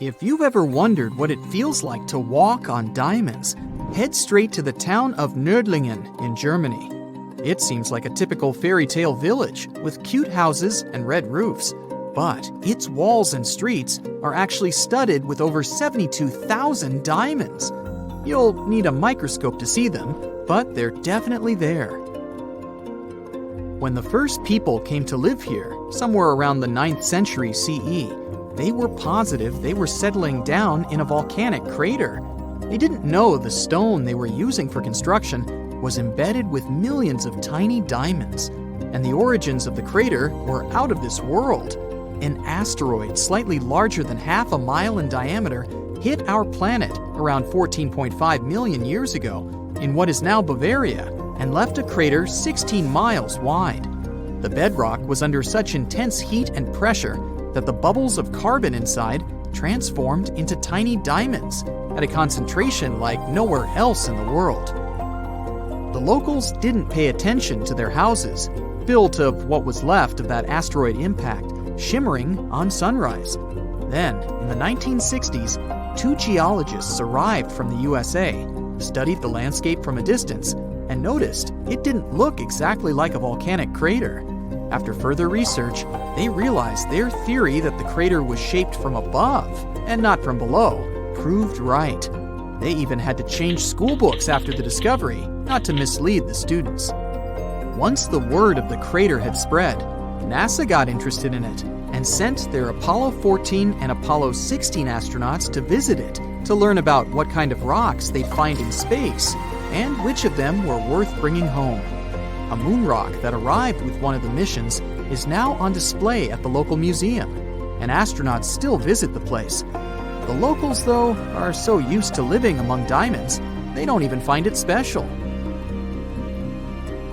If you've ever wondered what it feels like to walk on diamonds, head straight to the town of Nördlingen in Germany. It seems like a typical fairy tale village with cute houses and red roofs, but its walls and streets are actually studded with over 72,000 diamonds. You'll need a microscope to see them, but they're definitely there. When the first people came to live here, somewhere around the 9th century CE, they were positive they were settling down in a volcanic crater. They didn't know the stone they were using for construction was embedded with millions of tiny diamonds, and the origins of the crater were out of this world. An asteroid slightly larger than half a mile in diameter hit our planet around 14.5 million years ago in what is now Bavaria and left a crater 16 miles wide. The bedrock was under such intense heat and pressure that the bubbles of carbon inside transformed into tiny diamonds at a concentration like nowhere else in the world. The locals didn't pay attention to their houses, built of what was left of that asteroid impact, shimmering on sunrise. Then, in the 1960s, 2 geologists arrived from the USA, studied the landscape from a distance, and noticed it didn't look exactly like a volcanic crater. After further research, they realized their theory that the crater was shaped from above and not from below proved right. They even had to change school books after the discovery, not to mislead the students. Once the word of the crater had spread, NASA got interested in it and sent their Apollo 14 and Apollo 16 astronauts to visit it to learn about what kind of rocks they'd find in space and which of them were worth bringing home. A moon rock that arrived with one of the missions is now on display at the local museum, and astronauts still visit the place. The locals, though, are so used to living among diamonds, they don't even find it special.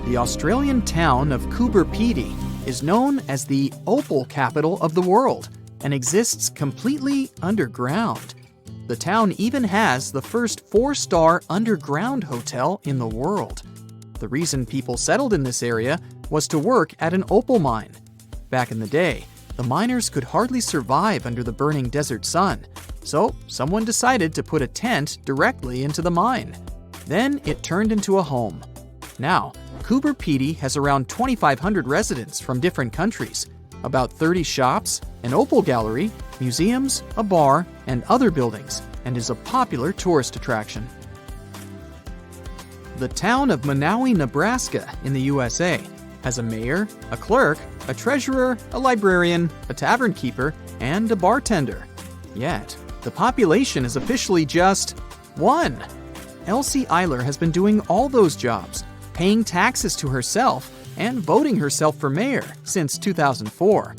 The Australian town of Gobekli is known as the opal capital of the world and exists completely underground. The town even has the first 4-star underground hotel in the world. The reason people settled in this area was to work at an opal mine. Back in the day, the miners could hardly survive under the burning desert sun, so someone decided to put a tent directly into the mine. Then it turned into a home. Now, Gobekli has around 2,500 residents from different countries, about 30 shops, an opal gallery, museums, a bar, and other buildings, and is a popular tourist attraction. The town of Monowi, Nebraska in the USA has a mayor, a clerk, a treasurer, a librarian, a tavern keeper, and a bartender. Yet, the population is officially just 1. Elsie Eiler has been doing all those jobs, paying taxes to herself and voting herself for mayor since 2004.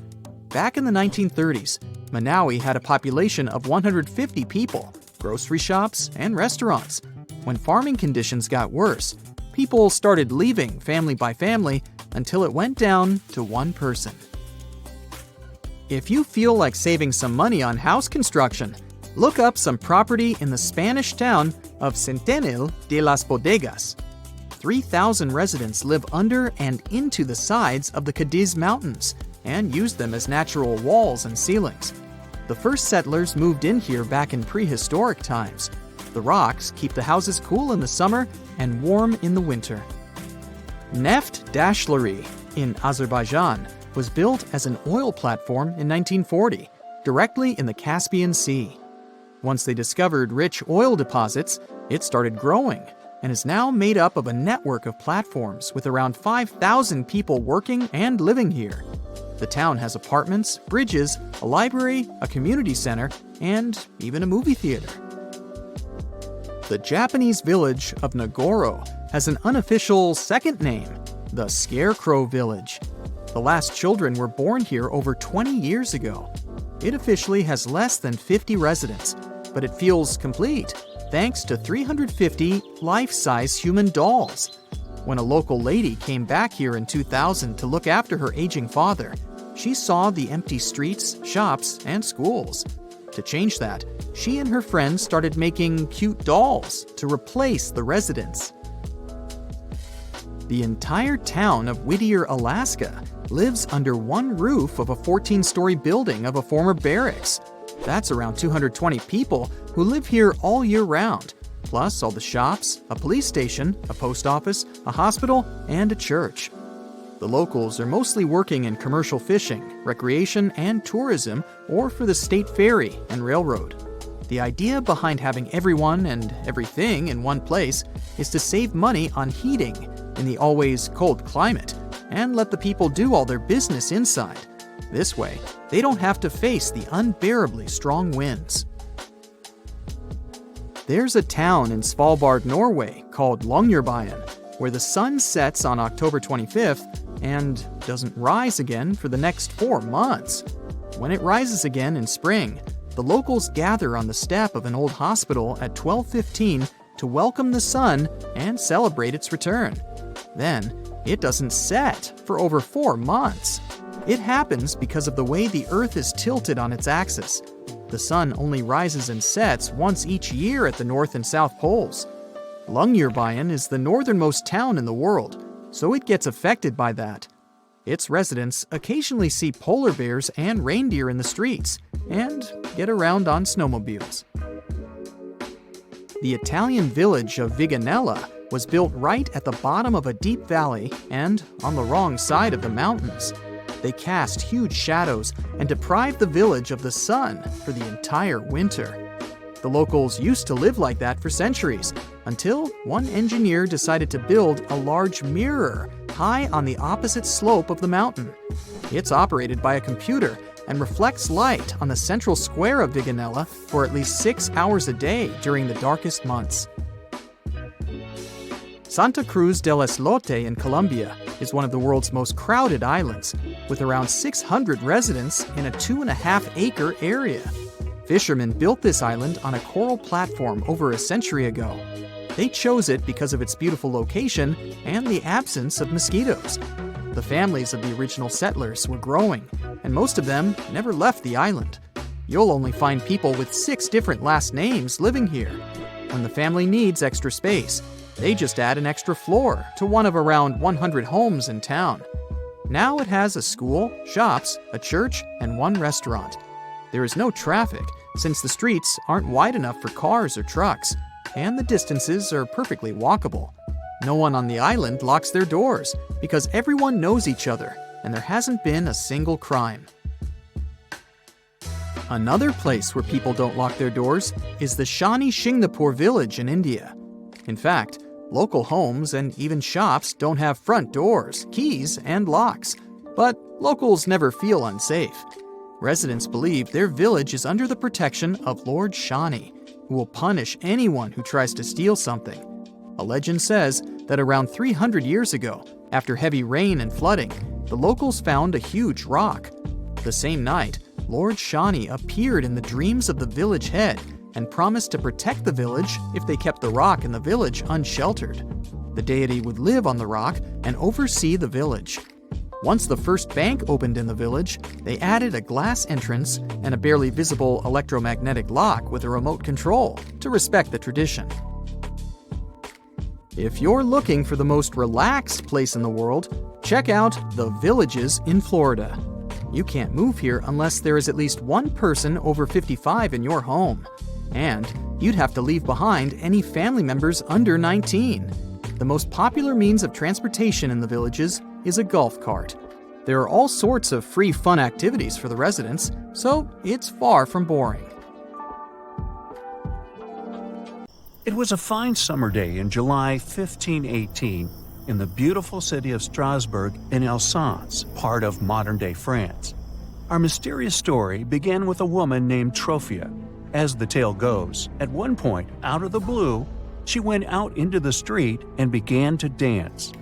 Back in the 1930s, Monowi had a population of 150 people, grocery shops, and restaurants. When farming conditions got worse, people started leaving family by family until it went down to 1 person. If you feel like saving some money on house construction, look up some property in the Spanish town of Centenil de las Bodegas. 3,000 residents live under and into the sides of the Cadiz Mountains and use them as natural walls and ceilings. The first settlers moved in here back in prehistoric times. The rocks keep the houses cool in the summer and warm in the winter. Neft Dashleri in Azerbaijan was built as an oil platform in 1940, directly in the Caspian Sea. Once they discovered rich oil deposits, it started growing and is now made up of a network of platforms with around 5,000 people working and living here. The town has apartments, bridges, a library, a community center, and even a movie theater. The Japanese village of Nagoro has an unofficial second name, the Scarecrow Village. The last children were born here over 20 years ago. It officially has less than 50 residents, but it feels complete thanks to 350 life-size human dolls. When a local lady came back here in 2000 to look after her aging father, she saw the empty streets, shops, and schools. To change that, she and her friends started making cute dolls to replace the residents. The entire town of Whittier, Alaska lives under one roof of a 14-story building of a former barracks. That's around 220 people who live here all year round, plus all the shops, a police station, a post office, a hospital, and a church. The locals are mostly working in commercial fishing, recreation, and tourism, or for the state ferry and railroad. The idea behind having everyone and everything in one place is to save money on heating in the always cold climate and let the people do all their business inside. This way, they don't have to face the unbearably strong winds. There's a town in Svalbard, Norway called Longyearbyen, where the sun sets on October 25th and doesn't rise again for the next 4 months. When it rises again in spring, the locals gather on the step of an old hospital at 12:15 to welcome the sun and celebrate its return. Then, it doesn't set for over 4 months. It happens because of the way the Earth is tilted on its axis. The sun only rises and sets once each year at the North and South Poles. Longyearbyen is the northernmost town in the world, so it gets affected by that. Its residents occasionally see polar bears and reindeer in the streets and get around on snowmobiles. The Italian village of Viganella was built right at the bottom of a deep valley and on the wrong side of the mountains. They cast huge shadows and deprived the village of the sun for the entire winter. The locals used to live like that for centuries, until one engineer decided to build a large mirror high on the opposite slope of the mountain. It's operated by a computer and reflects light on the central square of Viganella for at least 6 hours a day during the darkest months. Santa Cruz del Islote in Colombia is one of the world's most crowded islands, with around 600 residents in a 2.5-acre area. Fishermen built this island on a coral platform over a century ago. They chose it because of its beautiful location and the absence of mosquitoes. The families of the original settlers were growing, and most of them never left the island. You'll only find people with 6 different last names living here. When the family needs extra space, they just add an extra floor to one of around 100 homes in town. Now it has a school, shops, a church, and 1 restaurant. There is no traffic, since the streets aren't wide enough for cars or trucks, and the distances are perfectly walkable. No one on the island locks their doors, because everyone knows each other, and there hasn't been a single crime. Another place where people don't lock their doors is the Shani Shingnapur village in India. In fact, local homes and even shops don't have front doors, keys, and locks, but locals never feel unsafe. Residents believe their village is under the protection of Lord Shani, who will punish anyone who tries to steal something. A legend says that around 300 years ago, after heavy rain and flooding, the locals found a huge rock. The same night, Lord Shani appeared in the dreams of the village head and promised to protect the village if they kept the rock in the village unsheltered. The deity would live on the rock and oversee the village. Once the first bank opened in the village, they added a glass entrance and a barely visible electromagnetic lock with a remote control to respect the tradition. If you're looking for the most relaxed place in the world, check out the Villages in Florida. You can't move here unless there is at least one person over 55 in your home. And you'd have to leave behind any family members under 19. The most popular means of transportation in the villages is a golf cart. There are all sorts of free fun activities for the residents, so it's far from boring. It was a fine summer day in July 1518 in the beautiful city of Strasbourg in Alsace, part of modern-day France. Our mysterious story began with a woman named Trophia. As the tale goes, at one point, out of the blue, she went out into the street and began to dance.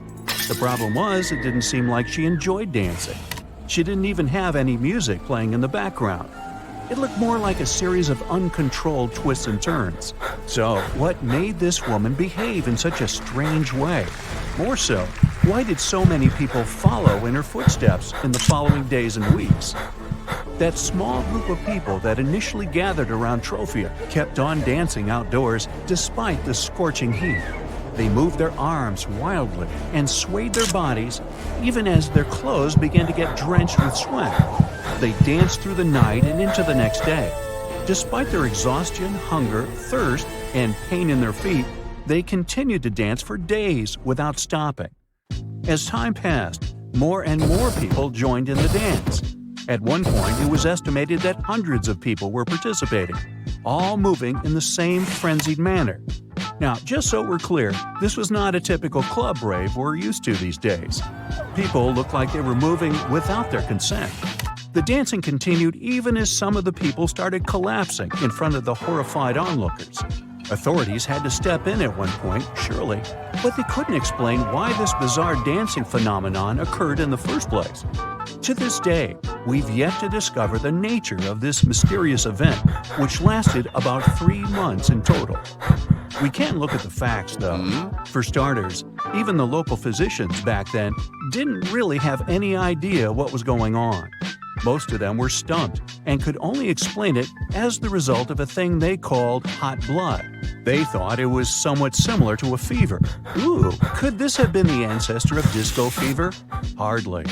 The problem was, it didn't seem like she enjoyed dancing. She didn't even have any music playing in the background. It looked more like a series of uncontrolled twists and turns. So, what made this woman behave in such a strange way? More so, why did so many people follow in her footsteps in the following days and weeks? That small group of people that initially gathered around Trophia kept on dancing outdoors despite the scorching heat. They moved their arms wildly and swayed their bodies even as their clothes began to get drenched with sweat. They danced through the night and into the next day. Despite their exhaustion, hunger, thirst, and pain in their feet, they continued to dance for days without stopping. As time passed, more and more people joined in the dance. At one point, it was estimated that hundreds of people were participating, all moving in the same frenzied manner. Now, just so we're clear, this was not a typical club rave we're used to these days. People looked like they were moving without their consent. The dancing continued even as some of the people started collapsing in front of the horrified onlookers. Authorities had to step in at one point, surely, but they couldn't explain why this bizarre dancing phenomenon occurred in the first place. To this day, we've yet to discover the nature of this mysterious event, which lasted about 3 months in total. We can look at the facts, though. For starters, even the local physicians back then didn't really have any idea what was going on. Most of them were stumped and could only explain it as the result of a thing they called hot blood. They thought it was somewhat similar to a fever. Ooh, could this have been the ancestor of disco fever? Hardly.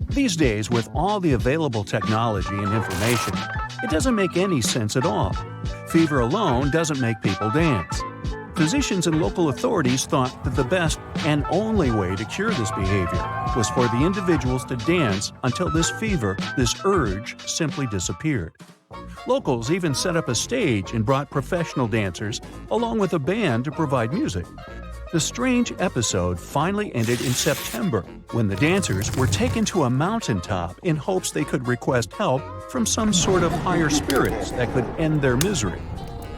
These days, with all the available technology and information, it doesn't make any sense at all. Fever alone doesn't make people dance. Physicians and local authorities thought that the best and only way to cure this behavior was for the individuals to dance until this fever, this urge, simply disappeared. Locals even set up a stage and brought professional dancers along with a band to provide music. The strange episode finally ended in September when the dancers were taken to a mountaintop in hopes they could request help from some sort of higher spirits that could end their misery.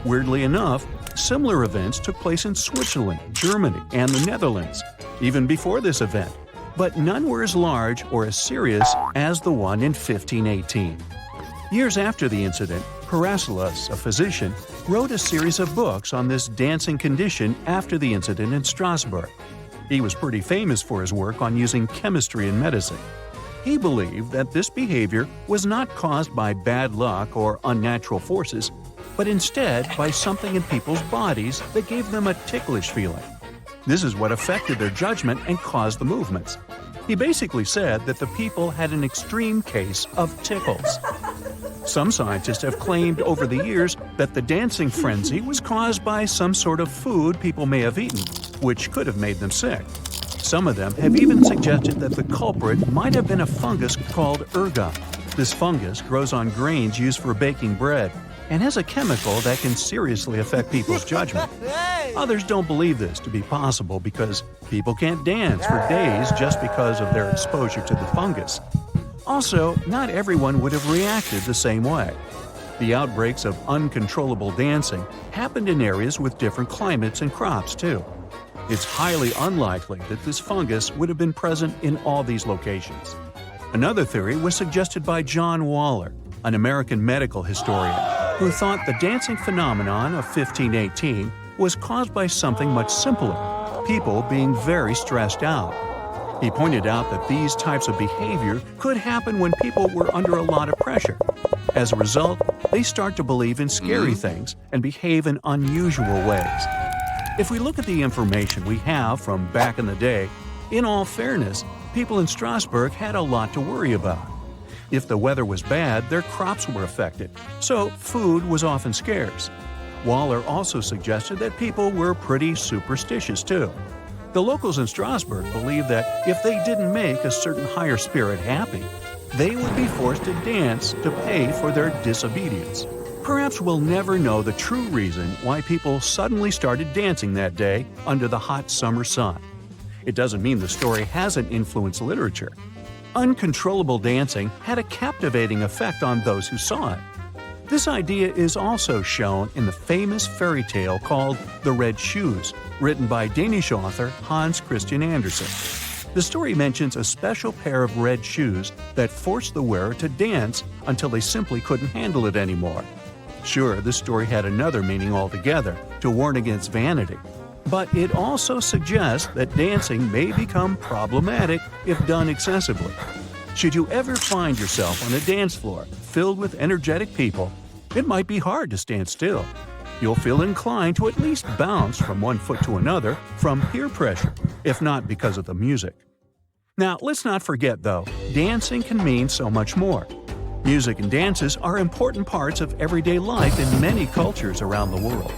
Weirdly enough, similar events took place in Switzerland, Germany, and the Netherlands, even before this event, but none were as large or as serious as the one in 1518. Years after the incident, Paracelsus, a physician, wrote a series of books on this dancing condition after the incident in Strasbourg. He was pretty famous for his work on using chemistry in medicine. He believed that this behavior was not caused by bad luck or unnatural forces, but instead by something in people's bodies that gave them a ticklish feeling. This is what affected their judgment and caused the movements. He basically said that the people had an extreme case of tickles. Some scientists have claimed over the years that the dancing frenzy was caused by some sort of food people may have eaten, which could have made them sick. Some of them have even suggested that the culprit might have been a fungus called ergot. This fungus grows on grains used for baking bread and has a chemical that can seriously affect people's judgment. Others don't believe this to be possible because people can't dance for days just because of their exposure to the fungus. Also, not everyone would have reacted the same way. The outbreaks of uncontrollable dancing happened in areas with different climates and crops, too. It's highly unlikely that this fungus would have been present in all these locations. Another theory was suggested by John Waller, an American medical historian, who thought the dancing phenomenon of 1518 was caused by something much simpler, people being very stressed out. He pointed out that these types of behavior could happen when people were under a lot of pressure. As a result, they start to believe in scary things and behave in unusual ways. If we look at the information we have from back in the day, in all fairness, people in Strasbourg had a lot to worry about. If the weather was bad, their crops were affected, so food was often scarce. Waller also suggested that people were pretty superstitious too. The locals in Strasbourg believed that if they didn't make a certain higher spirit happy, they would be forced to dance to pay for their disobedience. Perhaps we'll never know the true reason why people suddenly started dancing that day under the hot summer sun. It doesn't mean the story hasn't influenced literature. Uncontrollable dancing had a captivating effect on those who saw it. This idea is also shown in the famous fairy tale called The Red Shoes, written by Danish author Hans Christian Andersen. The story mentions a special pair of red shoes that forced the wearer to dance until they simply couldn't handle it anymore. Sure, this story had another meaning altogether, to warn against vanity. But it also suggests that dancing may become problematic if done excessively. Should you ever find yourself on a dance floor filled with energetic people, it might be hard to stand still. You'll feel inclined to at least bounce from one foot to another from peer pressure, if not because of the music. Now, let's not forget, though, dancing can mean so much more. Music and dances are important parts of everyday life in many cultures around the world.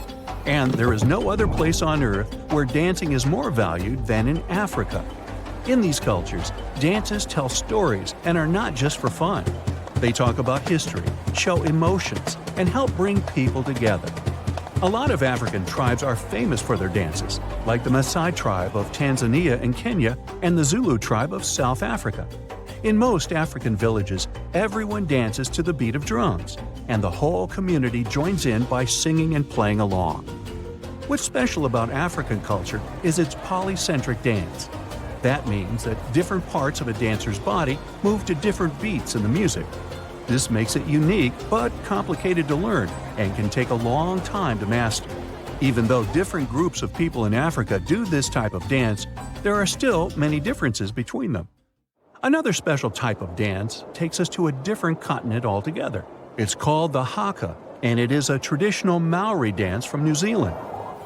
And there is no other place on Earth where dancing is more valued than in Africa. In these cultures, dances tell stories and are not just for fun. They talk about history, show emotions, and help bring people together. A lot of African tribes are famous for their dances, like the Maasai tribe of Tanzania and Kenya and the Zulu tribe of South Africa. In most African villages, everyone dances to the beat of drums, and the whole community joins in by singing and playing along. What's special about African culture is its polycentric dance. That means that different parts of a dancer's body move to different beats in the music. This makes it unique but complicated to learn and can take a long time to master. Even though different groups of people in Africa do this type of dance, there are still many differences between them. Another special type of dance takes us to a different continent altogether. It's called the haka, and it is a traditional Maori dance from New Zealand.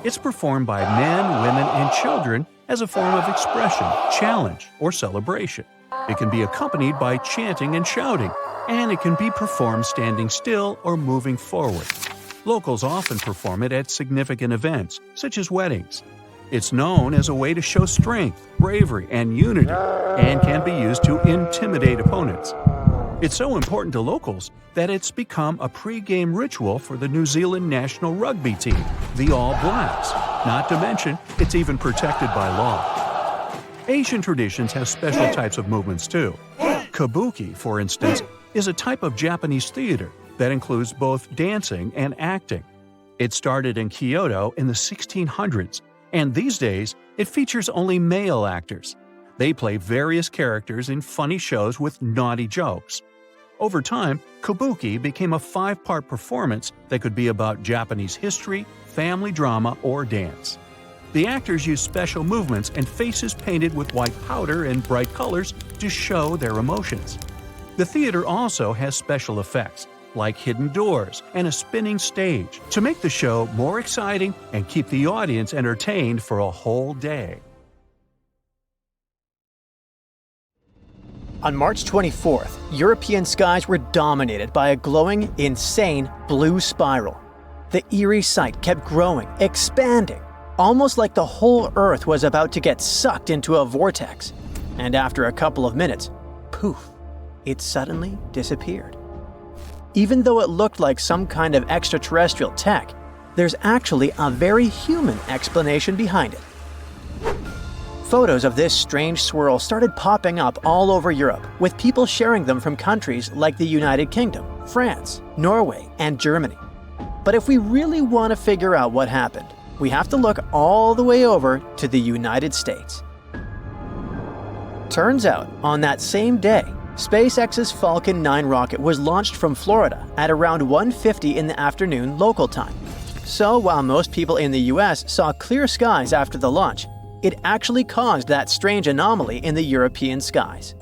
It's performed by men, women, and children as a form of expression, challenge, or celebration. It can be accompanied by chanting and shouting, and it can be performed standing still or moving forward. Locals often perform it at significant events, such as weddings. It's known as a way to show strength, bravery, and unity, and can be used to intimidate opponents. It's so important to locals that it's become a pre-game ritual for the New Zealand national rugby team, the All Blacks. Not to mention, it's even protected by law. Asian traditions have special types of movements too. Kabuki, for instance, is a type of Japanese theater that includes both dancing and acting. It started in Kyoto in the 1600s, and these days it features only male actors. They play various characters in funny shows with naughty jokes. Over time, Kabuki became a 5-part performance that could be about Japanese history, family drama, or dance. The actors use special movements and faces painted with white powder and bright colors to show their emotions. The theater also has special effects, like hidden doors and a spinning stage, to make the show more exciting and keep the audience entertained for a whole day. On March 24th, European skies were dominated by a glowing, insane blue spiral. The eerie sight kept growing, expanding, almost like the whole Earth was about to get sucked into a vortex. And after a couple of minutes, poof, it suddenly disappeared. Even though it looked like some kind of extraterrestrial tech, there's actually a very human explanation behind it. Photos of this strange swirl started popping up all over Europe, with people sharing them from countries like the United Kingdom, France, Norway, and Germany. But if we really want to figure out what happened, we have to look all the way over to the United States. Turns out, on that same day, SpaceX's Falcon 9 rocket was launched from Florida at around 1:50 in the afternoon local time. So while most people in the US saw clear skies after the launch, it actually caused that strange anomaly in the European skies.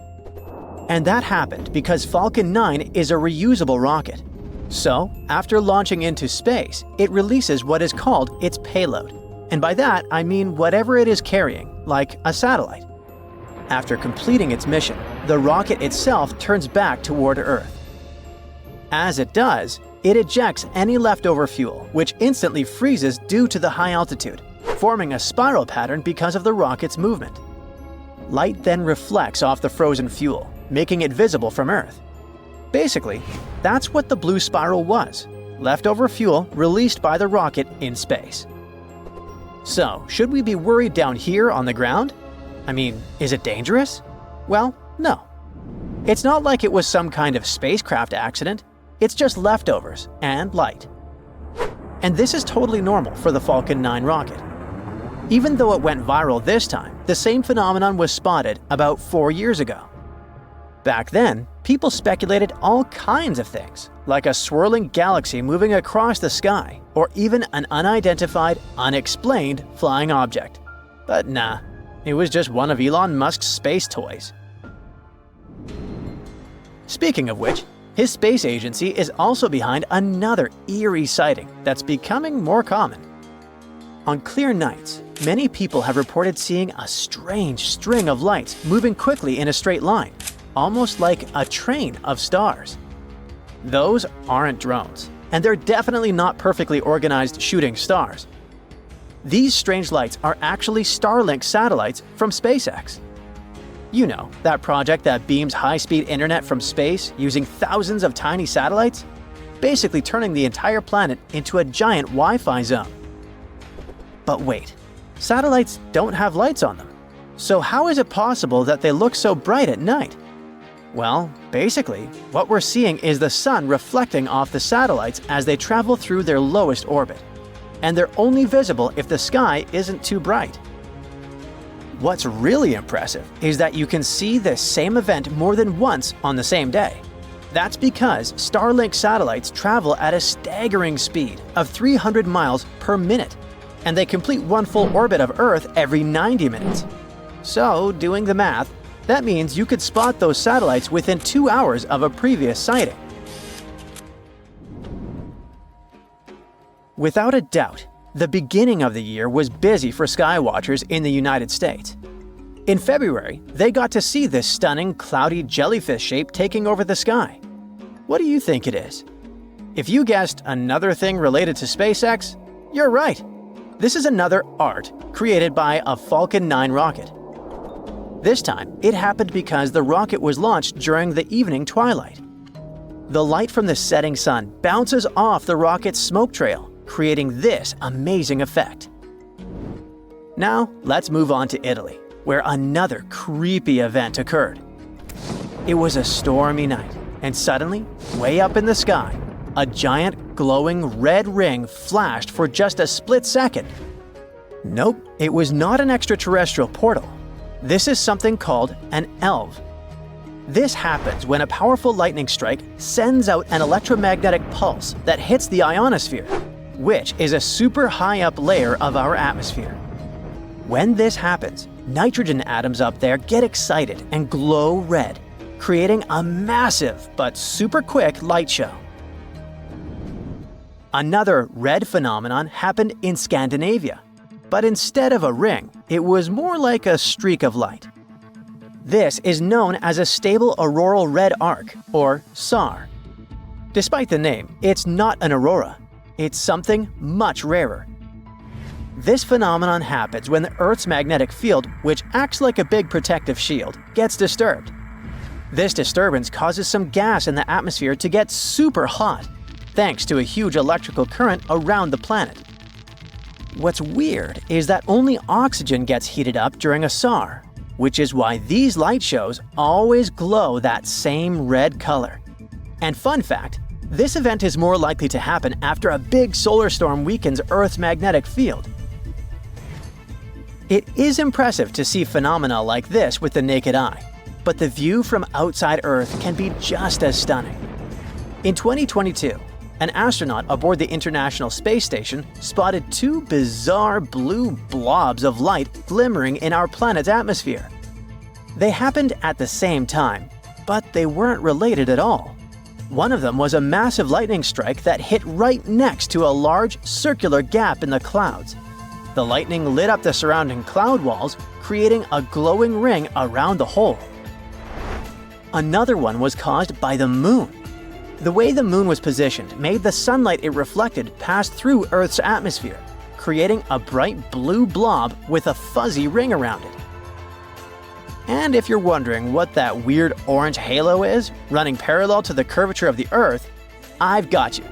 And that happened because Falcon 9 is a reusable rocket. So, after launching into space, it releases what is called its payload. And by that, I mean whatever it is carrying, like a satellite. After completing its mission, the rocket itself turns back toward Earth. As it does, it ejects any leftover fuel, which instantly freezes due to the high altitude, forming a spiral pattern because of the rocket's movement. Light then reflects off the frozen fuel, making it visible from Earth. Basically, that's what the blue spiral was, leftover fuel released by the rocket in space. So, should we be worried down here on the ground? I mean, is it dangerous? Well, no. It's not like it was some kind of spacecraft accident. It's just leftovers and light. And this is totally normal for the Falcon 9 rocket. Even though it went viral this time, the same phenomenon was spotted about 4 years ago. Back then, people speculated all kinds of things, like a swirling galaxy moving across the sky, or even an unidentified, unexplained flying object. But nah, it was just one of Elon Musk's space toys. Speaking of which, his space agency is also behind another eerie sighting that's becoming more common. On clear nights, many people have reported seeing a strange string of lights moving quickly in a straight line, almost like a train of stars. Those aren't drones, and they're definitely not perfectly organized shooting stars. These strange lights are actually Starlink satellites from SpaceX. You know, that project that beams high-speed internet from space using thousands of tiny satellites, basically turning the entire planet into a giant Wi-Fi zone. But wait, satellites don't have lights on them. So how is it possible that they look so bright at night? Well, basically, what we're seeing is the sun reflecting off the satellites as they travel through their lowest orbit. And they're only visible if the sky isn't too bright. What's really impressive is that you can see this same event more than once on the same day. That's because Starlink satellites travel at a staggering speed of 300 miles per minute, and they complete one full orbit of Earth every 90 minutes. So, doing the math, that means you could spot those satellites within 2 hours of a previous sighting. Without a doubt, the beginning of the year was busy for skywatchers in the United States. In February, they got to see this stunning cloudy jellyfish shape taking over the sky. What do you think it is? If you guessed another thing related to SpaceX, you're right. This is another art created by a Falcon 9 rocket. This time, it happened because the rocket was launched during the evening twilight. The light from the setting sun bounces off the rocket's smoke trail, creating this amazing effect. Now, let's move on to Italy, where another creepy event occurred. It was a stormy night, and suddenly, way up in the sky, a giant glowing red ring flashed for just a split second. Nope, it was not an extraterrestrial portal. This is something called an ELV. This happens when a powerful lightning strike sends out an electromagnetic pulse that hits the ionosphere, which is a super high up layer of our atmosphere. When this happens, nitrogen atoms up there get excited and glow red, creating a massive but super quick light show. Another red phenomenon happened in Scandinavia, but instead of a ring, it was more like a streak of light. This is known as a stable auroral red arc, or SAR. Despite the name, it's not an aurora. It's something much rarer. This phenomenon happens when the Earth's magnetic field, which acts like a big protective shield, gets disturbed. This disturbance causes some gas in the atmosphere to get super hot, thanks to a huge electrical current around the planet. What's weird is that only oxygen gets heated up during a SAR, which is why these light shows always glow that same red color. And fun fact, this event is more likely to happen after a big solar storm weakens Earth's magnetic field. It is impressive to see phenomena like this with the naked eye, but the view from outside Earth can be just as stunning. In 2022, an astronaut aboard the International Space Station spotted two bizarre blue blobs of light glimmering in our planet's atmosphere. They happened at the same time, but they weren't related at all. One of them was a massive lightning strike that hit right next to a large circular gap in the clouds. The lightning lit up the surrounding cloud walls, creating a glowing ring around the hole. Another one was caused by the moon. The way the moon was positioned made the sunlight it reflected pass through Earth's atmosphere, creating a bright blue blob with a fuzzy ring around it. And if you're wondering what that weird orange halo is, running parallel to the curvature of the Earth, I've got you.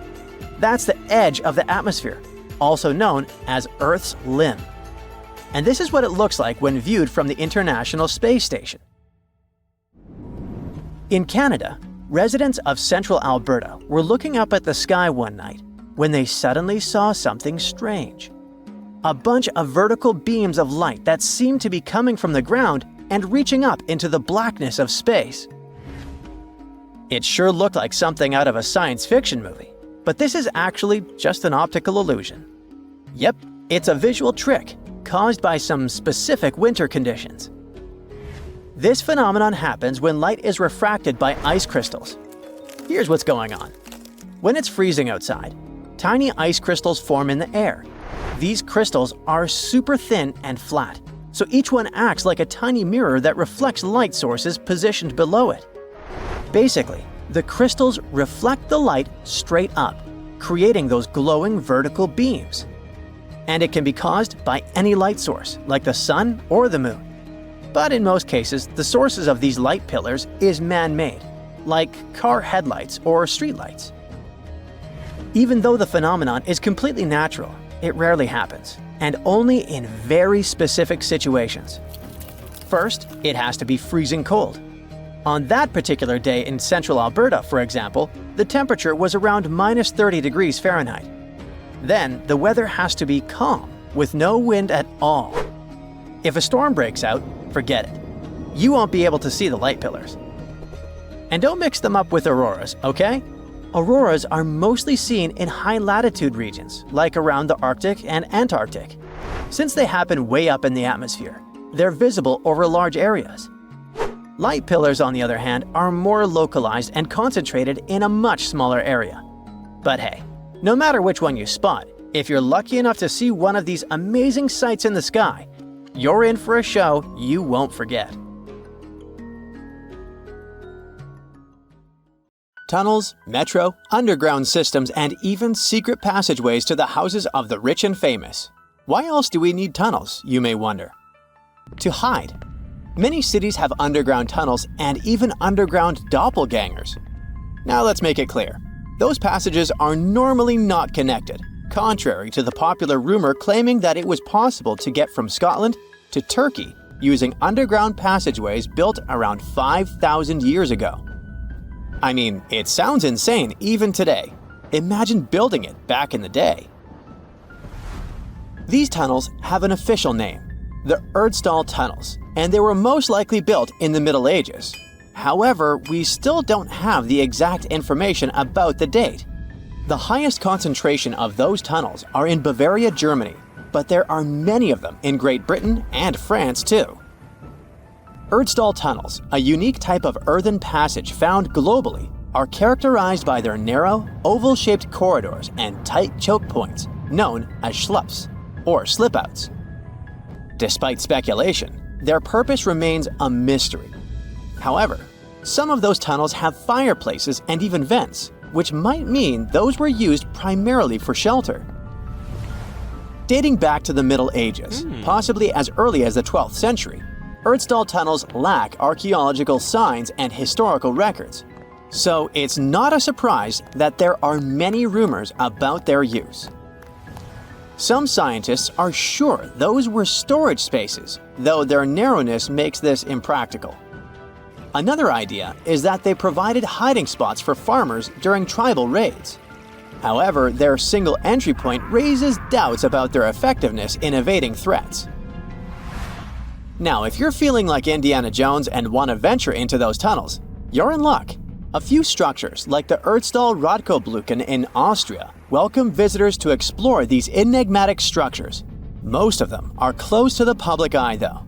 That's the edge of the atmosphere, also known as Earth's limb. And this is what it looks like when viewed from the International Space Station. In Canada, residents of central Alberta were looking up at the sky one night when they suddenly saw something strange. A bunch of vertical beams of light that seemed to be coming from the ground and reaching up into the blackness of space. It sure looked like something out of a science fiction movie, but this is actually just an optical illusion. Yep, it's a visual trick caused by some specific winter conditions. This phenomenon happens when light is refracted by ice crystals. Here's what's going on. When it's freezing outside, tiny ice crystals form in the air. These crystals are super thin and flat, so each one acts like a tiny mirror that reflects light sources positioned below it. Basically, the crystals reflect the light straight up, creating those glowing vertical beams. And it can be caused by any light source, like the sun or the moon. But in most cases, the sources of these light pillars is man-made, like car headlights or streetlights. Even though the phenomenon is completely natural, it rarely happens, and only in very specific situations. First, it has to be freezing cold. On that particular day in central Alberta, for example, the temperature was around minus 30 degrees Fahrenheit. Then, the weather has to be calm, with no wind at all. If a storm breaks out, forget it. You won't be able to see the light pillars. And don't mix them up with auroras, okay? Auroras are mostly seen in high-latitude regions, like around the Arctic and Antarctic. Since they happen way up in the atmosphere, they're visible over large areas. Light pillars, on the other hand, are more localized and concentrated in a much smaller area. But hey, no matter which one you spot, if you're lucky enough to see one of these amazing sights in the sky, you're in for a show you won't forget. Tunnels, metro, underground systems, and even secret passageways to the houses of the rich and famous. Why else do we need tunnels, you may wonder? To hide. Many cities have underground tunnels and even underground doppelgangers. Now let's make it clear. Those passages are normally not connected, contrary to the popular rumor claiming that it was possible to get from Scotland to Turkey using underground passageways built around 5,000 years ago. I mean, it sounds insane even today. Imagine building it back in the day. These tunnels have an official name, the Erdstall Tunnels, and they were most likely built in the Middle Ages. However, we still don't have the exact information about the date. The highest concentration of those tunnels are in Bavaria, Germany, but there are many of them in Great Britain and France too. Erdstall tunnels, a unique type of earthen passage found globally, are characterized by their narrow, oval-shaped corridors and tight choke points, known as schlups, or slip-outs. Despite speculation, their purpose remains a mystery. However, some of those tunnels have fireplaces and even vents, which might mean those were used primarily for shelter. Dating back to the Middle Ages, possibly as early as the 12th century, Erdstall tunnels lack archaeological signs and historical records, so it's not a surprise that there are many rumors about their use. Some scientists are sure those were storage spaces, though their narrowness makes this impractical. Another idea is that they provided hiding spots for farmers during tribal raids. However, their single entry point raises doubts about their effectiveness in evading threats. Now, if you're feeling like Indiana Jones and want to venture into those tunnels, you're in luck. A few structures, like the Erdstall Radkobluken in Austria, welcome visitors to explore these enigmatic structures. Most of them are closed to the public eye, though.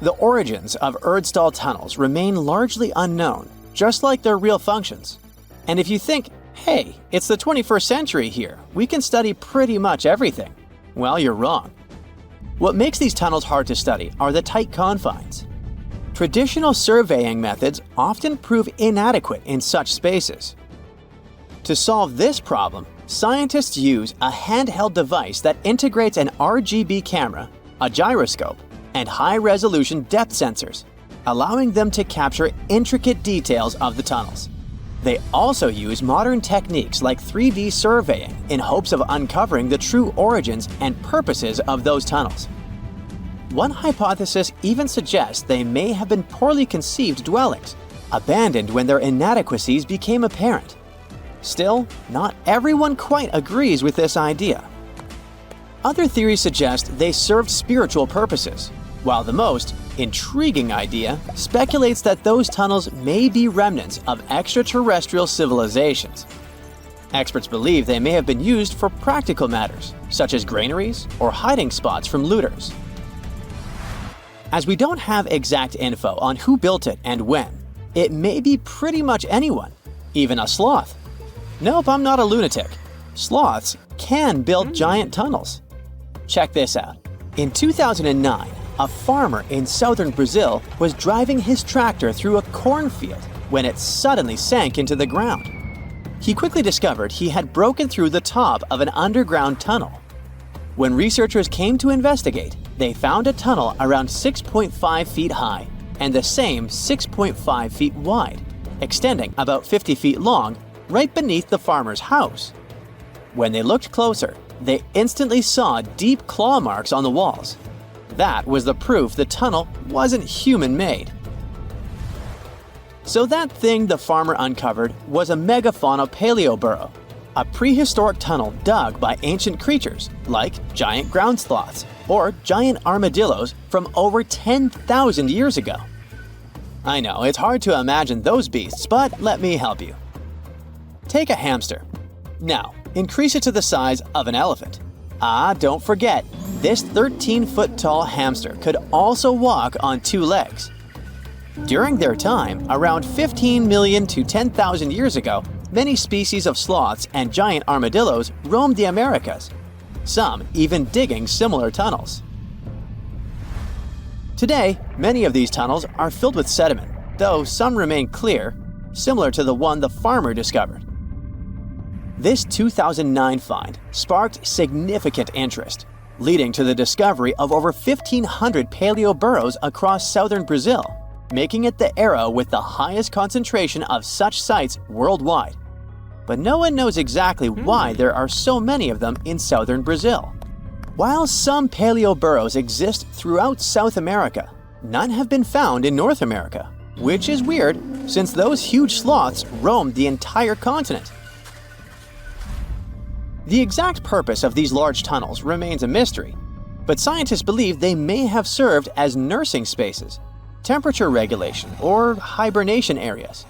The origins of Erdstall tunnels remain largely unknown, just like their real functions. And if you think, hey, it's the 21st century here, we can study pretty much everything, well, you're wrong. What makes these tunnels hard to study are the tight confines. Traditional surveying methods often prove inadequate in such spaces. To solve this problem, scientists use a handheld device that integrates an RGB camera, a gyroscope, and high-resolution depth sensors, allowing them to capture intricate details of the tunnels. They also use modern techniques like 3D surveying in hopes of uncovering the true origins and purposes of those tunnels. One hypothesis even suggests they may have been poorly conceived dwellings, abandoned when their inadequacies became apparent. Still, not everyone quite agrees with this idea. Other theories suggest they served spiritual purposes, while the most intriguing idea speculates that those tunnels may be remnants of extraterrestrial civilizations. Experts believe they may have been used for practical matters, such as granaries or hiding spots from looters. As we don't have exact info on who built it and when, it may be pretty much anyone, even a sloth. Nope, I'm not a lunatic. Sloths can build giant tunnels. Check this out. In 2009, a farmer in southern Brazil was driving his tractor through a cornfield when it suddenly sank into the ground. He quickly discovered he had broken through the top of an underground tunnel. When researchers came to investigate, they found a tunnel around 6.5 feet high and the same 6.5 feet wide, extending about 50 feet long, right beneath the farmer's house. When they looked closer, they instantly saw deep claw marks on the walls. That was the proof the tunnel wasn't human-made. So that thing the farmer uncovered was a megafauna paleoburrow, a prehistoric tunnel dug by ancient creatures like giant ground sloths or giant armadillos from over 10,000 years ago. I know, it's hard to imagine those beasts, but let me help you. Take a hamster. Now, increase it to the size of an elephant. Don't forget, this 13-foot tall hamster could also walk on 2 legs. During their time, around 15 million to 10,000 years ago, many species of sloths and giant armadillos roamed the Americas, some even digging similar tunnels. Today, many of these tunnels are filled with sediment, though some remain clear, similar to the one the farmer discovered. This 2009 find sparked significant interest, leading to the discovery of over 1,500 paleoburrows across southern Brazil, making it the era with the highest concentration of such sites worldwide. But no one knows exactly why there are so many of them in southern Brazil. While some paleoburrows exist throughout South America, none have been found in North America, which is weird since those huge sloths roamed the entire continent. The exact purpose of these large tunnels remains a mystery, but scientists believe they may have served as nursing spaces, temperature regulation, or hibernation areas.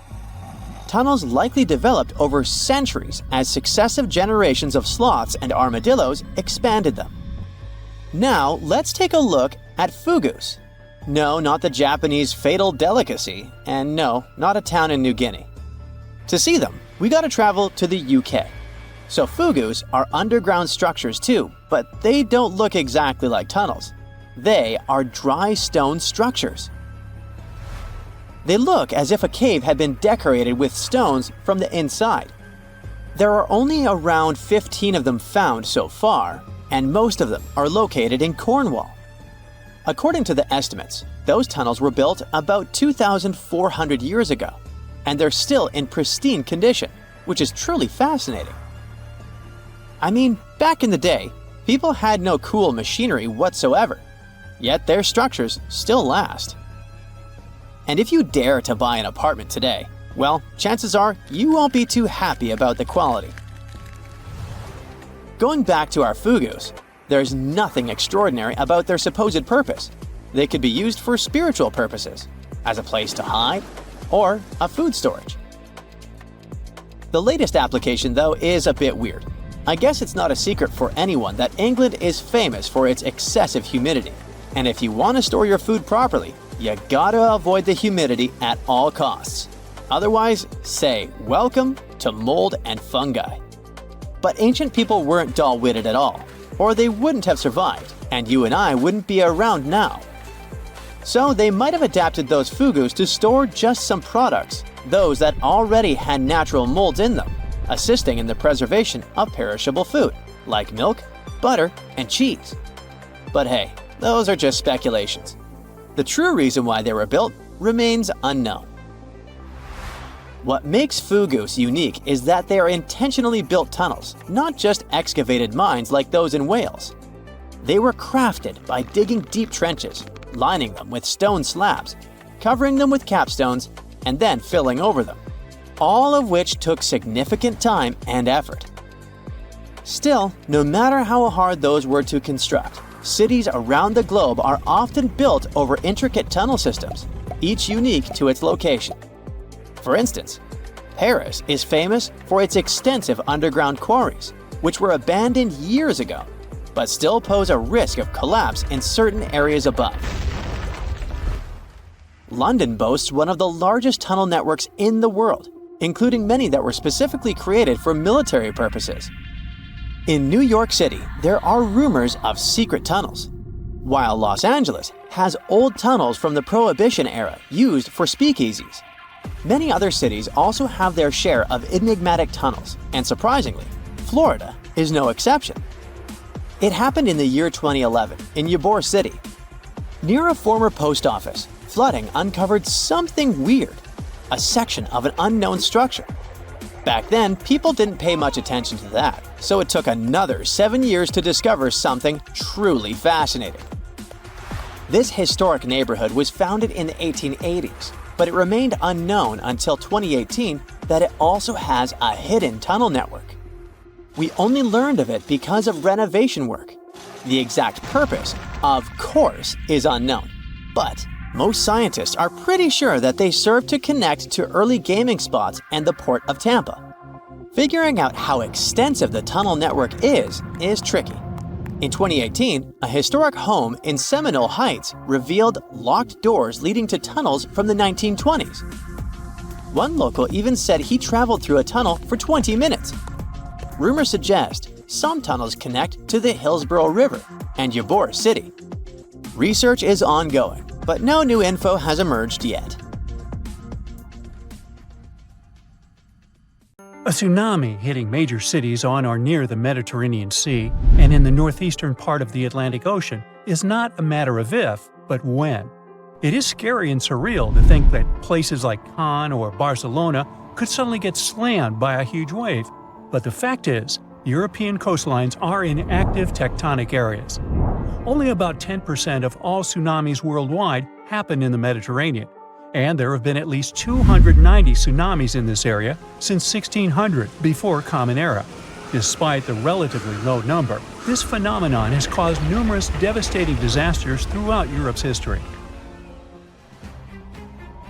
Tunnels likely developed over centuries as successive generations of sloths and armadillos expanded them. Now, let's take a look at fugus. No, not the Japanese fatal delicacy, and no, not a town in New Guinea. To see them, we gotta travel to the UK. So fugus are underground structures too, but they don't look exactly like tunnels. They are dry stone structures. They look as if a cave had been decorated with stones from the inside. There are only around 15 of them found so far, and most of them are located in Cornwall. According to the estimates, those tunnels were built about 2,400 years ago, and they're still in pristine condition, which is truly fascinating. I mean, back in the day, people had no cool machinery whatsoever, yet their structures still last. And if you dare to buy an apartment today, well, chances are you won't be too happy about the quality. Going back to our fugus, there's nothing extraordinary about their supposed purpose. They could be used for spiritual purposes, as a place to hide, or a food storage. The latest application, though, is a bit weird. I guess it's not a secret for anyone that England is famous for its excessive humidity. And if you want to store your food properly, you gotta avoid the humidity at all costs. Otherwise, say welcome to mold and fungi. But ancient people weren't dull-witted at all, or they wouldn't have survived, and you and I wouldn't be around now. So they might have adapted those fugus to store just some products, those that already had natural molds in them, assisting in the preservation of perishable food, like milk, butter, and cheese. But hey, those are just speculations. The true reason why they were built remains unknown. What makes fugus unique is that they are intentionally built tunnels, not just excavated mines like those in Wales. They were crafted by digging deep trenches, lining them with stone slabs, covering them with capstones, and then filling over them, all of which took significant time and effort. Still, no matter how hard those were to construct, cities around the globe are often built over intricate tunnel systems, each unique to its location. For instance, Paris is famous for its extensive underground quarries, which were abandoned years ago, but still pose a risk of collapse in certain areas above. London boasts one of the largest tunnel networks in the world, including many that were specifically created for military purposes. In New York City, there are rumors of secret tunnels, while Los Angeles has old tunnels from the Prohibition era used for speakeasies. Many other cities also have their share of enigmatic tunnels, and surprisingly, Florida is no exception. It happened in the year 2011 in Ybor City. Near a former post office, flooding uncovered something weird, a section of an unknown structure. Back then, people didn't pay much attention to that, so it took another 7 years to discover something truly fascinating. This historic neighborhood was founded in the 1880s, but it remained unknown until 2018 that it also has a hidden tunnel network. We only learned of it because of renovation work. The exact purpose, of course, is unknown, but most scientists are pretty sure that they serve to connect to early gaming spots and the port of Tampa. Figuring out how extensive the tunnel network is tricky. In 2018, a historic home in Seminole Heights revealed locked doors leading to tunnels from the 1920s. One local even said he traveled through a tunnel for 20 minutes. Rumors suggest some tunnels connect to the Hillsborough River and Ybor City. Research is ongoing, but no new info has emerged yet. A tsunami hitting major cities on or near the Mediterranean Sea and in the northeastern part of the Atlantic Ocean is not a matter of if, but when. It is scary and surreal to think that places like Cannes or Barcelona could suddenly get slammed by a huge wave, but the fact is, European coastlines are in active tectonic areas. Only about 10% of all tsunamis worldwide happen in the Mediterranean, and there have been at least 290 tsunamis in this area since 1600 before Common Era. Despite the relatively low number, this phenomenon has caused numerous devastating disasters throughout Europe's history.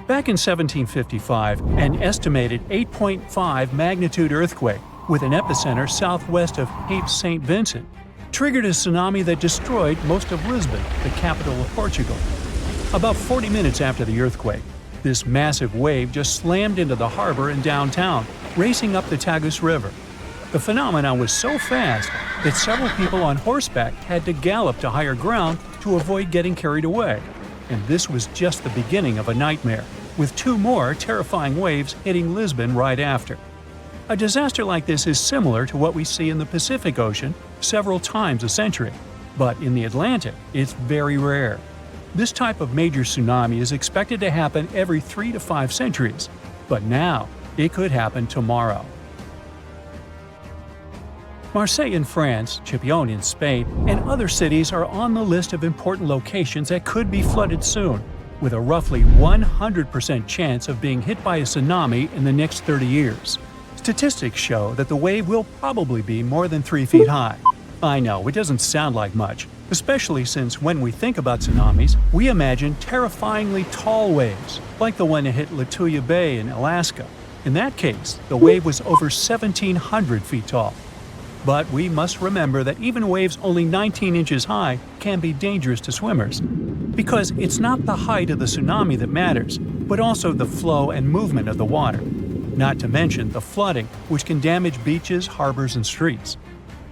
Back in 1755, an estimated 8.5 magnitude earthquake with an epicenter southwest of Cape St. Vincent triggered a tsunami that destroyed most of Lisbon, the capital of Portugal. About 40 minutes after the earthquake, this massive wave just slammed into the harbor in downtown, racing up the Tagus River. The phenomenon was so fast that several people on horseback had to gallop to higher ground to avoid getting carried away. And this was just the beginning of a nightmare, with 2 more terrifying waves hitting Lisbon right after. A disaster like this is similar to what we see in the Pacific Ocean several times a century, but in the Atlantic, it's very rare. This type of major tsunami is expected to happen every 3 to 5 centuries, but now it could happen tomorrow. Marseille in France, Chipion in Spain, and other cities are on the list of important locations that could be flooded soon, with a roughly 100% chance of being hit by a tsunami in the next 30 years. Statistics show that the wave will probably be more than 3 feet high. I know, it doesn't sound like much, especially since when we think about tsunamis, we imagine terrifyingly tall waves, like the one that hit Lituya Bay in Alaska. In that case, the wave was over 1,700 feet tall. But we must remember that even waves only 19 inches high can be dangerous to swimmers. Because it's not the height of the tsunami that matters, but also the flow and movement of the water. Not to mention the flooding, which can damage beaches, harbors, and streets.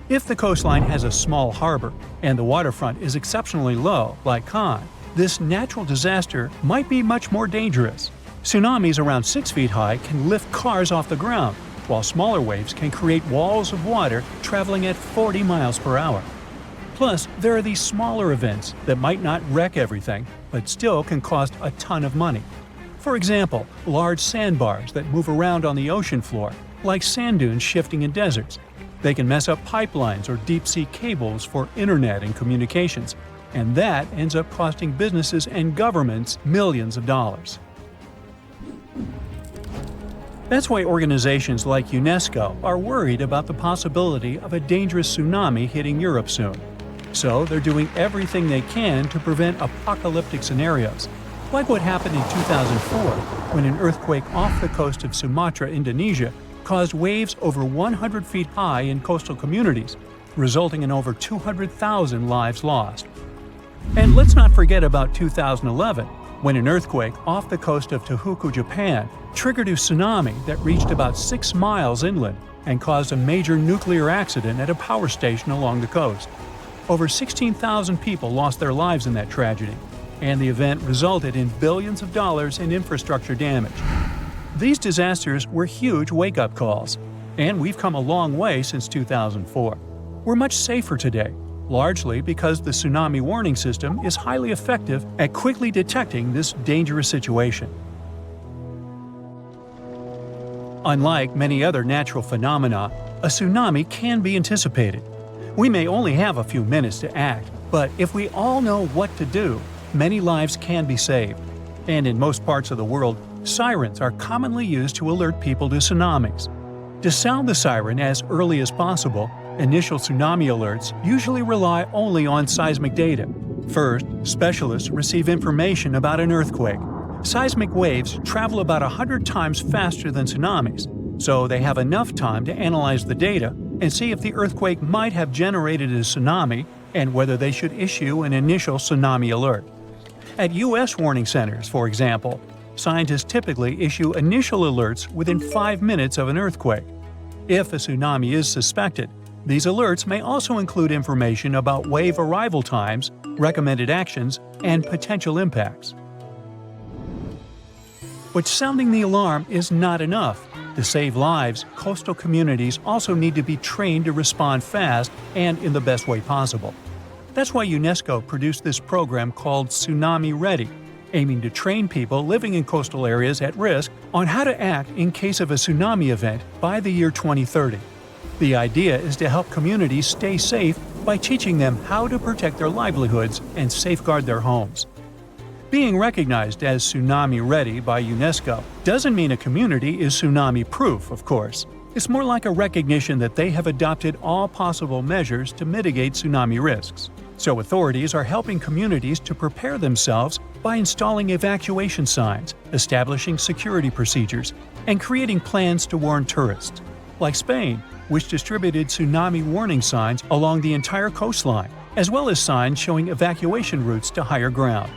If the coastline has a small harbor and the waterfront is exceptionally low, like Cannes, this natural disaster might be much more dangerous. Tsunamis around 6 feet high can lift cars off the ground, while smaller waves can create walls of water traveling at 40 miles per hour. Plus, there are these smaller events that might not wreck everything, but still can cost a ton of money. For example, large sandbars that move around on the ocean floor, like sand dunes shifting in deserts. They can mess up pipelines or deep-sea cables for internet and communications, and that ends up costing businesses and governments millions of dollars. That's why organizations like UNESCO are worried about the possibility of a dangerous tsunami hitting Europe soon. So they're doing everything they can to prevent apocalyptic scenarios, like what happened in 2004 when an earthquake off the coast of Sumatra, Indonesia, caused waves over 100 feet high in coastal communities, resulting in over 200,000 lives lost. And let's not forget about 2011, when an earthquake off the coast of Tohoku, Japan, triggered a tsunami that reached about 6 miles inland and caused a major nuclear accident at a power station along the coast. Over 16,000 people lost their lives in that tragedy, and the event resulted in billions of dollars in infrastructure damage. These disasters were huge wake-up calls, and we've come a long way since 2004. We're much safer today, largely because the tsunami warning system is highly effective at quickly detecting this dangerous situation. Unlike many other natural phenomena, a tsunami can be anticipated. We may only have a few minutes to act, but if we all know what to do, many lives can be saved. And in most parts of the world, sirens are commonly used to alert people to tsunamis. To sound the siren as early as possible, initial tsunami alerts usually rely only on seismic data. First, specialists receive information about an earthquake. Seismic waves travel about 100 times faster than tsunamis, so they have enough time to analyze the data and see if the earthquake might have generated a tsunami and whether they should issue an initial tsunami alert. At U.S. warning centers, for example, scientists typically issue initial alerts within 5 minutes of an earthquake. If a tsunami is suspected, these alerts may also include information about wave arrival times, recommended actions, and potential impacts. But sounding the alarm is not enough. To save lives, coastal communities also need to be trained to respond fast and in the best way possible. That's why UNESCO produced this program called Tsunami Ready, aiming to train people living in coastal areas at risk on how to act in case of a tsunami event by the year 2030. The idea is to help communities stay safe by teaching them how to protect their livelihoods and safeguard their homes. Being recognized as Tsunami Ready by UNESCO doesn't mean a community is tsunami-proof, of course. It's more like a recognition that they have adopted all possible measures to mitigate tsunami risks. So authorities are helping communities to prepare themselves by installing evacuation signs, establishing security procedures, and creating plans to warn tourists. Like Spain, which distributed tsunami warning signs along the entire coastline, as well as signs showing evacuation routes to higher ground.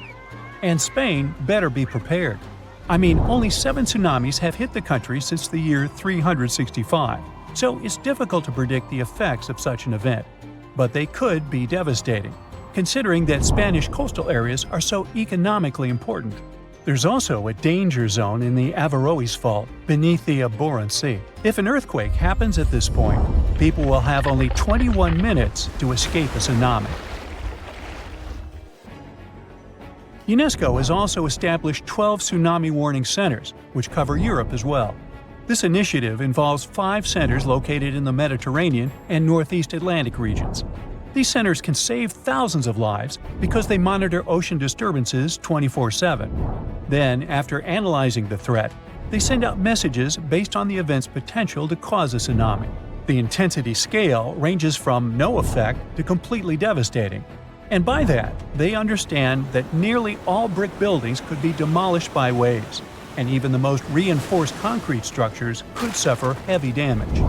And Spain better be prepared. I mean, only 7 tsunamis have hit the country since the year 365, so it's difficult to predict the effects of such an event. But they could be devastating, considering that Spanish coastal areas are so economically important. There's also a danger zone in the Averroes Fault, beneath the Abhorrent Sea. If an earthquake happens at this point, people will have only 21 minutes to escape a tsunami. UNESCO has also established 12 tsunami warning centers, which cover Europe as well. This initiative involves 5 centers located in the Mediterranean and Northeast Atlantic regions. These centers can save thousands of lives because they monitor ocean disturbances 24/7. Then, after analyzing the threat, they send out messages based on the event's potential to cause a tsunami. The intensity scale ranges from no effect to completely devastating. And by that, they understand that nearly all brick buildings could be demolished by waves, and even the most reinforced concrete structures could suffer heavy damage.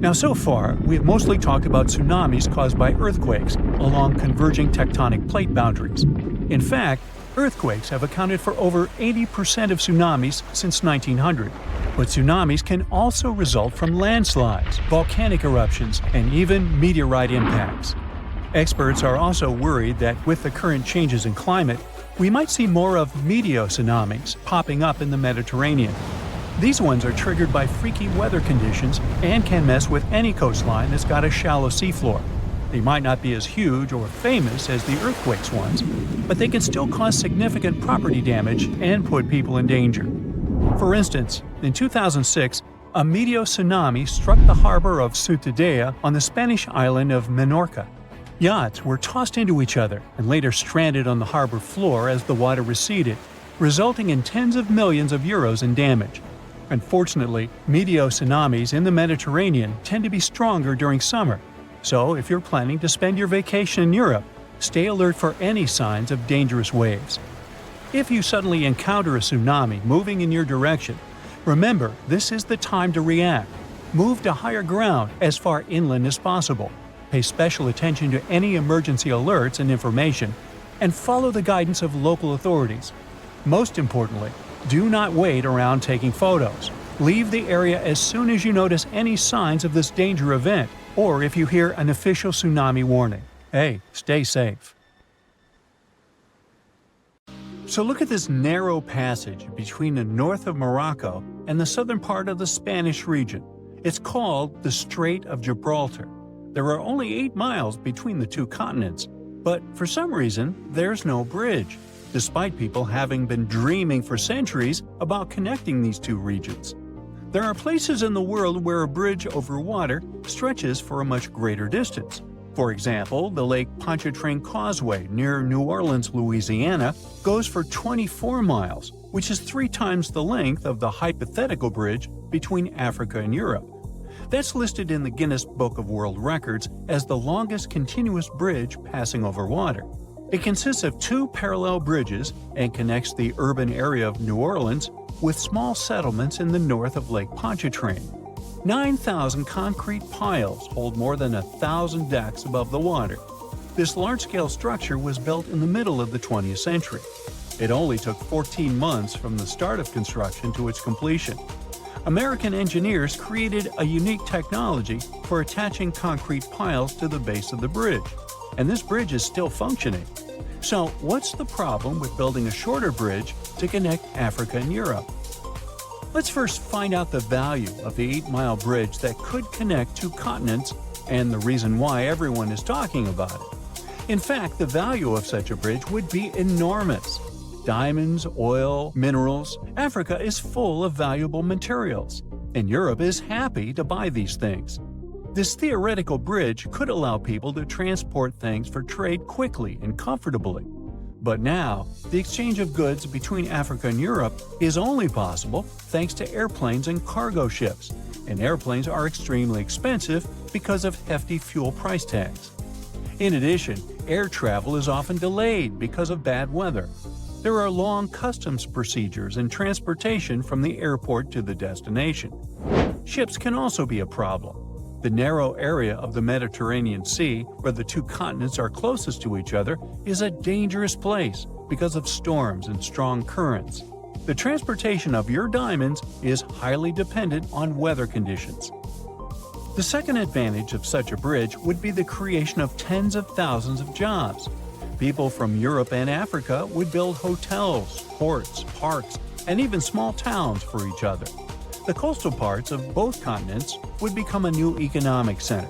Now, so far, we have mostly talked about tsunamis caused by earthquakes along converging tectonic plate boundaries. In fact, earthquakes have accounted for over 80% of tsunamis since 1900. But tsunamis can also result from landslides, volcanic eruptions, and even meteorite impacts. Experts are also worried that with the current changes in climate, we might see more of meteor-tsunamis popping up in the Mediterranean. These ones are triggered by freaky weather conditions and can mess with any coastline that's got a shallow seafloor. They might not be as huge or famous as the earthquakes ones, but they can still cause significant property damage and put people in danger. For instance, in 2006, a meteor tsunami struck the harbor of Ciutadella on the Spanish island of Menorca. Yachts were tossed into each other and later stranded on the harbor floor as the water receded, resulting in tens of millions of euros in damage. Unfortunately, meteor tsunamis in the Mediterranean tend to be stronger during summer, so if you're planning to spend your vacation in Europe, stay alert for any signs of dangerous waves. If you suddenly encounter a tsunami moving in your direction, remember this is the time to react. Move to higher ground as far inland as possible. Pay special attention to any emergency alerts and information, and follow the guidance of local authorities. Most importantly, do not wait around taking photos. Leave the area as soon as you notice any signs of this danger event, or if you hear an official tsunami warning. Hey, stay safe. So look at this narrow passage between the north of Morocco and the southern part of the Spanish region. It's called the Strait of Gibraltar. There are only 8 miles between the two continents, but for some reason, there's no bridge, despite people having been dreaming for centuries about connecting these two regions. There are places in the world where a bridge over water stretches for a much greater distance. For example, the Lake Pontchartrain Causeway near New Orleans, Louisiana, goes for 24 miles, which is 3 times the length of the hypothetical bridge between Africa and Europe. That's listed in the Guinness Book of World Records as the longest continuous bridge passing over water. It consists of 2 parallel bridges and connects the urban area of New Orleans with small settlements in the north of Lake Pontchartrain. 9,000 concrete piles hold more than 1,000 decks above the water. This large-scale structure was built in the middle of the 20th century. It only took 14 months from the start of construction to its completion. American engineers created a unique technology for attaching concrete piles to the base of the bridge, and this bridge is still functioning. So, what's the problem with building a shorter bridge to connect Africa and Europe? Let's first find out the value of the 8-mile bridge that could connect 2 continents and the reason why everyone is talking about it. In fact, the value of such a bridge would be enormous. Diamonds, oil, minerals. Africa is full of valuable materials, and Europe is happy to buy these things. This theoretical bridge could allow people to transport things for trade quickly and comfortably. But now, the exchange of goods between Africa and Europe is only possible thanks to airplanes and cargo ships, and airplanes are extremely expensive because of hefty fuel price tags. In addition, air travel is often delayed because of bad weather. There are long customs procedures and transportation from the airport to the destination. Ships can also be a problem. The narrow area of the Mediterranean Sea, where the 2 continents are closest to each other, is a dangerous place because of storms and strong currents. The transportation of your diamonds is highly dependent on weather conditions. The second advantage of such a bridge would be the creation of tens of thousands of jobs. People from Europe and Africa would build hotels, ports, parks, and even small towns for each other. The coastal parts of both continents would become a new economic center.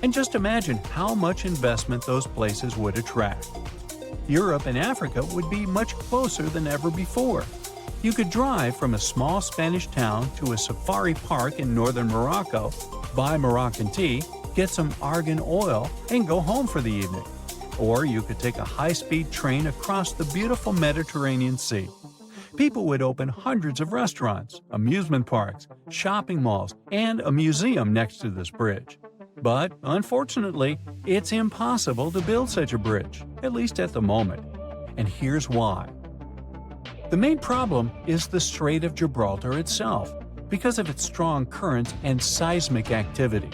And just imagine how much investment those places would attract. Europe and Africa would be much closer than ever before. You could drive from a small Spanish town to a safari park in northern Morocco, buy Moroccan tea, get some argan oil, and go home for the evening. Or you could take a high-speed train across the beautiful Mediterranean Sea. People would open hundreds of restaurants, amusement parks, shopping malls, and a museum next to this bridge. But, unfortunately, it's impossible to build such a bridge, at least at the moment. And here's why. The main problem is the Strait of Gibraltar itself, because of its strong currents and seismic activity.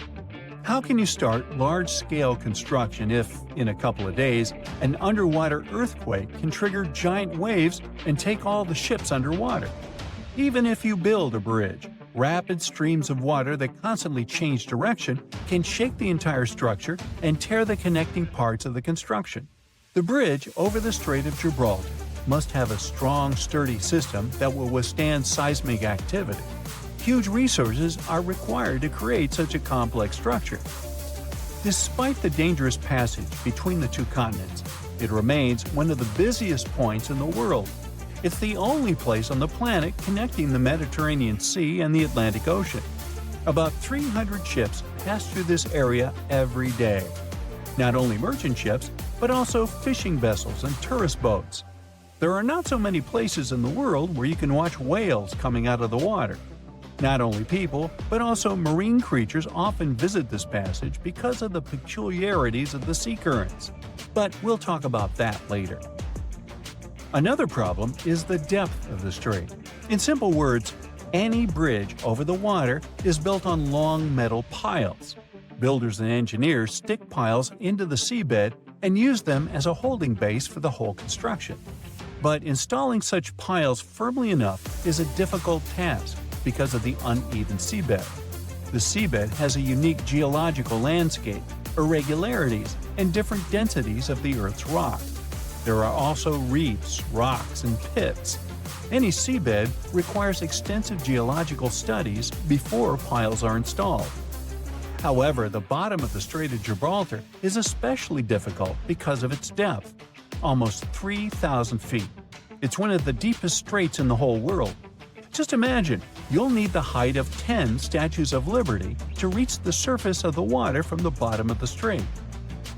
How can you start large-scale construction if, in a couple of days, an underwater earthquake can trigger giant waves and take all the ships underwater? Even if you build a bridge, rapid streams of water that constantly change direction can shake the entire structure and tear the connecting parts of the construction. The bridge over the Strait of Gibraltar must have a strong, sturdy system that will withstand seismic activity. Huge resources are required to create such a complex structure. Despite the dangerous passage between the 2 continents, it remains one of the busiest points in the world. It's the only place on the planet connecting the Mediterranean Sea and the Atlantic Ocean. About 300 ships pass through this area every day. Not only merchant ships, but also fishing vessels and tourist boats. There are not so many places in the world where you can watch whales coming out of the water. Not only people, but also marine creatures often visit this passage because of the peculiarities of the sea currents. But we'll talk about that later. Another problem is the depth of the strait. In simple words, any bridge over the water is built on long metal piles. Builders and engineers stick piles into the seabed and use them as a holding base for the whole construction. But installing such piles firmly enough is a difficult task because of the uneven seabed. The seabed has a unique geological landscape, irregularities, and different densities of the Earth's rock. There are also reefs, rocks, and pits. Any seabed requires extensive geological studies before piles are installed. However, the bottom of the Strait of Gibraltar is especially difficult because of its depth, almost 3,000 feet. It's one of the deepest straits in the whole world. Just imagine, you'll need the height of 10 Statues of Liberty to reach the surface of the water from the bottom of the strait.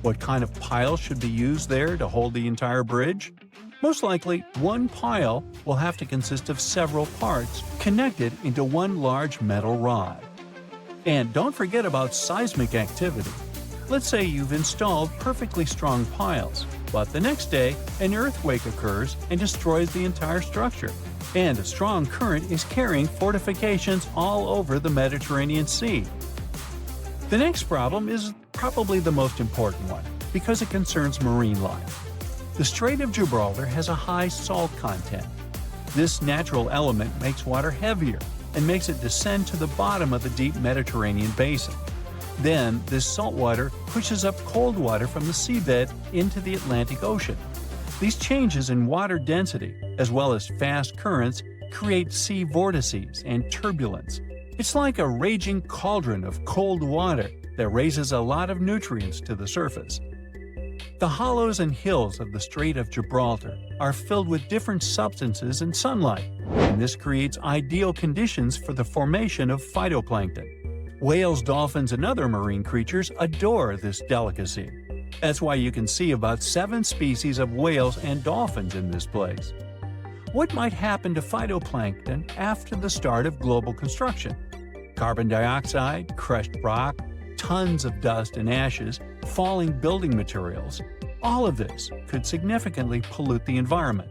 What kind of pile should be used there to hold the entire bridge? Most likely, one pile will have to consist of several parts connected into one large metal rod. And don't forget about seismic activity. Let's say you've installed perfectly strong piles, but the next day an earthquake occurs and destroys the entire structure. And a strong current is carrying fortifications all over the Mediterranean Sea. The next problem is probably the most important one, because it concerns marine life. The Strait of Gibraltar has a high salt content. This natural element makes water heavier and makes it descend to the bottom of the deep Mediterranean basin. Then, this salt water pushes up cold water from the seabed into the Atlantic Ocean. These changes in water density, as well as fast currents, create sea vortices and turbulence. It's like a raging cauldron of cold water that raises a lot of nutrients to the surface. The hollows and hills of the Strait of Gibraltar are filled with different substances and sunlight, and this creates ideal conditions for the formation of phytoplankton. Whales, dolphins, and other marine creatures adore this delicacy. That's why you can see about 7 species of whales and dolphins in this place. What might happen to phytoplankton after the start of global construction? Carbon dioxide, crushed rock, tons of dust and ashes, falling building materials. All of this could significantly pollute the environment.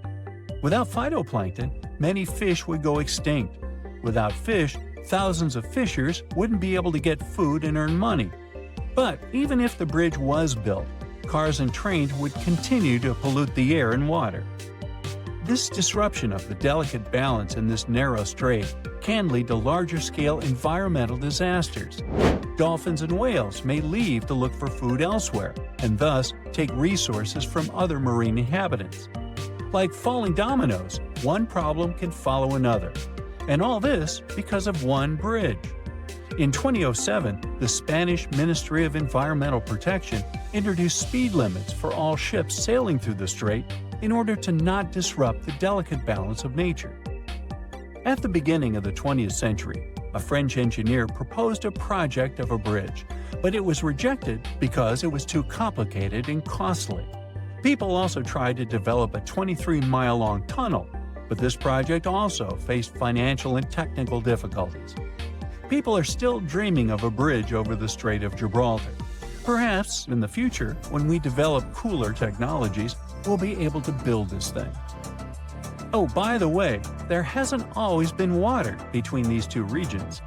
Without phytoplankton, many fish would go extinct. Without fish, thousands of fishers wouldn't be able to get food and earn money. But even if the bridge was built, cars and trains would continue to pollute the air and water. This disruption of the delicate balance in this narrow strait can lead to larger-scale environmental disasters. Dolphins and whales may leave to look for food elsewhere, and thus take resources from other marine inhabitants. Like falling dominoes, one problem can follow another. And all this because of one bridge. In 2007, the Spanish Ministry of Environmental Protection introduced speed limits for all ships sailing through the strait in order to not disrupt the delicate balance of nature. At the beginning of the 20th century, a French engineer proposed a project of a bridge, but it was rejected because it was too complicated and costly. People also tried to develop a 23-mile-long tunnel, but this project also faced financial and technical difficulties. People are still dreaming of a bridge over the Strait of Gibraltar. Perhaps, in the future, when we develop cooler technologies, we'll be able to build this thing. Oh, by the way, there hasn't always been water between these two regions.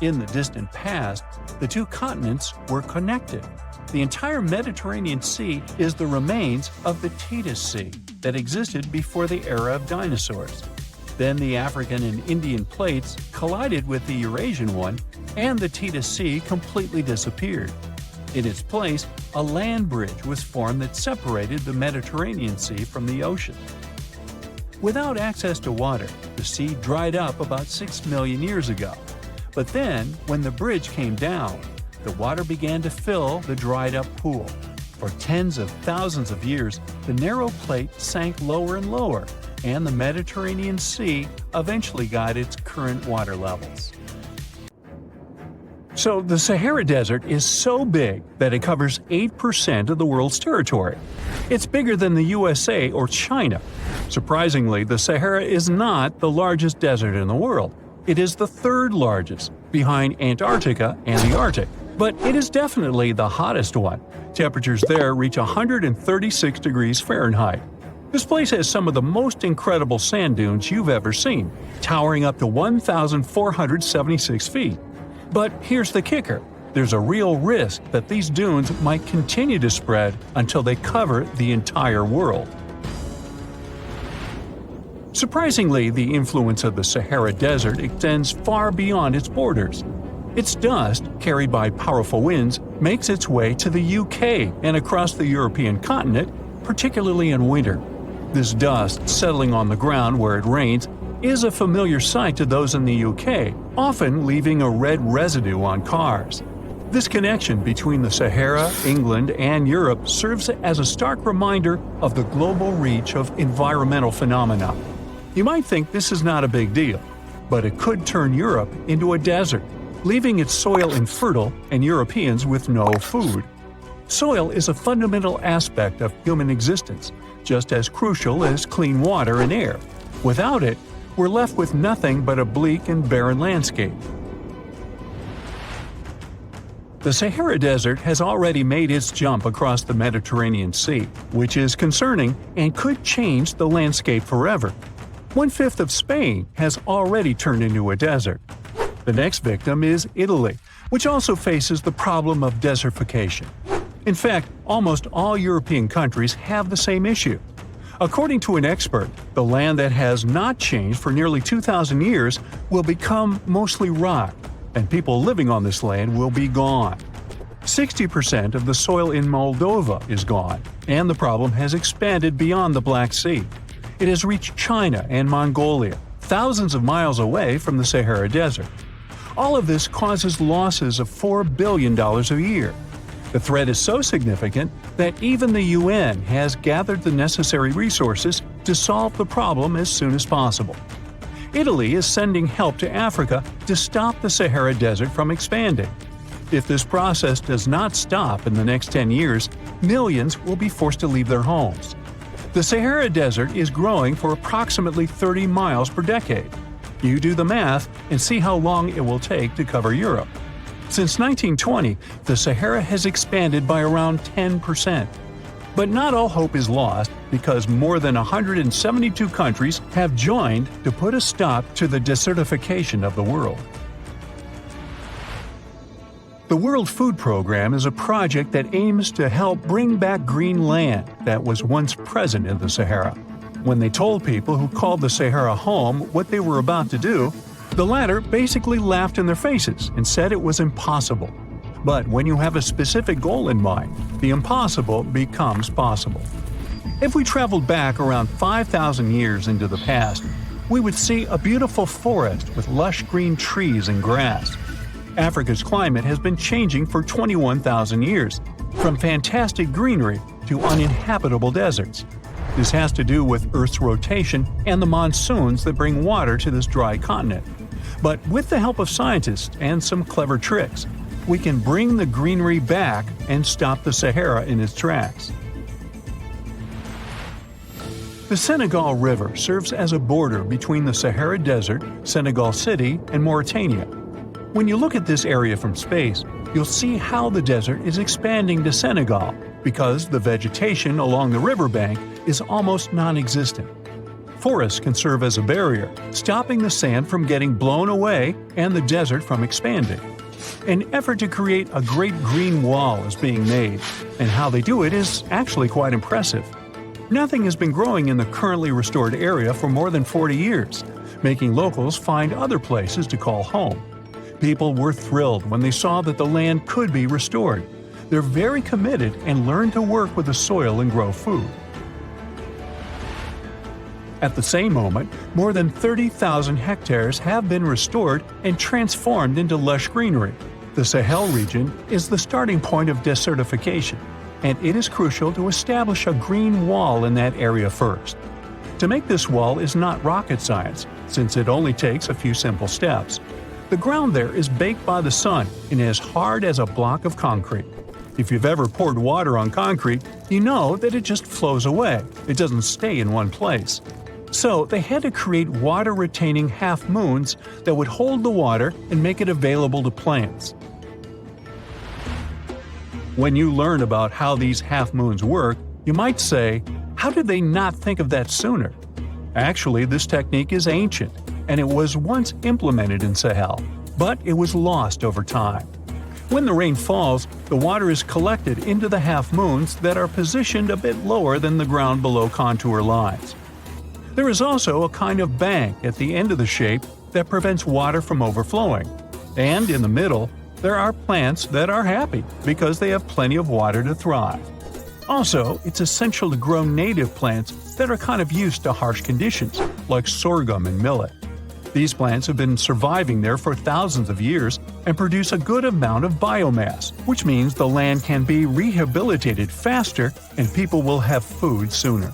In the distant past, the two continents were connected. The entire Mediterranean Sea is the remains of the Tethys Sea that existed before the era of dinosaurs. Then the African and Indian plates collided with the Eurasian one, and the Tethys Sea completely disappeared. In its place, a land bridge was formed that separated the Mediterranean Sea from the ocean. Without access to water, the sea dried up about 6 million years ago. But then, when the bridge came down, the water began to fill the dried-up pool. For tens of thousands of years, the narrow plate sank lower and lower, and the Mediterranean Sea eventually got its current water levels. So the Sahara Desert is so big that it covers 8% of the world's territory. It's bigger than the USA or China. Surprisingly, the Sahara is not the largest desert in the world. It is the third largest, behind Antarctica and the Arctic. But it is definitely the hottest one. Temperatures there reach 136 degrees Fahrenheit. This place has some of the most incredible sand dunes you've ever seen, towering up to 1,476 feet. But here's the kicker. There's a real risk that these dunes might continue to spread until they cover the entire world. Surprisingly, the influence of the Sahara Desert extends far beyond its borders. Its dust, carried by powerful winds, makes its way to the UK and across the European continent, particularly in winter. This dust settling on the ground where it rains is a familiar sight to those in the UK, often leaving a red residue on cars. This connection between the Sahara, England, and Europe serves as a stark reminder of the global reach of environmental phenomena. You might think this is not a big deal, but it could turn Europe into a desert, leaving its soil infertile and Europeans with no food. Soil is a fundamental aspect of human existence, just as crucial as clean water and air. Without it, we're left with nothing but a bleak and barren landscape. The Sahara Desert has already made its jump across the Mediterranean Sea, which is concerning and could change the landscape forever. 1/5 of Spain has already turned into a desert. The next victim is Italy, which also faces the problem of desertification. In fact, almost all European countries have the same issue. According to an expert, the land that has not changed for nearly 2,000 years will become mostly rock, and people living on this land will be gone. 60% of the soil in Moldova is gone, and the problem has expanded beyond the Black Sea. It has reached China and Mongolia, thousands of miles away from the Sahara Desert. All of this causes losses of $4 billion a year. The threat is so significant that even the UN has gathered the necessary resources to solve the problem as soon as possible. Italy is sending help to Africa to stop the Sahara Desert from expanding. If this process does not stop in the next 10 years, millions will be forced to leave their homes. The Sahara Desert is growing for approximately 30 miles per decade. You do the math and see how long it will take to cover Europe. Since 1920, the Sahara has expanded by around 10%. But not all hope is lost because more than 172 countries have joined to put a stop to the desertification of the world. The World Food Program is a project that aims to help bring back green land that was once present in the Sahara. When they told people who called the Sahara home what they were about to do, the latter basically laughed in their faces and said it was impossible. But when you have a specific goal in mind, the impossible becomes possible. If we traveled back around 5,000 years into the past, we would see a beautiful forest with lush green trees and grass. Africa's climate has been changing for 21,000 years, from fantastic greenery to uninhabitable deserts. This has to do with Earth's rotation and the monsoons that bring water to this dry continent. But with the help of scientists and some clever tricks, we can bring the greenery back and stop the Sahara in its tracks. The Senegal River serves as a border between the Sahara Desert, Senegal City, and Mauritania. When you look at this area from space, you'll see how the desert is expanding to Senegal because the vegetation along the riverbank is almost non-existent. Forests can serve as a barrier, stopping the sand from getting blown away and the desert from expanding. An effort to create a great green wall is being made, and how they do it is actually quite impressive. Nothing has been growing in the currently restored area for more than 40 years, making locals find other places to call home. People were thrilled when they saw that the land could be restored. They're very committed and learn to work with the soil and grow food. At the same moment, more than 30,000 hectares have been restored and transformed into lush greenery. The Sahel region is the starting point of desertification, and it is crucial to establish a green wall in that area first. To make this wall is not rocket science, since it only takes a few simple steps. The ground there is baked by the sun and is hard as a block of concrete. If you've ever poured water on concrete, you know that it just flows away. It doesn't stay in one place. So they had to create water-retaining half-moons that would hold the water and make it available to plants. When you learn about how these half-moons work, you might say, how did they not think of that sooner? Actually, this technique is ancient, and it was once implemented in Sahel, but it was lost over time. When the rain falls, the water is collected into the half-moons that are positioned a bit lower than the ground below contour lines. There is also a kind of bank at the end of the shape that prevents water from overflowing. And in the middle, there are plants that are happy because they have plenty of water to thrive. Also, it's essential to grow native plants that are kind of used to harsh conditions, like sorghum and millet. These plants have been surviving there for thousands of years and produce a good amount of biomass, which means the land can be rehabilitated faster and people will have food sooner.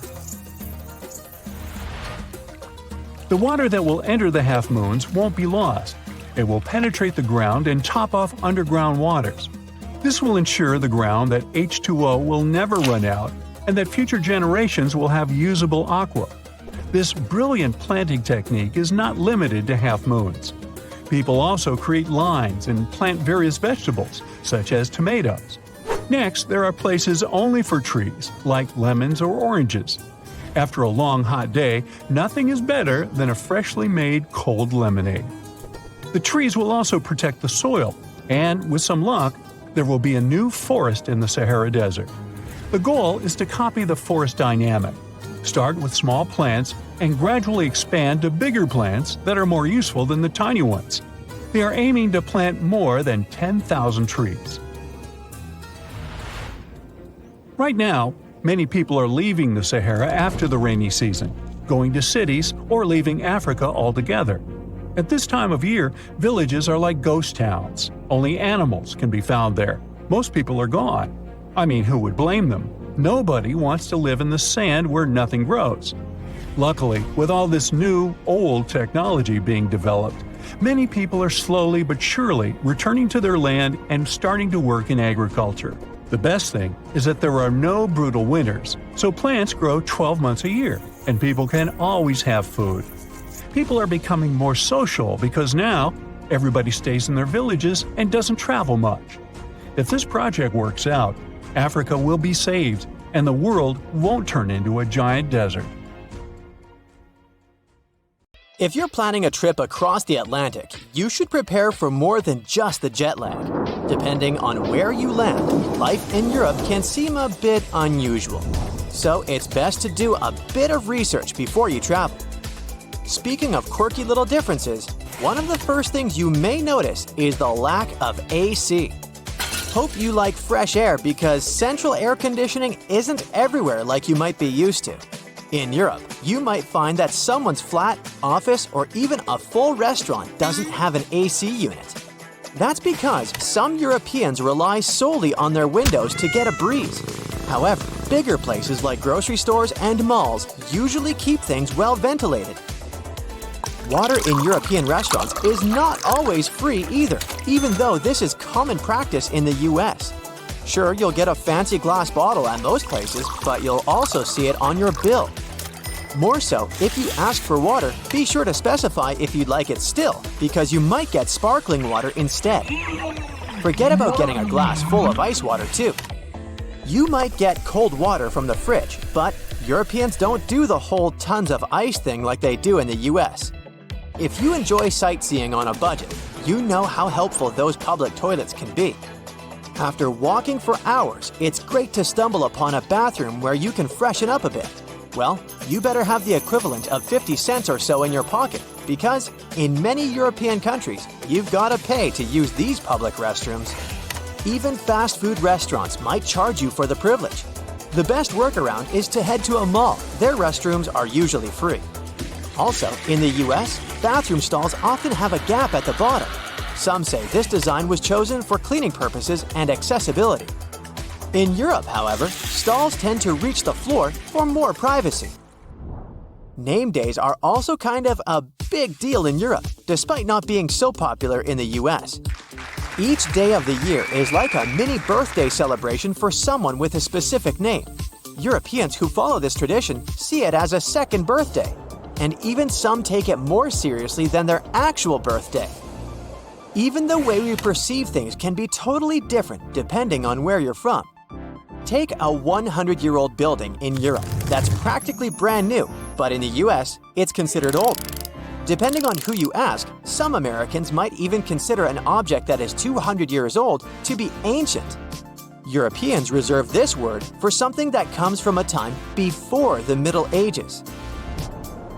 The water that will enter the half-moons won't be lost. It will penetrate the ground and top off underground waters. This will ensure the ground that H2O will never run out and that future generations will have usable aqua. This brilliant planting technique is not limited to half-moons. People also create lines and plant various vegetables, such as tomatoes. Next, there are places only for trees, like lemons or oranges. After a long hot day, nothing is better than a freshly made cold lemonade. The trees will also protect the soil, and with some luck, there will be a new forest in the Sahara Desert. The goal is to copy the forest dynamic. Start with small plants and gradually expand to bigger plants that are more useful than the tiny ones. They are aiming to plant more than 10,000 trees. Right now, many people are leaving the Sahara after the rainy season, going to cities or leaving Africa altogether. At this time of year, villages are like ghost towns. Only animals can be found there. Most people are gone. I mean, who would blame them? Nobody wants to live in the sand where nothing grows. Luckily, with all this new, old technology being developed, many people are slowly but surely returning to their land and starting to work in agriculture. The best thing is that there are no brutal winters, so plants grow 12 months a year, and people can always have food. People are becoming more social because now everybody stays in their villages and doesn't travel much. If this project works out, Africa will be saved, and the world won't turn into a giant desert. If you're planning a trip across the Atlantic, you should prepare for more than just the jet lag. Depending on where you land, life in Europe can seem a bit unusual. So it's best to do a bit of research before you travel. Speaking of quirky little differences, one of the first things you may notice is the lack of AC. Hope you like fresh air because central air conditioning isn't everywhere like you might be used to. In Europe, you might find that someone's flat, office, or even a full restaurant doesn't have an AC unit. That's because some Europeans rely solely on their windows to get a breeze. However, bigger places like grocery stores and malls usually keep things well ventilated. Water in European restaurants is not always free either, even though this is common practice in the US. Sure, you'll get a fancy glass bottle at most places, but you'll also see it on your bill. More so, if you ask for water, be sure to specify if you'd like it still, because you might get sparkling water instead. Forget about getting a glass full of ice water too. You might get cold water from the fridge, but Europeans don't do the whole tons of ice thing like they do in the US. If you enjoy sightseeing on a budget, you know how helpful those public toilets can be. After walking for hours, it's great to stumble upon a bathroom where you can freshen up a bit. Well, you better have the equivalent of 50 cents or so in your pocket, because in many European countries, you've got to pay to use these public restrooms. Even fast food restaurants might charge you for the privilege. The best workaround is to head to a mall. Their restrooms are usually free. Also, in the US, bathroom stalls often have a gap at the bottom. Some say this design was chosen for cleaning purposes and accessibility. In Europe, however, stalls tend to reach the floor for more privacy. Name days are also kind of a big deal in Europe, despite not being so popular in the US. Each day of the year is like a mini birthday celebration for someone with a specific name. Europeans who follow this tradition see it as a second birthday, and even some take it more seriously than their actual birthday. Even the way we perceive things can be totally different depending on where you're from. Take a 100-year-old building in Europe that's practically brand new, but in the US, it's considered old. Depending on who you ask, some Americans might even consider an object that is 200 years old to be ancient. Europeans reserve this word for something that comes from a time before the Middle Ages.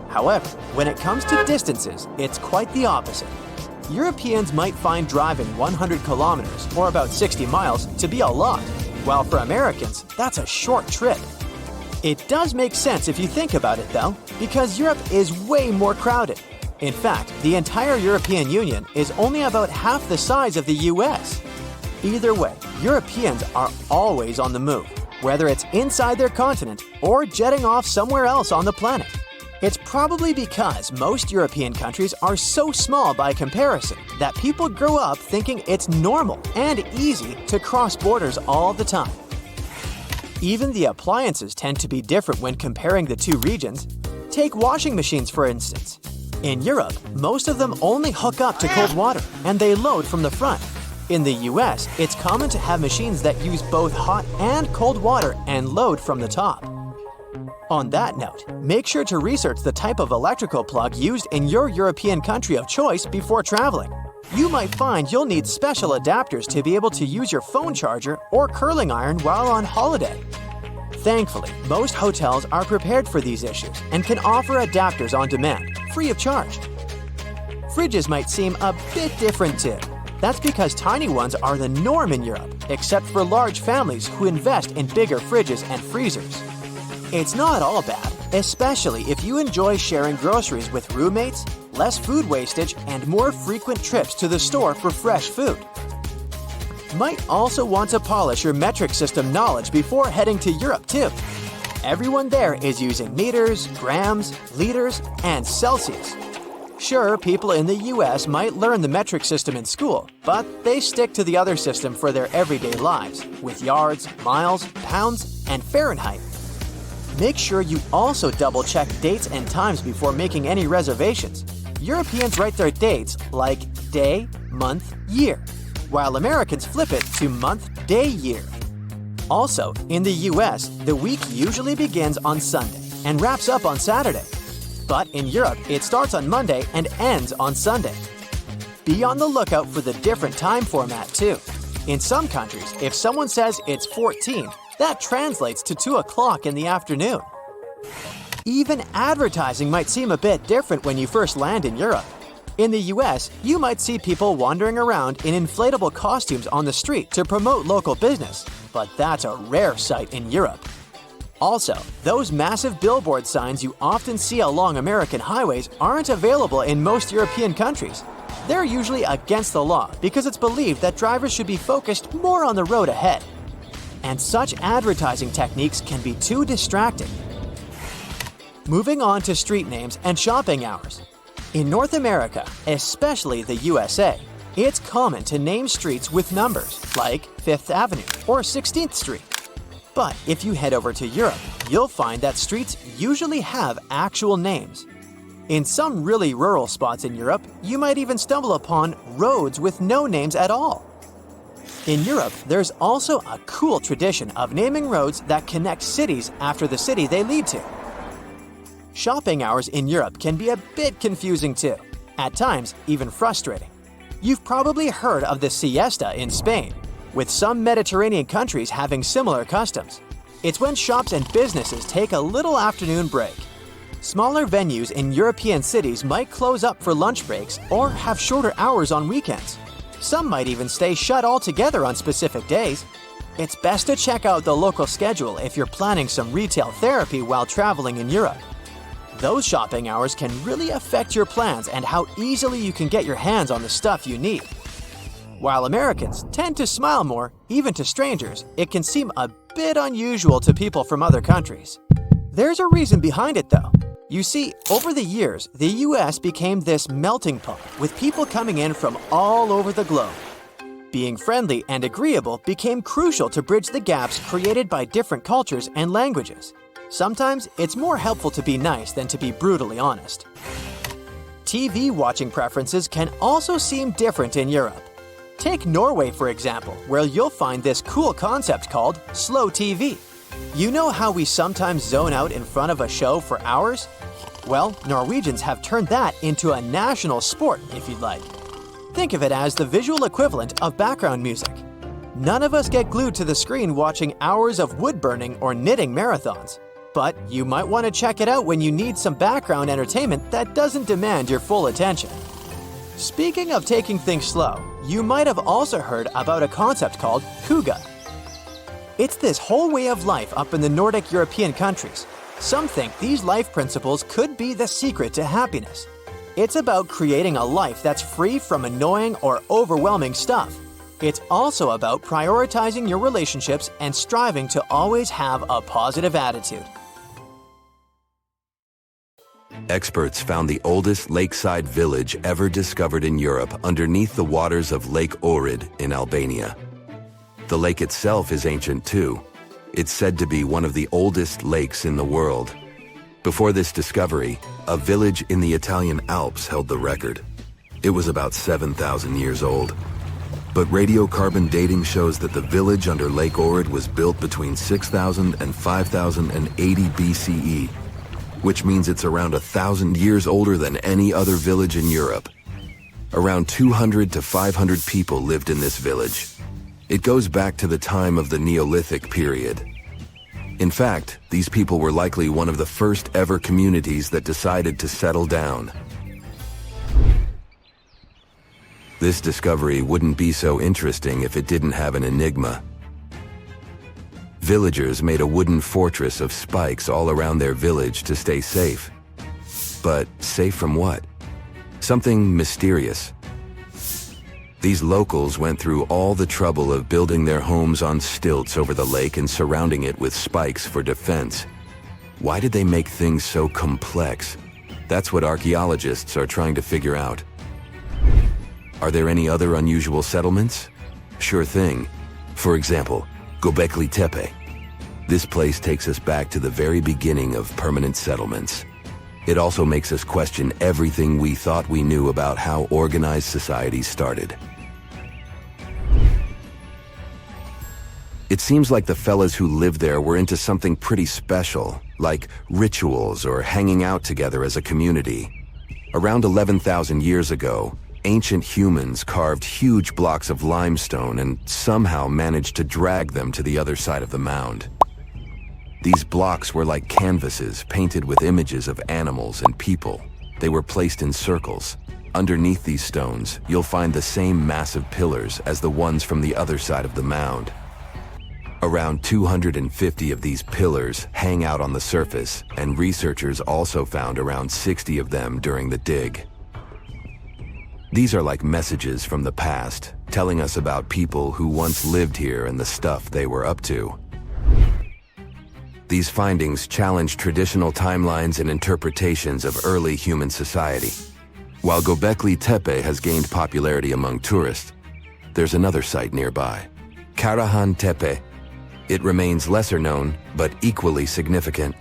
However, when it comes to distances, it's quite the opposite. Europeans might find driving 100 kilometers, or about 60 miles, to be a lot. while for Americans, that's a short trip. It does make sense if you think about it though, because Europe is way more crowded. In fact, the entire European Union is only about half the size of the US. Either way, Europeans are always on the move, whether it's inside their continent or jetting off somewhere else on the planet. It's probably because most European countries are so small by comparison that people grow up thinking it's normal and easy to cross borders all the time. Even the appliances tend to be different when comparing the two regions. Take washing machines, for instance. In Europe, most of them only hook up to cold water, and they load from the front. In the US, it's common to have machines that use both hot and cold water and load from the top. On that note, make sure to research the type of electrical plug used in your European country of choice before traveling. You might find you'll need special adapters to be able to use your phone charger or curling iron while on holiday. Thankfully, most hotels are prepared for these issues and can offer adapters on demand, free of charge. Fridges might seem a bit different too. That's because tiny ones are the norm in Europe, except for large families who invest in bigger fridges and freezers. It's not all bad, especially if you enjoy sharing groceries with roommates, less food wastage, and more frequent trips to the store for fresh food. Might also want to polish your metric system knowledge before heading to Europe too. Everyone there is using meters, grams, liters, and Celsius. Sure, people in the US might learn the metric system in school, but they stick to the other system for their everyday lives, with yards, miles, pounds, and Fahrenheit. Make sure you also double-check dates and times before making any reservations. Europeans write their dates like day, month, year, while Americans flip it to month, day, year. Also, in the US, the week usually begins on Sunday and wraps up on Saturday. But in Europe, it starts on Monday and ends on Sunday. Be on the lookout for the different time format too. In some countries, if someone says it's 14, that translates to 2 o'clock in the afternoon. Even advertising might seem a bit different when you first land in Europe. In the US, you might see people wandering around in inflatable costumes on the street to promote local business, but that's a rare sight in Europe. Also, those massive billboard signs you often see along American highways aren't available in most European countries. They're usually against the law because it's believed that drivers should be focused more on the road ahead. And such advertising techniques can be too distracting. Moving on to street names and shopping hours. In North America, especially the USA, it's common to name streets with numbers, like 5th Avenue or 16th Street. But if you head over to Europe, you'll find that streets usually have actual names. In some really rural spots in Europe, you might even stumble upon roads with no names at all. In Europe, there's also a cool tradition of naming roads that connect cities after the city they lead to. Shopping hours in Europe can be a bit confusing too, at times even frustrating. You've probably heard of the siesta in Spain, with some Mediterranean countries having similar customs. It's when shops and businesses take a little afternoon break. Smaller venues in European cities might close up for lunch breaks or have shorter hours on weekends. Some might even stay shut altogether on specific days. It's best to check out the local schedule if you're planning some retail therapy while traveling in Europe. Those shopping hours can really affect your plans and how easily you can get your hands on the stuff you need. While Americans tend to smile more, even to strangers, it can seem a bit unusual to people from other countries. There's a reason behind it though. You see, over the years, the US became this melting pot with people coming in from all over the globe. Being friendly and agreeable became crucial to bridge the gaps created by different cultures and languages. Sometimes it's more helpful to be nice than to be brutally honest. TV watching preferences can also seem different in Europe. Take Norway, for example, where you'll find this cool concept called slow TV. You know how we sometimes zone out in front of a show for hours? Well, Norwegians have turned that into a national sport, if you'd like. Think of it as the visual equivalent of background music. None of us get glued to the screen watching hours of wood burning or knitting marathons. But you might want to check it out when you need some background entertainment that doesn't demand your full attention. Speaking of taking things slow, you might have also heard about a concept called Hygge. It's this whole way of life up in the Nordic European countries. Some think these life principles could be the secret to happiness. It's about creating a life that's free from annoying or overwhelming stuff. It's also about prioritizing your relationships and striving to always have a positive attitude. Experts found the oldest lakeside village ever discovered in Europe underneath the waters of Lake Ohrid in Albania. The lake itself is ancient too. It's said to be one of the oldest lakes in the world. Before this discovery, a village in the Italian Alps held the record. It was about 7,000 years old. But radiocarbon dating shows that the village under Lake Ohrid was built between 6,000 and 5,080 BCE, which means it's around 1,000 years older than any other village in Europe. Around 200 to 500 people lived in this village. It goes back to the time of the Neolithic period. In fact, these people were likely one of the first ever communities that decided to settle down. This discovery wouldn't be so interesting if it didn't have an enigma. Villagers made a wooden fortress of spikes all around their village to stay safe. But safe from what? Something mysterious. These locals went through all the trouble of building their homes on stilts over the lake and surrounding it with spikes for defense. Why did they make things so complex? That's what archaeologists are trying to figure out. Are there any other unusual settlements? Sure thing. For example, Gobekli Tepe. This place takes us back to the very beginning of permanent settlements. It also makes us question everything we thought we knew about how organized societies started. It seems like the fellas who lived there were into something pretty special, like rituals or hanging out together as a community. Around 11,000 years ago, ancient humans carved huge blocks of limestone and somehow managed to drag them to the other side of the mound. These blocks were like canvases painted with images of animals and people. They were placed in circles. Underneath these stones, you'll find the same massive pillars as the ones from the other side of the mound. Around 250 of these pillars hang out on the surface, and researchers also found around 60 of them during the dig. These are like messages from the past, telling us about people who once lived here and the stuff they were up to. These findings challenge traditional timelines and interpretations of early human society. While Gobekli Tepe has gained popularity among tourists, there's another site nearby, Karahan Tepe. It remains lesser known, but equally significant.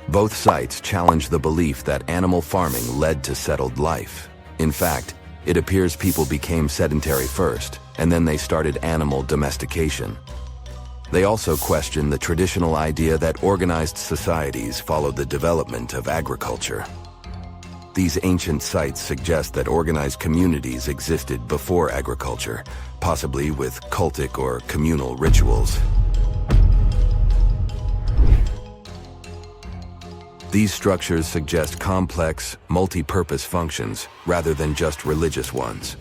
Both sites challenge the belief that animal farming led to settled life. In fact, it appears people became sedentary first, and then they started animal domestication. They also question the traditional idea that organized societies followed the development of agriculture. These ancient sites suggest that organized communities existed before agriculture, possibly with cultic or communal rituals. These structures suggest complex, multi-purpose functions rather than just religious ones.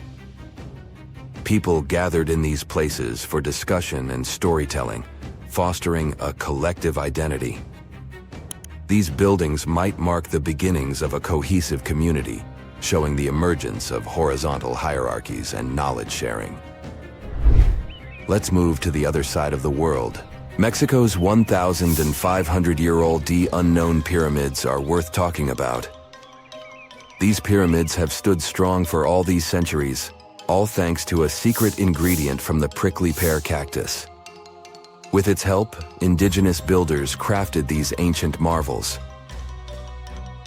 People gathered in these places for discussion and storytelling, fostering a collective identity. These buildings might mark the beginnings of a cohesive community, showing the emergence of horizontal hierarchies and knowledge sharing. Let's move to the other side of the world. Mexico's 1,500-year-old unknown pyramids are worth talking about. These pyramids have stood strong for all these centuries, all thanks to a secret ingredient from the prickly pear cactus. With its help, indigenous builders crafted these ancient marvels.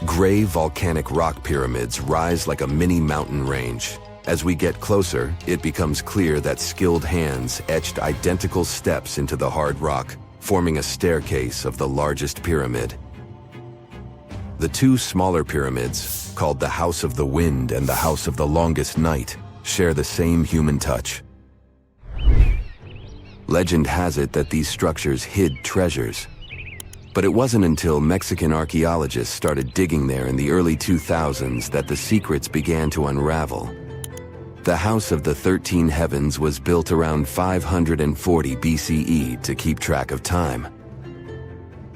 Gray volcanic rock pyramids rise like a mini mountain range. As we get closer, it becomes clear that skilled hands etched identical steps into the hard rock, forming a staircase of the largest pyramid. The two smaller pyramids, called the House of the Wind and the House of the Longest Night, share the same human touch. Legend has it that these structures hid treasures. But it wasn't until Mexican archaeologists started digging there in the early 2000s that the secrets began to unravel. The House of the 13 Heavens was built around 540 BCE to keep track of time.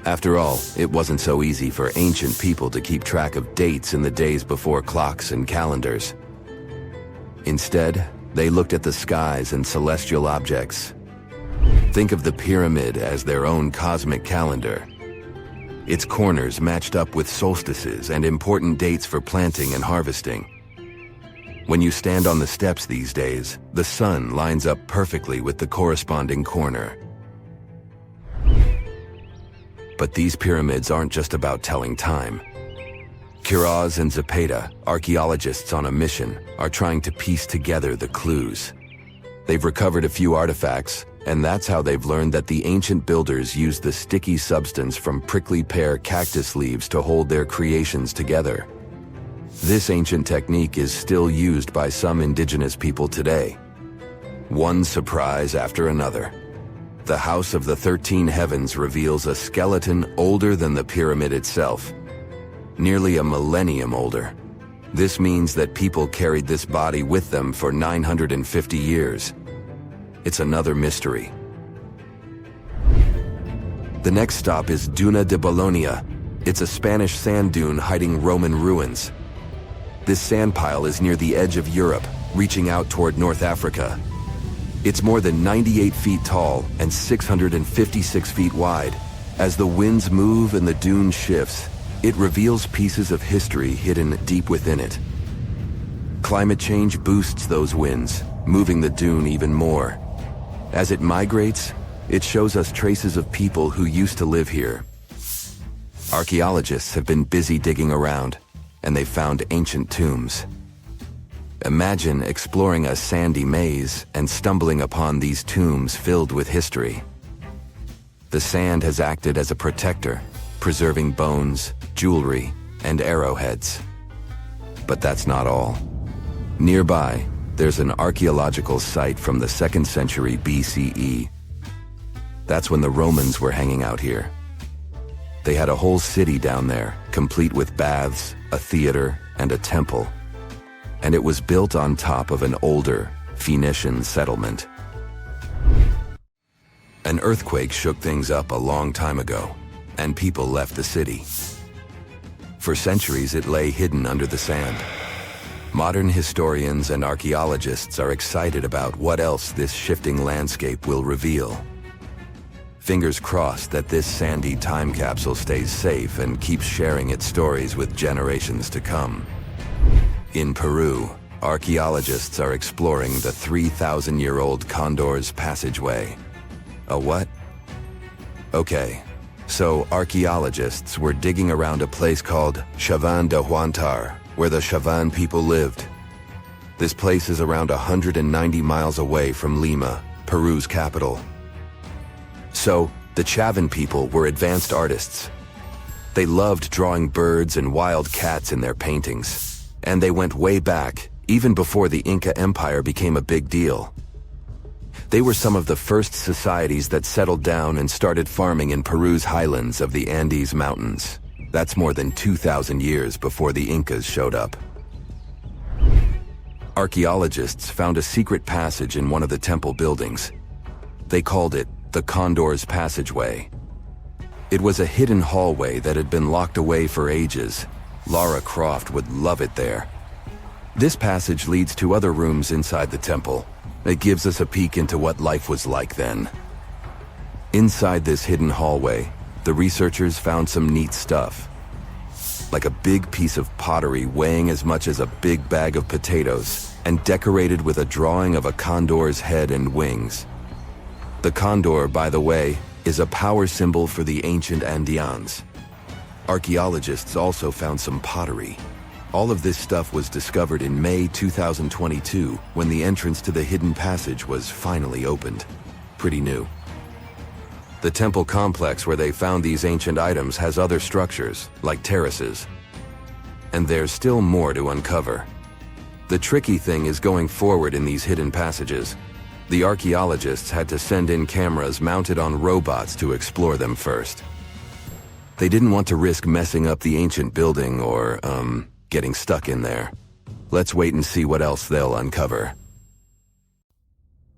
After all, it wasn't so easy for ancient people to keep track of dates in the days before clocks and calendars. Instead, they looked at the skies and celestial objects. Think of the pyramid as their own cosmic calendar. Its corners matched up with solstices and important dates for planting and harvesting. When you stand on the steps these days, the sun lines up perfectly with the corresponding corner. But these pyramids aren't just about telling time. Quiroz and Zapata, archaeologists on a mission, are trying to piece together the clues. They've recovered a few artifacts, and that's how they've learned that the ancient builders used the sticky substance from prickly pear cactus leaves to hold their creations together. This ancient technique is still used by some indigenous people today. One surprise after another. The House of the 13 Heavens reveals a skeleton older than the pyramid itself. Nearly a millennium older. This means that people carried this body with them for 950 years. It's another mystery. The next stop is Duna de Bologna. It's a Spanish sand dune hiding Roman ruins. This sand pile is near the edge of Europe, reaching out toward North Africa. It's more than 98 feet tall and 656 feet wide. As the winds move and the dune shifts, it reveals pieces of history hidden deep within it. Climate change boosts those winds, moving the dune even more. As it migrates, it shows us traces of people who used to live here. Archaeologists have been busy digging around, and they found ancient tombs. Imagine exploring a sandy maze and stumbling upon these tombs filled with history. The sand has acted as a protector, preserving bones, jewelry, and arrowheads. But that's not all. Nearby, there's an archaeological site from the 2nd century BCE. That's when the Romans were hanging out here. They had a whole city down there, complete with baths, a theater, and a temple. And it was built on top of an older Phoenician settlement. An earthquake shook things up a long time ago, and people left the city. For centuries, it lay hidden under the sand. Modern historians and archaeologists are excited about what else this shifting landscape will reveal. Fingers crossed that this sandy time capsule stays safe and keeps sharing its stories with generations to come. In Peru, archaeologists are exploring the 3,000-year-old Condor's passageway. A what? Okay, so archaeologists were digging around a place called Chavan de Huantar, where the Chavan people lived. This place is around 190 miles away from Lima, Peru's capital. So, the Chavan people were advanced artists. They loved drawing birds and wild cats in their paintings. And they went way back, even before the Inca Empire became a big deal. They were some of the first societies that settled down and started farming in Peru's highlands of the Andes Mountains. That's more than 2,000 years before the Incas showed up. Archaeologists found a secret passage in one of the temple buildings. They called it the Condor's Passageway. It was a hidden hallway that had been locked away for ages. Lara Croft would love it there. This passage leads to other rooms inside the temple. It gives us a peek into what life was like then. Inside this hidden hallway, the researchers found some neat stuff. Like a big piece of pottery weighing as much as a big bag of potatoes and decorated with a drawing of a condor's head and wings. The condor, by the way, is a power symbol for the ancient Andeans. Archaeologists also found some pottery. All of this stuff was discovered in May 2022 when the entrance to the hidden passage was finally opened. Pretty new. The temple complex where they found these ancient items has other structures, like terraces. And there's still more to uncover. The tricky thing is going forward in these hidden passages. The archaeologists had to send in cameras mounted on robots to explore them first. They didn't want to risk messing up the ancient building or, getting stuck in there. Let's wait and see what else they'll uncover.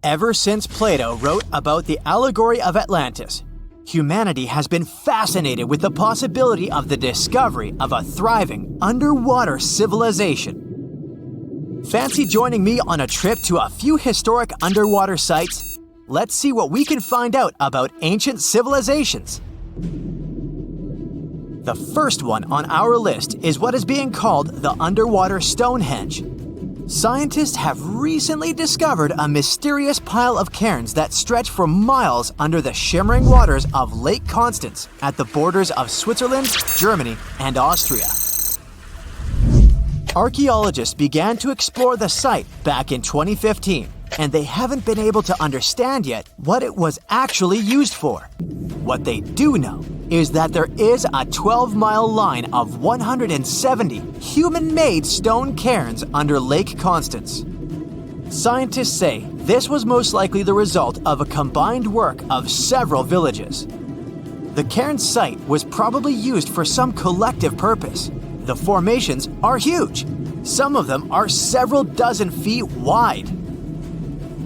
Ever since Plato wrote about the allegory of Atlantis, humanity has been fascinated with the possibility of the discovery of a thriving underwater civilization. Fancy joining me on a trip to a few historic underwater sites? Let's see what we can find out about ancient civilizations. The first one on our list is what is being called the underwater Stonehenge. Scientists have recently discovered a mysterious pile of cairns that stretch for miles under the shimmering waters of Lake Constance at the borders of Switzerland, Germany, and Austria. Archaeologists began to explore the site back in 2015, and they haven't been able to understand yet what it was actually used for. What they do know is that there is a 12-mile line of 170 human-made stone cairns under Lake Constance. Scientists say this was most likely the result of a combined work of several villages. The cairn site was probably used for some collective purpose. The formations are huge. Some of them are several dozen feet wide.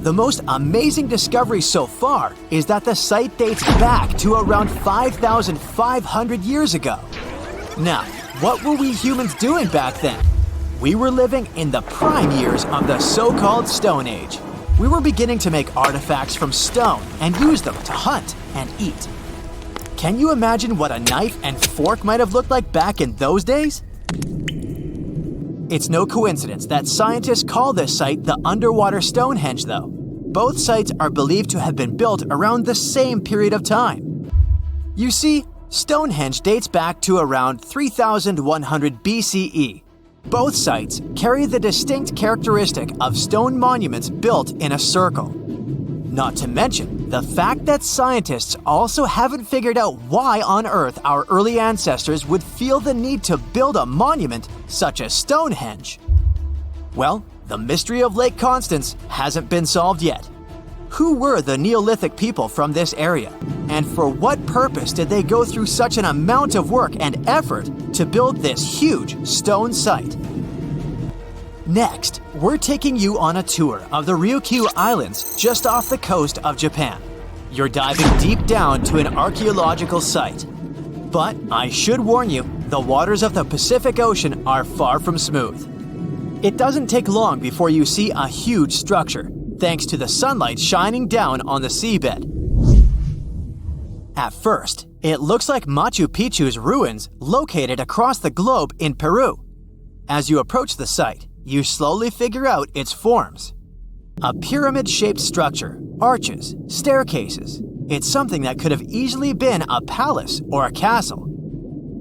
The most amazing discovery so far is that the site dates back to around 5,500 years ago. Now, what were we humans doing back then? We were living in the prime years of the so-called Stone Age. We were beginning to make artifacts from stone and use them to hunt and eat. Can you imagine what a knife and fork might have looked like back in those days? It's no coincidence that scientists call this site the underwater Stonehenge, though. Both sites are believed to have been built around the same period of time. You see, Stonehenge dates back to around 3,100 BCE. Both sites carry the distinct characteristic of stone monuments built in a circle. Not to mention the fact that scientists also haven't figured out why on Earth our early ancestors would feel the need to build a monument such as Stonehenge. Well, the mystery of Lake Constance hasn't been solved yet. Who were the Neolithic people from this area? And for what purpose did they go through such an amount of work and effort to build this huge stone site? Next, we're taking you on a tour of the Ryukyu Islands just off the coast of Japan. You're diving deep down to an archaeological site. But I should warn you, the waters of the Pacific Ocean are far from smooth. It doesn't take long before you see a huge structure, thanks to the sunlight shining down on the seabed. At first, it looks like Machu Picchu's ruins located across the globe in Peru. As you approach the site, you slowly figure out its forms. A pyramid-shaped structure, arches, staircases. It's something that could have easily been a palace or a castle.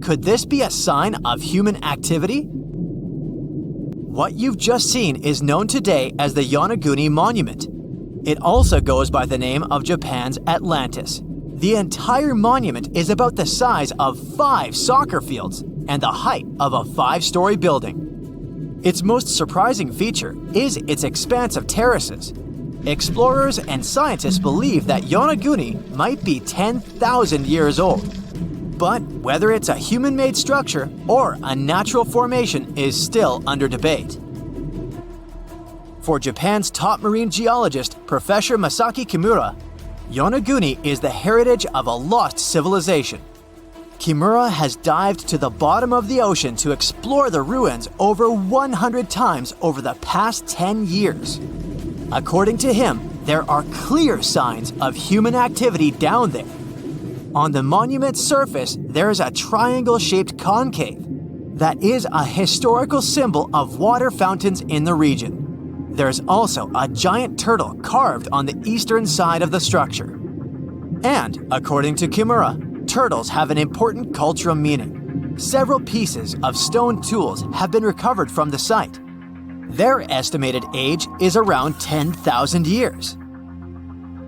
Could this be a sign of human activity? What you've just seen is known today as the Yonaguni Monument. It also goes by the name of Japan's Atlantis. The entire monument is about the size of 5 soccer fields and the height of a 5-story building. Its most surprising feature is its expanse of terraces. Explorers and scientists believe that Yonaguni might be 10,000 years old. But whether it's a human-made structure or a natural formation is still under debate. For Japan's top marine geologist, Professor Masaki Kimura, Yonaguni is the heritage of a lost civilization. Kimura has dived to the bottom of the ocean to explore the ruins over 100 times over the past 10 years. According to him, there are clear signs of human activity down there. On the monument's surface, there is a triangle-shaped concave that is a historical symbol of water fountains in the region. There's also a giant turtle carved on the eastern side of the structure. And, according to Kimura, turtles have an important cultural meaning. Several pieces of stone tools have been recovered from the site. Their estimated age is around 10,000 years.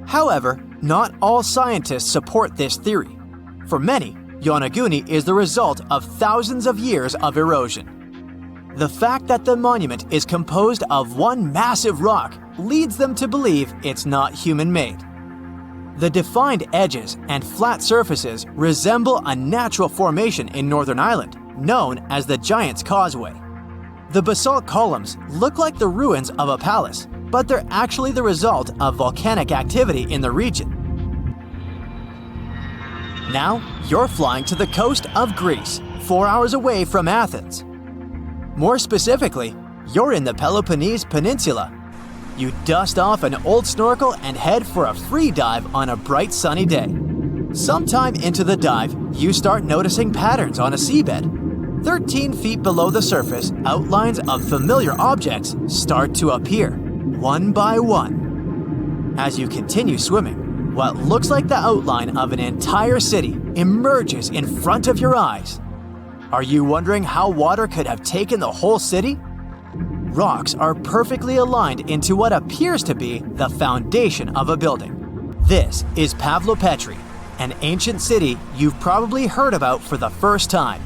However, not all scientists support this theory. For many, Yonaguni is the result of thousands of years of erosion. The fact that the monument is composed of one massive rock leads them to believe it's not human-made. The defined edges and flat surfaces resemble a natural formation in Northern Ireland, known as the Giant's Causeway. The basalt columns look like the ruins of a palace, but they're actually the result of volcanic activity in the region. Now, you're flying to the coast of Greece, 4 hours away from Athens. More specifically, you're in the Peloponnese Peninsula. You dust off an old snorkel and head for a free dive on a bright sunny day. Sometime into the dive, you start noticing patterns on a seabed. 13 feet below the surface, outlines of familiar objects start to appear, one by one. As you continue swimming, what looks like the outline of an entire city emerges in front of your eyes. Are you wondering how water could have taken the whole city? Rocks are perfectly aligned into what appears to be the foundation of a building. This is Pavlopetri, an ancient city you've probably heard about for the first time.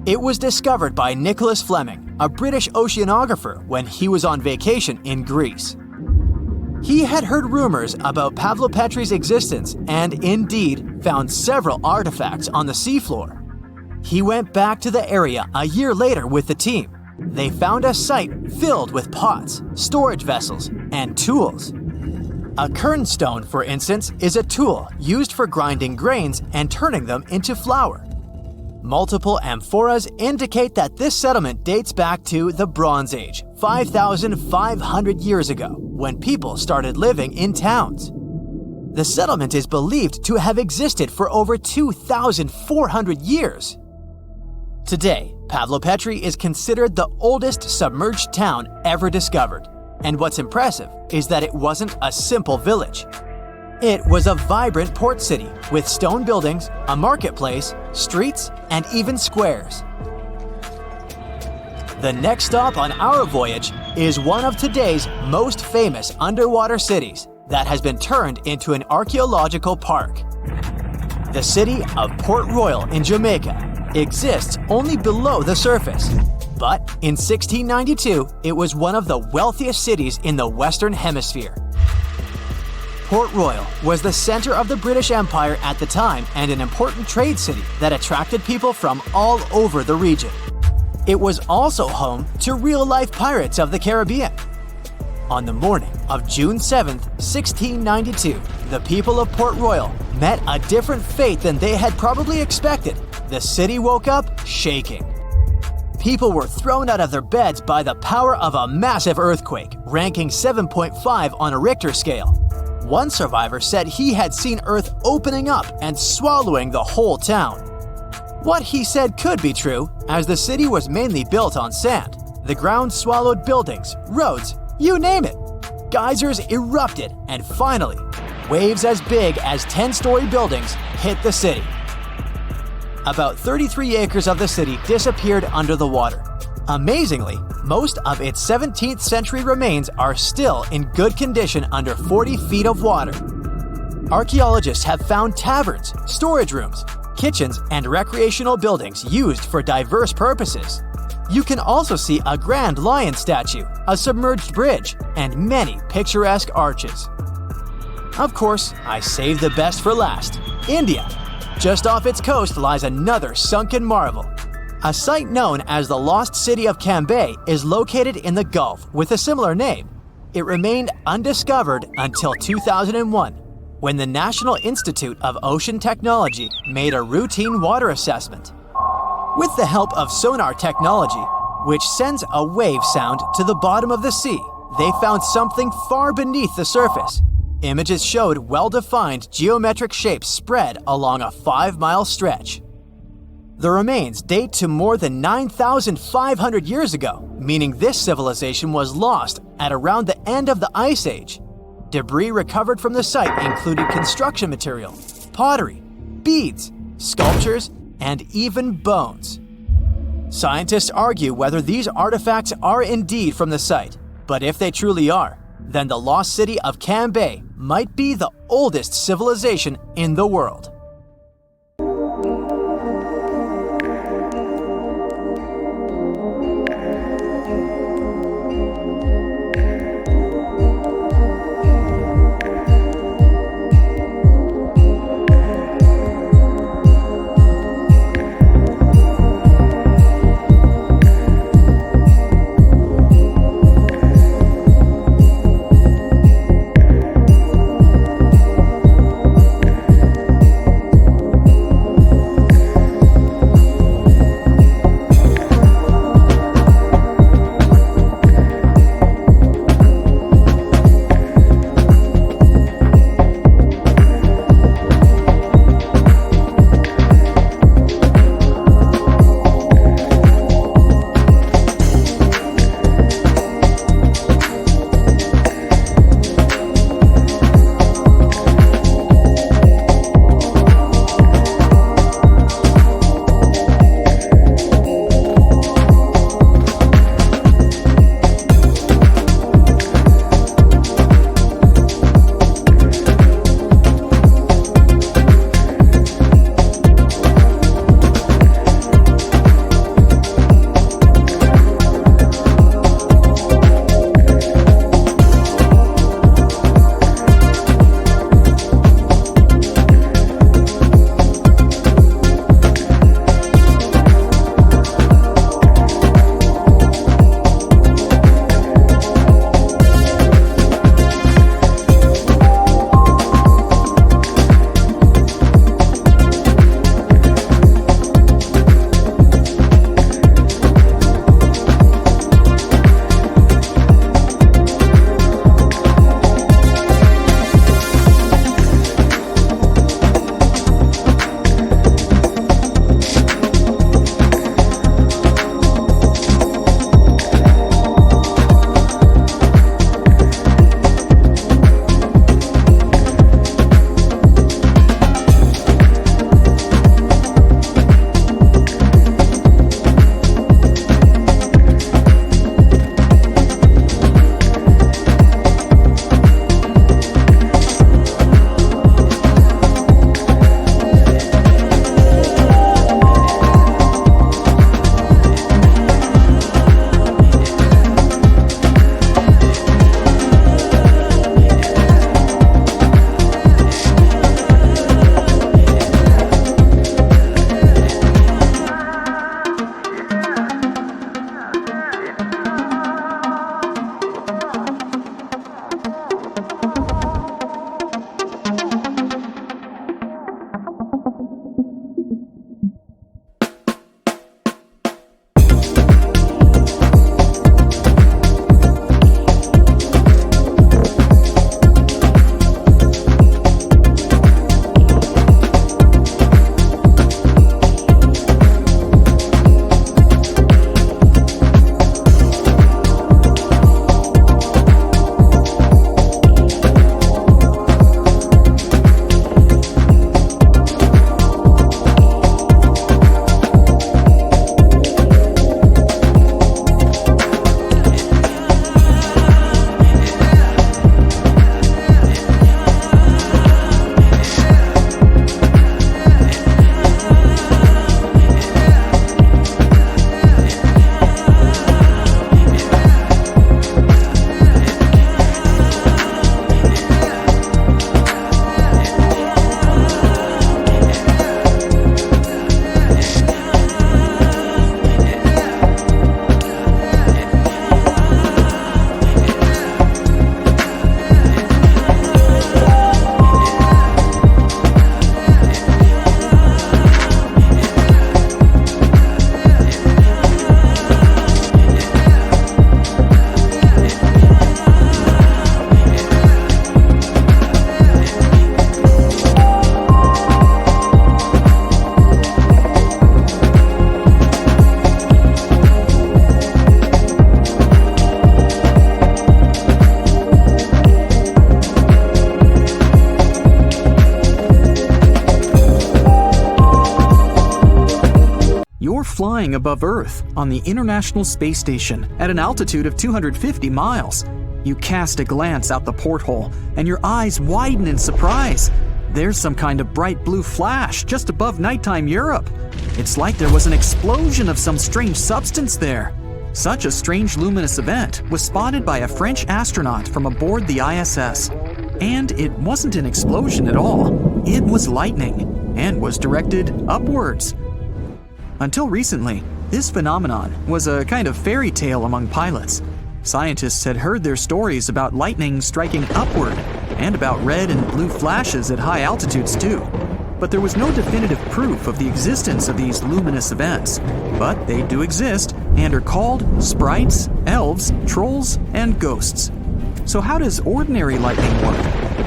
It was discovered by Nicholas Fleming, a British oceanographer, when he was on vacation in Greece. He had heard rumors about Pavlopetri's existence and indeed found several artifacts on the seafloor. He went back to the area a year later with the team. They found a site filled with pots, storage vessels, and tools. A kernstone, for instance, is a tool used for grinding grains and turning them into flour. Multiple amphoras indicate that this settlement dates back to the Bronze Age, 5,500 years ago, when people started living in towns. The settlement is believed to have existed for over 2,400 years. Today, Pavlopetri is considered the oldest submerged town ever discovered, and what's impressive is that it wasn't a simple village. It was a vibrant port city with stone buildings, a marketplace, streets, and even squares. The next stop on our voyage is one of today's most famous underwater cities that has been turned into an archaeological park. The city of Port Royal in Jamaica exists only below the surface, but in 1692 it was one of the wealthiest cities in the Western Hemisphere. Port Royal was the center of the British Empire at the time and an important trade city that attracted people from all over the region. It was also home to real-life pirates of the Caribbean. On the morning of June 7, 1692, the people of Port Royal met a different fate than they had probably expected. The city woke up shaking. People were thrown out of their beds by the power of a massive earthquake, ranking 7.5 on a Richter scale. One survivor said he had seen Earth opening up and swallowing the whole town. What he said could be true, as the city was mainly built on sand. The ground swallowed buildings, roads, you name it. Geysers erupted, and finally, waves as big as 10-story buildings hit the city. About 33 acres of the city disappeared under the water. Amazingly, most of its 17th century remains are still in good condition under 40 feet of water. Archaeologists have found taverns, storage rooms, kitchens, and recreational buildings used for diverse purposes. You can also see a grand lion statue, a submerged bridge, and many picturesque arches. Of course, I saved the best for last: India. Just off its coast lies another sunken marvel. A site known as the Lost City of Cambay is located in the Gulf with a similar name. It remained undiscovered until 2001, when the National Institute of Ocean Technology made a routine water assessment. With the help of sonar technology, which sends a wave sound to the bottom of the sea, they found something far beneath the surface. Images showed well-defined geometric shapes spread along a 5-mile stretch. The remains date to more than 9,500 years ago, meaning this civilization was lost at around the end of the Ice Age. Debris recovered from the site included construction material, pottery, beads, sculptures, and even bones. Scientists argue whether these artifacts are indeed from the site, but if they truly are, then the lost city of Cambay might be the oldest civilization in the world. flying above Earth on the International Space Station at an altitude of 250 miles. You cast a glance out the porthole, and your eyes widen in surprise. There's some kind of bright blue flash just above nighttime Europe. It's like there was an explosion of some strange substance there. Such a strange luminous event was spotted by a French astronaut from aboard the ISS. And it wasn't an explosion at all. It was lightning, and was directed upwards. Until recently, this phenomenon was a kind of fairy tale among pilots. Scientists had heard their stories about lightning striking upward, and about red and blue flashes at high altitudes too. But there was no definitive proof of the existence of these luminous events. But they do exist, and are called sprites, elves, trolls, and ghosts. So how does ordinary lightning work?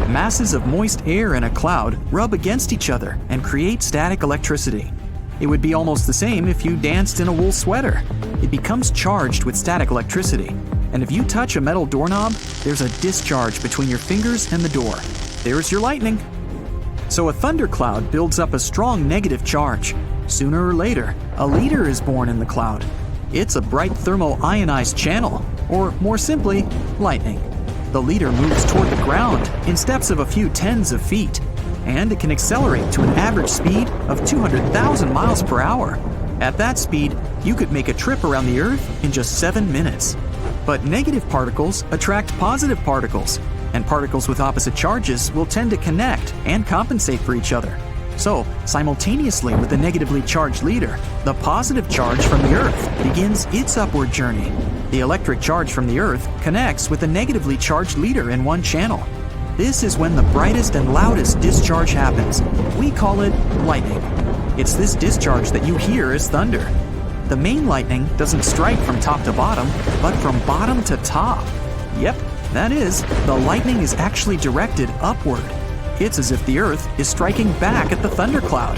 Masses of moist air in a cloud rub against each other and create static electricity. It would be almost the same if you danced in a wool sweater. It becomes charged with static electricity. And if you touch a metal doorknob, there's a discharge between your fingers and the door. There's your lightning. So a thundercloud builds up a strong negative charge. Sooner or later, a leader is born in the cloud. It's a bright thermo-ionized channel, or more simply, lightning. The leader moves toward the ground in steps of a few tens of feet, and it can accelerate to an average speed of 200,000 miles per hour. At that speed, you could make a trip around the Earth in just 7 minutes. But negative particles attract positive particles, and particles with opposite charges will tend to connect and compensate for each other. So, simultaneously with the negatively charged leader, the positive charge from the Earth begins its upward journey. The electric charge from the Earth connects with the negatively charged leader in one channel. This is when the brightest and loudest discharge happens. We call it lightning. It's this discharge that you hear as thunder. The main lightning doesn't strike from top to bottom, but from bottom to top. Yep, that is, the lightning is actually directed upward. It's as if the Earth is striking back at the thundercloud.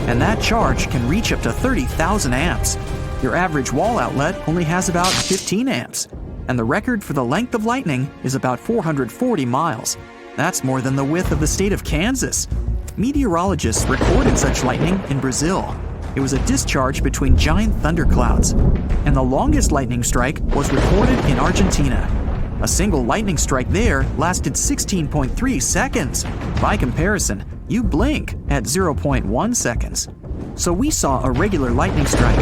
And that charge can reach up to 30,000 amps. Your average wall outlet only has about 15 amps. And the record for the length of lightning is about 440 miles. That's more than the width of the state of Kansas. Meteorologists recorded such lightning in Brazil. It was a discharge between giant thunderclouds. And the longest lightning strike was recorded in Argentina. A single lightning strike there lasted 16.3 seconds. By comparison, you blink at 0.1 seconds. So we saw a regular lightning strike.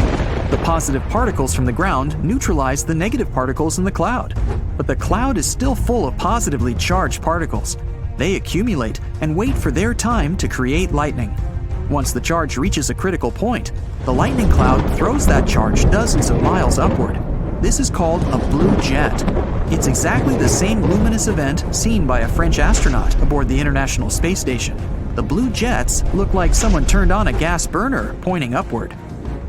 The positive particles from the ground neutralize the negative particles in the cloud. But the cloud is still full of positively charged particles. They accumulate and wait for their time to create lightning. Once the charge reaches a critical point, the lightning cloud throws that charge dozens of miles upward. This is called a blue jet. It's exactly the same luminous event seen by a French astronaut aboard the International Space Station. The blue jets look like someone turned on a gas burner pointing upward.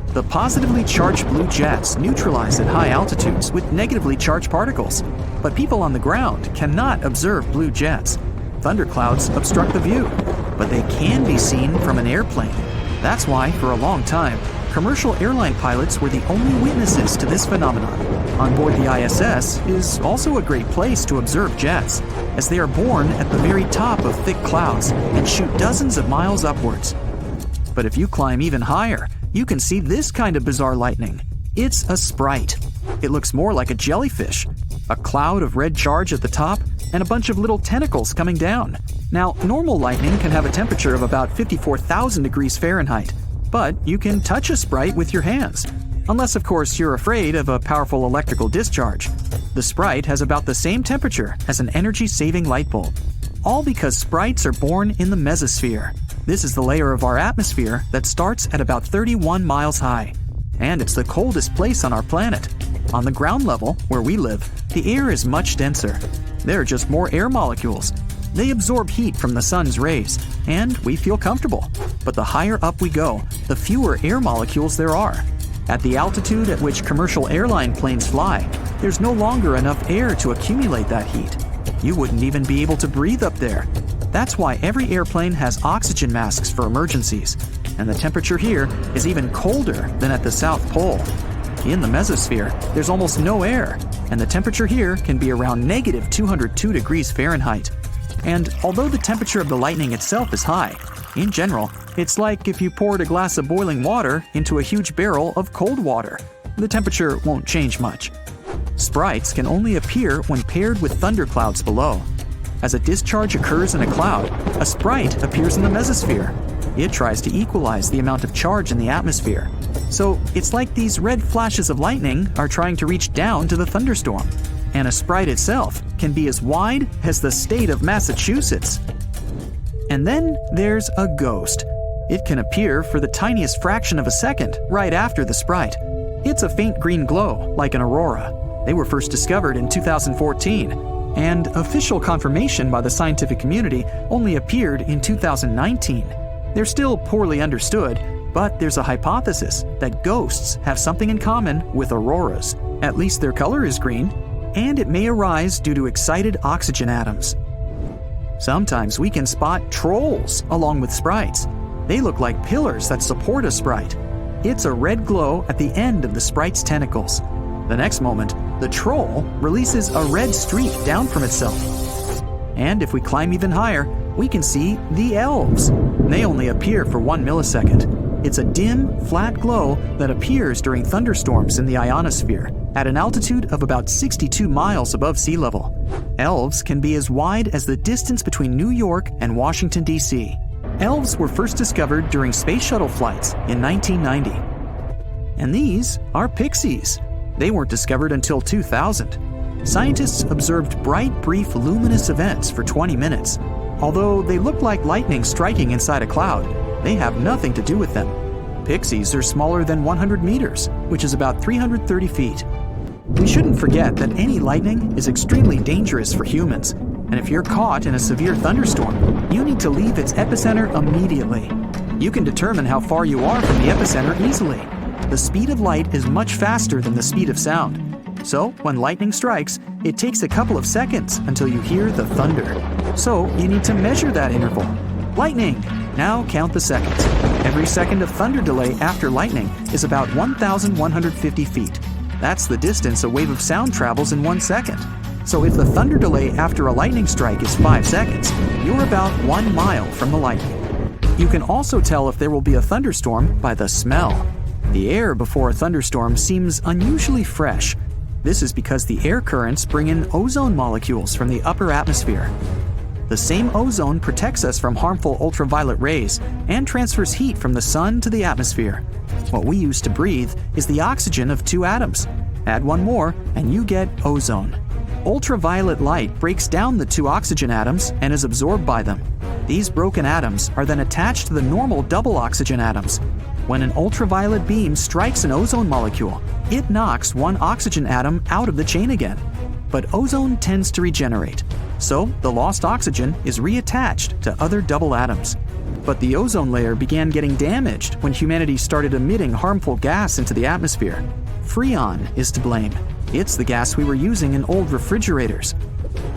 The positively charged blue jets neutralize at high altitudes with negatively charged particles, but people on the ground cannot observe blue jets. Thunderclouds obstruct the view, but they can be seen from an airplane. That's why, for a long time, commercial airline pilots were the only witnesses to this phenomenon. On board the ISS is also a great place to observe jets, as they are born at the very top of thick clouds and shoot dozens of miles upwards. But if you climb even higher, you can see this kind of bizarre lightning. It's a sprite. It looks more like a jellyfish, a cloud of red charge at the top and a bunch of little tentacles coming down. Now, normal lightning can have a temperature of about 54,000 degrees Fahrenheit, but you can touch a sprite with your hands. Unless, of course, you're afraid of a powerful electrical discharge. The sprite has about the same temperature as an energy-saving light bulb. All because sprites are born in the mesosphere. This is the layer of our atmosphere that starts at about 31 miles high. And it's the coldest place on our planet. On the ground level, where we live, the air is much denser. There are just more air molecules. They absorb heat from the sun's rays, and we feel comfortable. But the higher up we go, the fewer air molecules there are. At the altitude at which commercial airline planes fly, there's no longer enough air to accumulate that heat. You wouldn't even be able to breathe up there. That's why every airplane has oxygen masks for emergencies, and the temperature here is even colder than at the South Pole. In the mesosphere, there's almost no air, and the temperature here can be around -202 degrees Fahrenheit. And although the temperature of the lightning itself is high, in general, it's like if you poured a glass of boiling water into a huge barrel of cold water. The temperature won't change much. Sprites can only appear when paired with thunderclouds below. As a discharge occurs in a cloud, a sprite appears in the mesosphere. It tries to equalize the amount of charge in the atmosphere. So it's like these red flashes of lightning are trying to reach down to the thunderstorm. And a sprite itself can be as wide as the state of Massachusetts. And then there's a ghost. It can appear for the tiniest fraction of a second right after the sprite. It's a faint green glow, like an aurora. They were first discovered in 2014, and official confirmation by the scientific community only appeared in 2019. They're still poorly understood, but there's a hypothesis that ghosts have something in common with auroras. At least their color is green, and it may arise due to excited oxygen atoms. Sometimes we can spot trolls along with sprites. They look like pillars that support a sprite. It's a red glow at the end of the sprite's tentacles. The next moment, the troll releases a red streak down from itself. And if we climb even higher, we can see the elves. They only appear for 1 millisecond. It's a dim, flat glow that appears during thunderstorms in the ionosphere at an altitude of about 62 miles above sea level. Elves can be as wide as the distance between New York and Washington, D.C. Elves were first discovered during space shuttle flights in 1990. And these are pixies. They weren't discovered until 2000. Scientists observed bright, brief, luminous events for 20 minutes. Although they look like lightning striking inside a cloud, they have nothing to do with them. Pixies are smaller than 100 meters, which is about 330 feet. We shouldn't forget that any lightning is extremely dangerous for humans, and if you're caught in a severe thunderstorm, you need to leave its epicenter immediately. You can determine how far you are from the epicenter easily. The speed of light is much faster than the speed of sound. So, when lightning strikes, it takes a couple of seconds until you hear the thunder. So, you need to measure that interval. Lightning! Now count the seconds. Every second of thunder delay after lightning is about 1,150 feet. That's the distance a wave of sound travels in 1 second. So if the thunder delay after a lightning strike is 5 seconds, you're about 1 mile from the lightning. You can also tell if there will be a thunderstorm by the smell. The air before a thunderstorm seems unusually fresh. This is because the air currents bring in ozone molecules from the upper atmosphere. The same ozone protects us from harmful ultraviolet rays and transfers heat from the sun to the atmosphere. What we use to breathe is the oxygen of 2 atoms. Add 1 more and you get ozone. Ultraviolet light breaks down the 2 oxygen atoms and is absorbed by them. These broken atoms are then attached to the normal double oxygen atoms. When an ultraviolet beam strikes an ozone molecule, it knocks 1 oxygen atom out of the chain again. But ozone tends to regenerate, so the lost oxygen is reattached to other double atoms. But the ozone layer began getting damaged when humanity started emitting harmful gas into the atmosphere. Freon is to blame. It's the gas we were using in old refrigerators.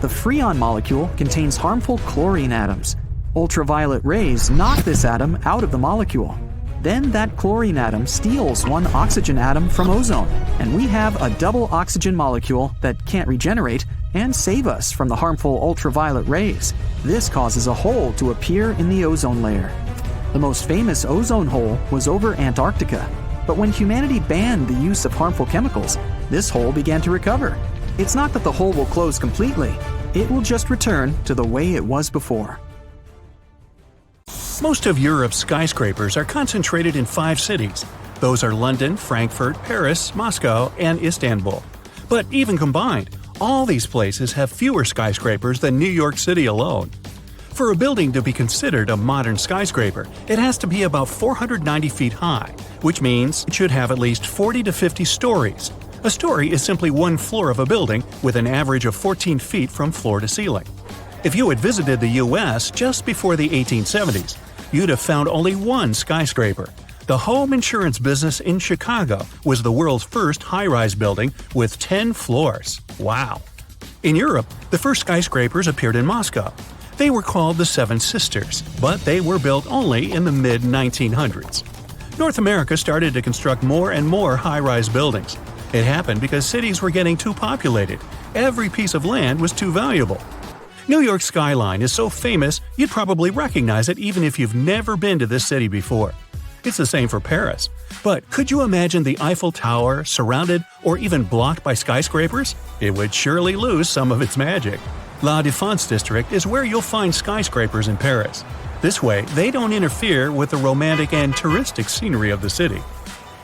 The freon molecule contains harmful chlorine atoms. Ultraviolet rays knock this atom out of the molecule. Then that chlorine atom steals 1 oxygen atom from ozone, and we have a double oxygen molecule that can't regenerate and save us from the harmful ultraviolet rays. This causes a hole to appear in the ozone layer. The most famous ozone hole was over Antarctica, but when humanity banned the use of harmful chemicals, this hole began to recover. It's not that the hole will close completely, it will just return to the way it was before. Most of Europe's skyscrapers are concentrated in 5 cities. Those are London, Frankfurt, Paris, Moscow, and Istanbul. But even combined, all these places have fewer skyscrapers than New York City alone. For a building to be considered a modern skyscraper, it has to be about 490 feet high, which means it should have at least 40 to 50 stories. A story is simply 1 floor of a building with an average of 14 feet from floor to ceiling. If you had visited the U.S. just before the 1870s, you'd have found only 1 skyscraper. The home insurance business in Chicago was the world's first high-rise building with 10 floors. Wow! In Europe, the first skyscrapers appeared in Moscow. They were called the Seven Sisters, but they were built only in the mid-1900s. North America started to construct more and more high-rise buildings. It happened because cities were getting too populated. Every piece of land was too valuable. New York's skyline is so famous you'd probably recognize it even if you've never been to this city before. It's the same for Paris. But could you imagine the Eiffel Tower surrounded or even blocked by skyscrapers? It would surely lose some of its magic. La Défense district is where you'll find skyscrapers in Paris. This way, they don't interfere with the romantic and touristic scenery of the city.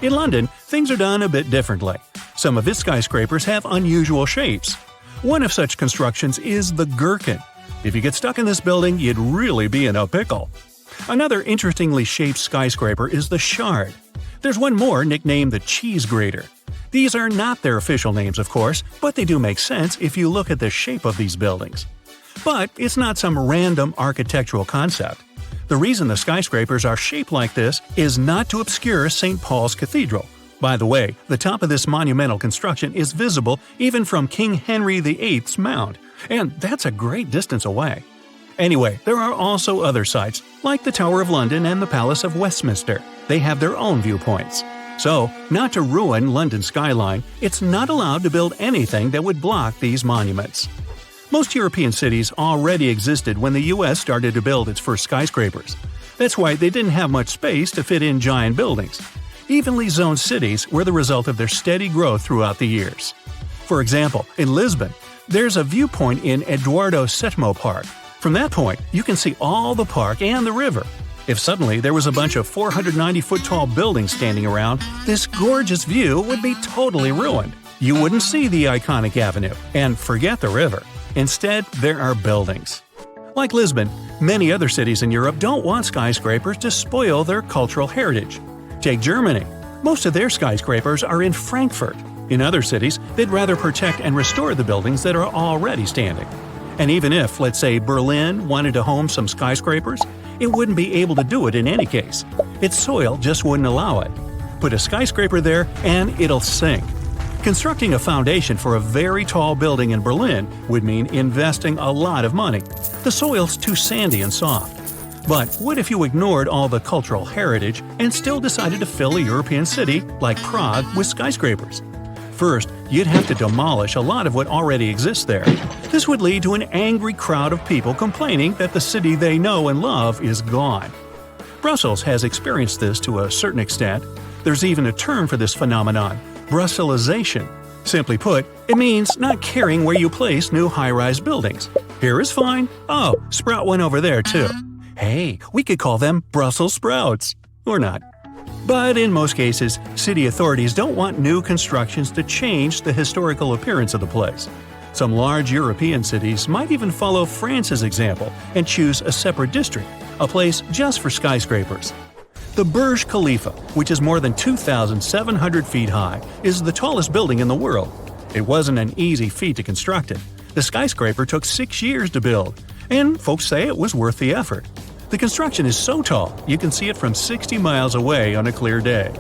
In London, things are done a bit differently. Some of its skyscrapers have unusual shapes. One of such constructions is the Gherkin. If you get stuck in this building, you'd really be in a pickle. Another interestingly shaped skyscraper is the Shard. There's one more nicknamed the Cheese Grater. These are not their official names, of course, but they do make sense if you look at the shape of these buildings. But it's not some random architectural concept. The reason the skyscrapers are shaped like this is not to obscure St. Paul's Cathedral. By the way, the top of this monumental construction is visible even from King Henry VIII's mound, and that's a great distance away. Anyway, there are also other sites, like the Tower of London and the Palace of Westminster. They have their own viewpoints. So, not to ruin London's skyline, it's not allowed to build anything that would block these monuments. Most European cities already existed when the US started to build its first skyscrapers. That's why they didn't have much space to fit in giant buildings. Evenly zoned cities were the result of their steady growth throughout the years. For example, in Lisbon, there's a viewpoint in Eduardo VII Park. From that point, you can see all the park and the river. If suddenly there was a bunch of 490-foot-tall buildings standing around, this gorgeous view would be totally ruined. You wouldn't see the iconic avenue, and forget the river. Instead, there are buildings. Like Lisbon, many other cities in Europe don't want skyscrapers to spoil their cultural heritage. Take Germany. Most of their skyscrapers are in Frankfurt. In other cities, they'd rather protect and restore the buildings that are already standing. And even if, let's say, Berlin wanted to home some skyscrapers, it wouldn't be able to do it in any case. Its soil just wouldn't allow it. Put a skyscraper there and it'll sink. Constructing a foundation for a very tall building in Berlin would mean investing a lot of money. The soil's too sandy and soft. But what if you ignored all the cultural heritage and still decided to fill a European city like Prague with skyscrapers? First, you'd have to demolish a lot of what already exists there. This would lead to an angry crowd of people complaining that the city they know and love is gone. Brussels has experienced this to a certain extent. There's even a term for this phenomenon: Brusselization. Simply put, it means not caring where you place new high-rise buildings. Here is fine. Oh, sprout one over there too. Hey, we could call them Brussels sprouts. Or not. But in most cases, city authorities don't want new constructions to change the historical appearance of the place. Some large European cities might even follow France's example and choose a separate district, a place just for skyscrapers. The Burj Khalifa, which is more than 2,700 feet high, is the tallest building in the world. It wasn't an easy feat to construct it. The skyscraper took 6 years to build, and folks say it was worth the effort. The construction is so tall, you can see it from 60 miles away on a clear day.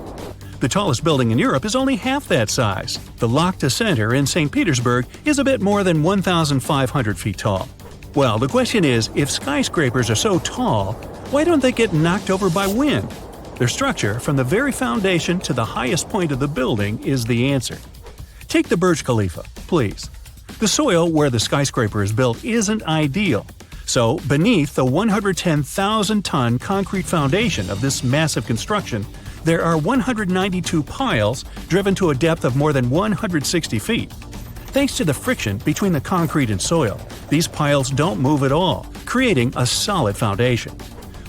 The tallest building in Europe is only half that size. The Lakta Center in St. Petersburg is a bit more than 1,500 feet tall. Well, the question is, if skyscrapers are so tall, why don't they get knocked over by wind? Their structure, from the very foundation to the highest point of the building, is the answer. Take the Burj Khalifa, please. The soil where the skyscraper is built isn't ideal. So, beneath the 110,000-ton concrete foundation of this massive construction, there are 192 piles driven to a depth of more than 160 feet. Thanks to the friction between the concrete and soil, these piles don't move at all, creating a solid foundation.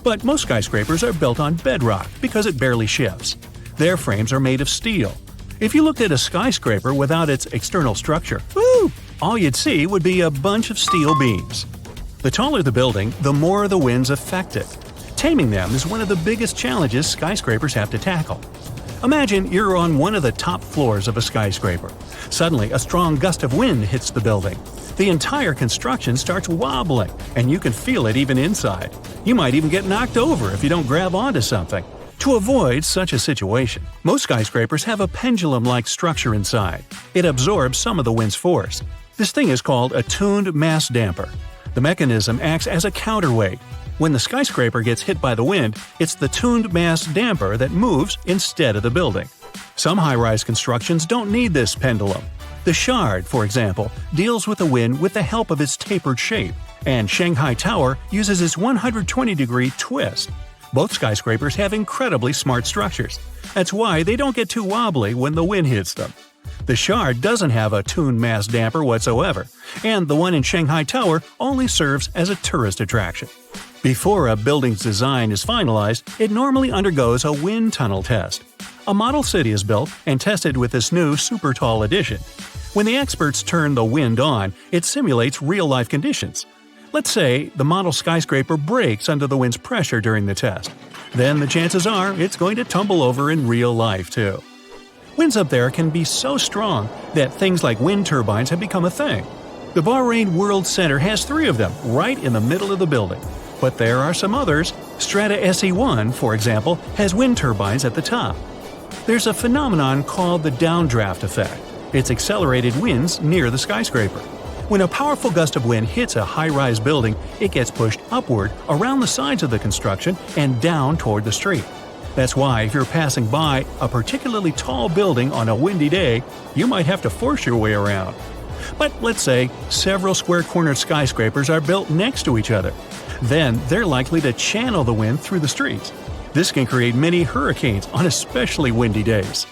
But most skyscrapers are built on bedrock because it barely shifts. Their frames are made of steel. If you looked at a skyscraper without its external structure, all you'd see would be a bunch of steel beams. The taller the building, the more the winds affect it. Taming them is one of the biggest challenges skyscrapers have to tackle. Imagine you're on one of the top floors of a skyscraper. Suddenly, a strong gust of wind hits the building. The entire construction starts wobbling, and you can feel it even inside. You might even get knocked over if you don't grab onto something. To avoid such a situation, most skyscrapers have a pendulum-like structure inside. It absorbs some of the wind's force. This thing is called a tuned mass damper. The mechanism acts as a counterweight. When the skyscraper gets hit by the wind, it's the tuned mass damper that moves instead of the building. Some high-rise constructions don't need this pendulum. The Shard, for example, deals with the wind with the help of its tapered shape. and Shanghai Tower uses its 120-degree twist. Both skyscrapers have incredibly smart structures. That's why they don't get too wobbly when the wind hits them. The Shard doesn't have a tuned mass damper whatsoever, and the one in Shanghai Tower only serves as a tourist attraction. Before a building's design is finalized, it normally undergoes a wind tunnel test. A model city is built and tested with this new super tall addition. When the experts turn the wind on, it simulates real-life conditions. Let's say the model skyscraper breaks under the wind's pressure during the test. Then the chances are it's going to tumble over in real life too. Winds up there can be so strong that things like wind turbines have become a thing. The Bahrain World Center has 3 of them right in the middle of the building. But there are some others. Strata SE1, for example, has wind turbines at the top. There's a phenomenon called the downdraft effect. It's accelerated winds near the skyscraper. When a powerful gust of wind hits a high-rise building, it gets pushed upward around the sides of the construction and down toward the street. That's why if you're passing by a particularly tall building on a windy day, you might have to force your way around. But let's say several square-cornered skyscrapers are built next to each other. Then they're likely to channel the wind through the streets. This can create many hurricanes on especially windy days.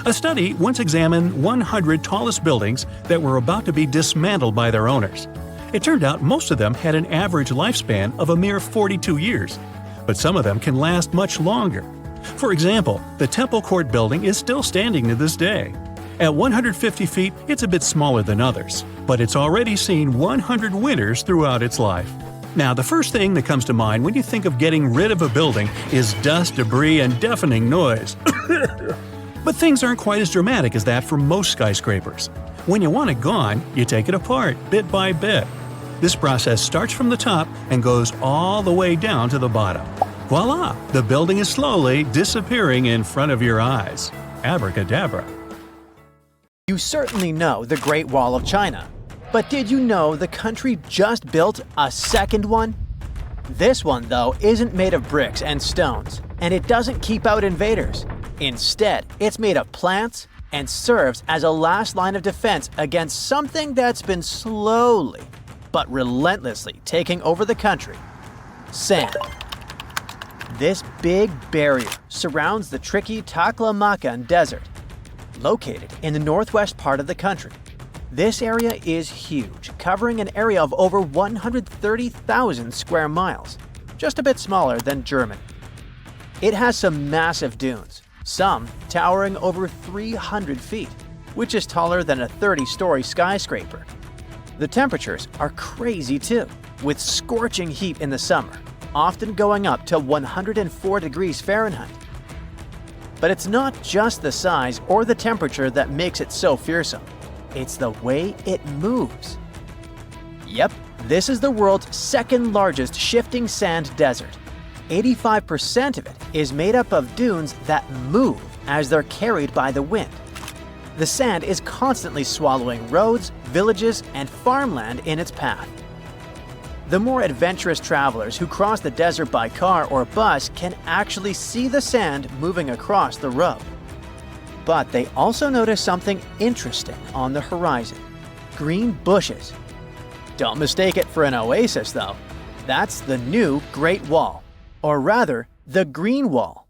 A study once examined 100 tallest buildings that were about to be dismantled by their owners. It turned out most of them had an average lifespan of a mere 42 years, but some of them can last much longer. For example, the Temple Court building is still standing to this day. At 150 feet, it's a bit smaller than others, but it's already seen 100 winters throughout its life. Now, the first thing that comes to mind when you think of getting rid of a building is dust, debris, and deafening noise. But things aren't quite as dramatic as that for most skyscrapers. When you want it gone, you take it apart, bit by bit. This process starts from the top and goes all the way down to the bottom. Voila! The building is slowly disappearing in front of your eyes. Abracadabra. You certainly know the Great Wall of China. But did you know the country just built a second one? This one, though, isn't made of bricks and stones, and it doesn't keep out invaders. Instead, it's made of plants and serves as a last line of defense against something that's been slowly but relentlessly taking over the country: sand. This big barrier surrounds the tricky Taklamakan Desert, located in the northwest part of the country. This area is huge, covering an area of over 130,000 square miles, just a bit smaller than Germany. It has some massive dunes, some towering over 300 feet, which is taller than a 30-story skyscraper. The temperatures are crazy too, with scorching heat in the summer, often going up to 104 degrees Fahrenheit. But it's not just the size or the temperature that makes it so fearsome. It's the way it moves. Yep, this is the world's second largest shifting sand desert. 85% of it is made up of dunes that move as they're carried by the wind. The sand is constantly swallowing roads, villages, and farmland in its path. The more adventurous travelers who cross the desert by car or bus can actually see the sand moving across the road. But they also notice something interesting on the horizon: green bushes. Don't mistake it for an oasis, though. That's the new Great Wall, or rather, the Green Wall.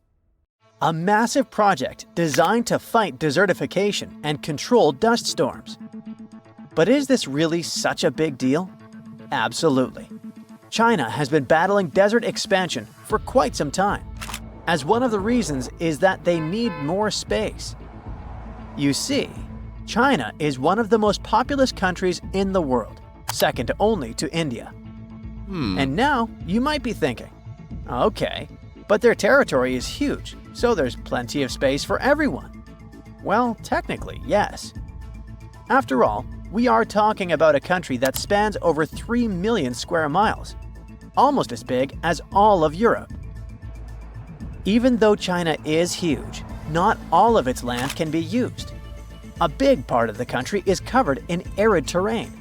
A massive project designed to fight desertification and control dust storms. But is this really such a big deal? Absolutely. China has been battling desert expansion for quite some time, as one of the reasons is that they need more space. You see, China is one of the most populous countries in the world, second only to India. And now you might be thinking, okay, but their territory is huge, so there's plenty of space for everyone. Well, technically, yes. After all, we are talking about a country that spans over 3 million square miles, almost as big as all of Europe. Even though China is huge, not all of its land can be used. A big part of the country is covered in arid terrain,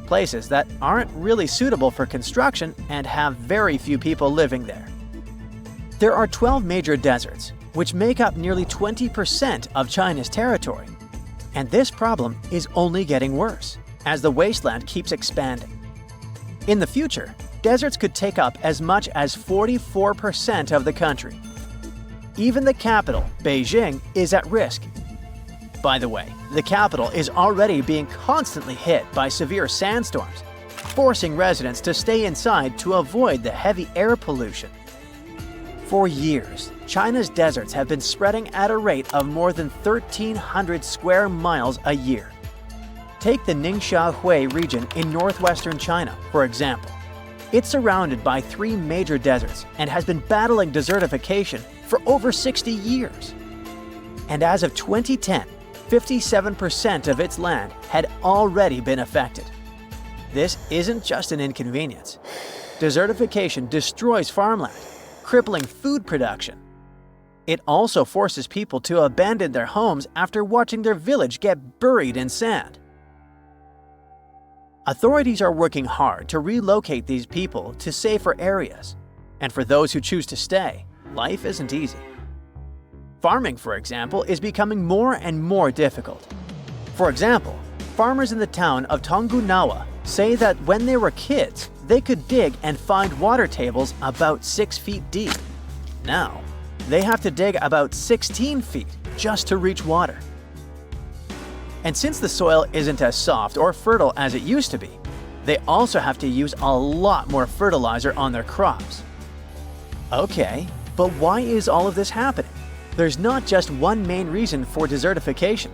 places that aren't really suitable for construction and have very few people living there. There are 12 major deserts, which make up nearly 20% of China's territory. And this problem is only getting worse as the wasteland keeps expanding. In the future, deserts could take up as much as 44% of the country. Even the capital, Beijing, is at risk. By the way, the capital is already being constantly hit by severe sandstorms, forcing residents to stay inside to avoid the heavy air pollution. For years, China's deserts have been spreading at a rate of more than 1,300 square miles a year. Take the Ningxia-Hui region in northwestern China, for example. It's surrounded by 3 major deserts and has been battling desertification for over 60 years. And as of 2010, 57% of its land had already been affected. This isn't just an inconvenience. Desertification destroys farmland, crippling food production. It also forces people to abandon their homes after watching their village get buried in sand. Authorities are working hard to relocate these people to safer areas. And for those who choose to stay, life isn't easy. Farming, for example, is becoming more and more difficult. For example, farmers in the town of Tongunawa say that when they were kids, they could dig and find water tables about 6 feet deep. Now, they have to dig about 16 feet just to reach water. And since the soil isn't as soft or fertile as it used to be, they also have to use a lot more fertilizer on their crops. Okay, but why is all of this happening? There's not just one main reason for desertification.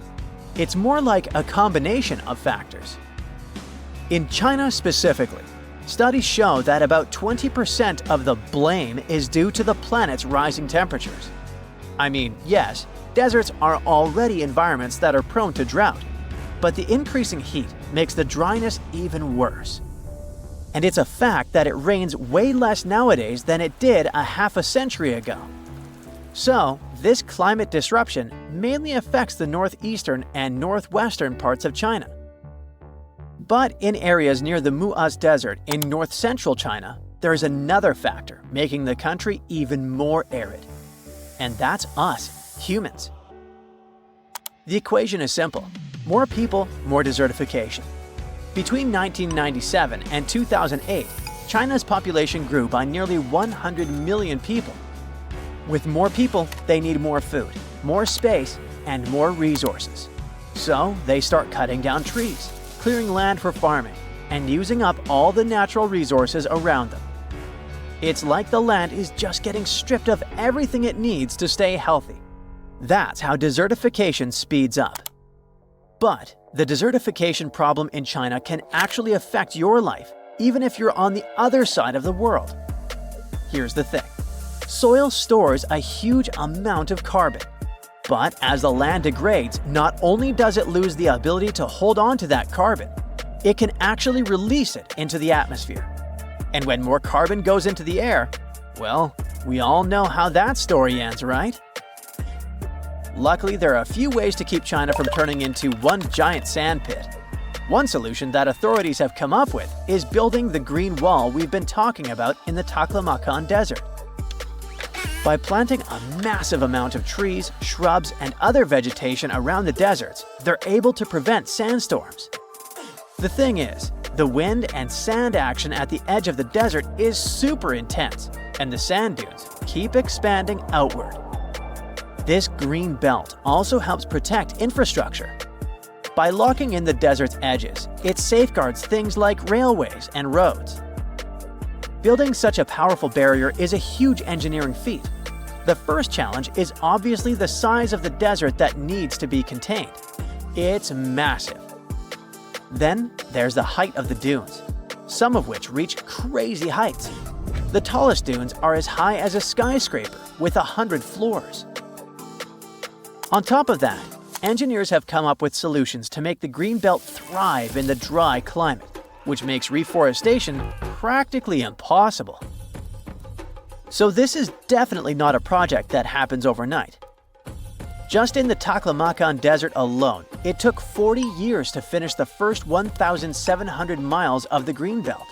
It's more like a combination of factors. In China specifically, studies show that about 20% of the blame is due to the planet's rising temperatures. I mean, yes, deserts are already environments that are prone to drought, but the increasing heat makes the dryness even worse. And it's a fact that it rains way less nowadays than it did a half a century ago. So, this climate disruption mainly affects the northeastern and northwestern parts of China. But in areas near the Muaz Desert in north-central China, there's another factor making the country even more arid. And that's us, humans. The equation is simple. More people, more desertification. Between 1997 and 2008, China's population grew by nearly 100 million people. With more people, they need more food, more space, and more resources. So they start cutting down trees, clearing land for farming, and using up all the natural resources around them. It's like the land is just getting stripped of everything it needs to stay healthy. That's how desertification speeds up. But the desertification problem in China can actually affect your life, even if you're on the other side of the world. Here's the thing. Soil stores a huge amount of carbon. But as the land degrades, not only does it lose the ability to hold on to that carbon, it can actually release it into the atmosphere. And when more carbon goes into the air, well, we all know how that story ends, right? Luckily, there are a few ways to keep China from turning into one giant sandpit. One solution that authorities have come up with is building the green wall we've been talking about in the Taklamakan Desert. By planting a massive amount of trees, shrubs, and other vegetation around the deserts, they're able to prevent sandstorms. The thing is, the wind and sand action at the edge of the desert is super intense, and the sand dunes keep expanding outward. This green belt also helps protect infrastructure. By locking in the desert's edges, it safeguards things like railways and roads. Building such a powerful barrier is a huge engineering feat. The first challenge is obviously the size of the desert that needs to be contained. It's massive. Then there's the height of the dunes, some of which reach crazy heights. The tallest dunes are as high as a skyscraper with 100 floors. On top of that, engineers have come up with solutions to make the greenbelt thrive in the dry climate, which makes reforestation practically impossible. So this is definitely not a project that happens overnight. Just in the Taklamakan Desert alone, it took 40 years to finish the first 1,700 miles of the greenbelt.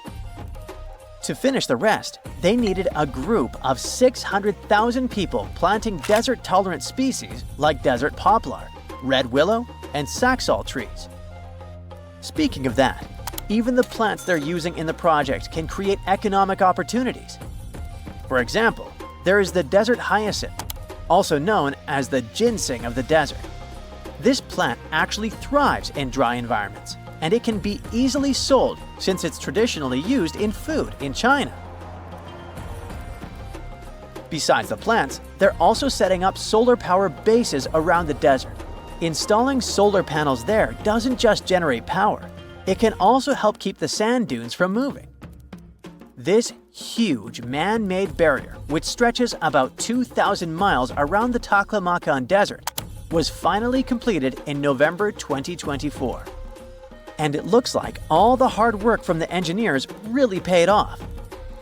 To finish the rest, they needed a group of 600,000 people planting desert-tolerant species like desert poplar, red willow, and saxaul trees. Speaking of that, Even the plants they're using in the project can create economic opportunities. For example, there is the desert hyacinth, also known as the ginseng of the desert. This plant actually thrives in dry environments, and it can be easily sold since it's traditionally used in food in China. Besides the plants, they're also setting up solar power bases around the desert. Installing solar panels there doesn't just generate power, it can also help keep the sand dunes from moving. This huge man-made barrier, which stretches about 2,000 miles around the Taklamakan Desert, was finally completed in November 2024. And it looks like all the hard work from the engineers really paid off.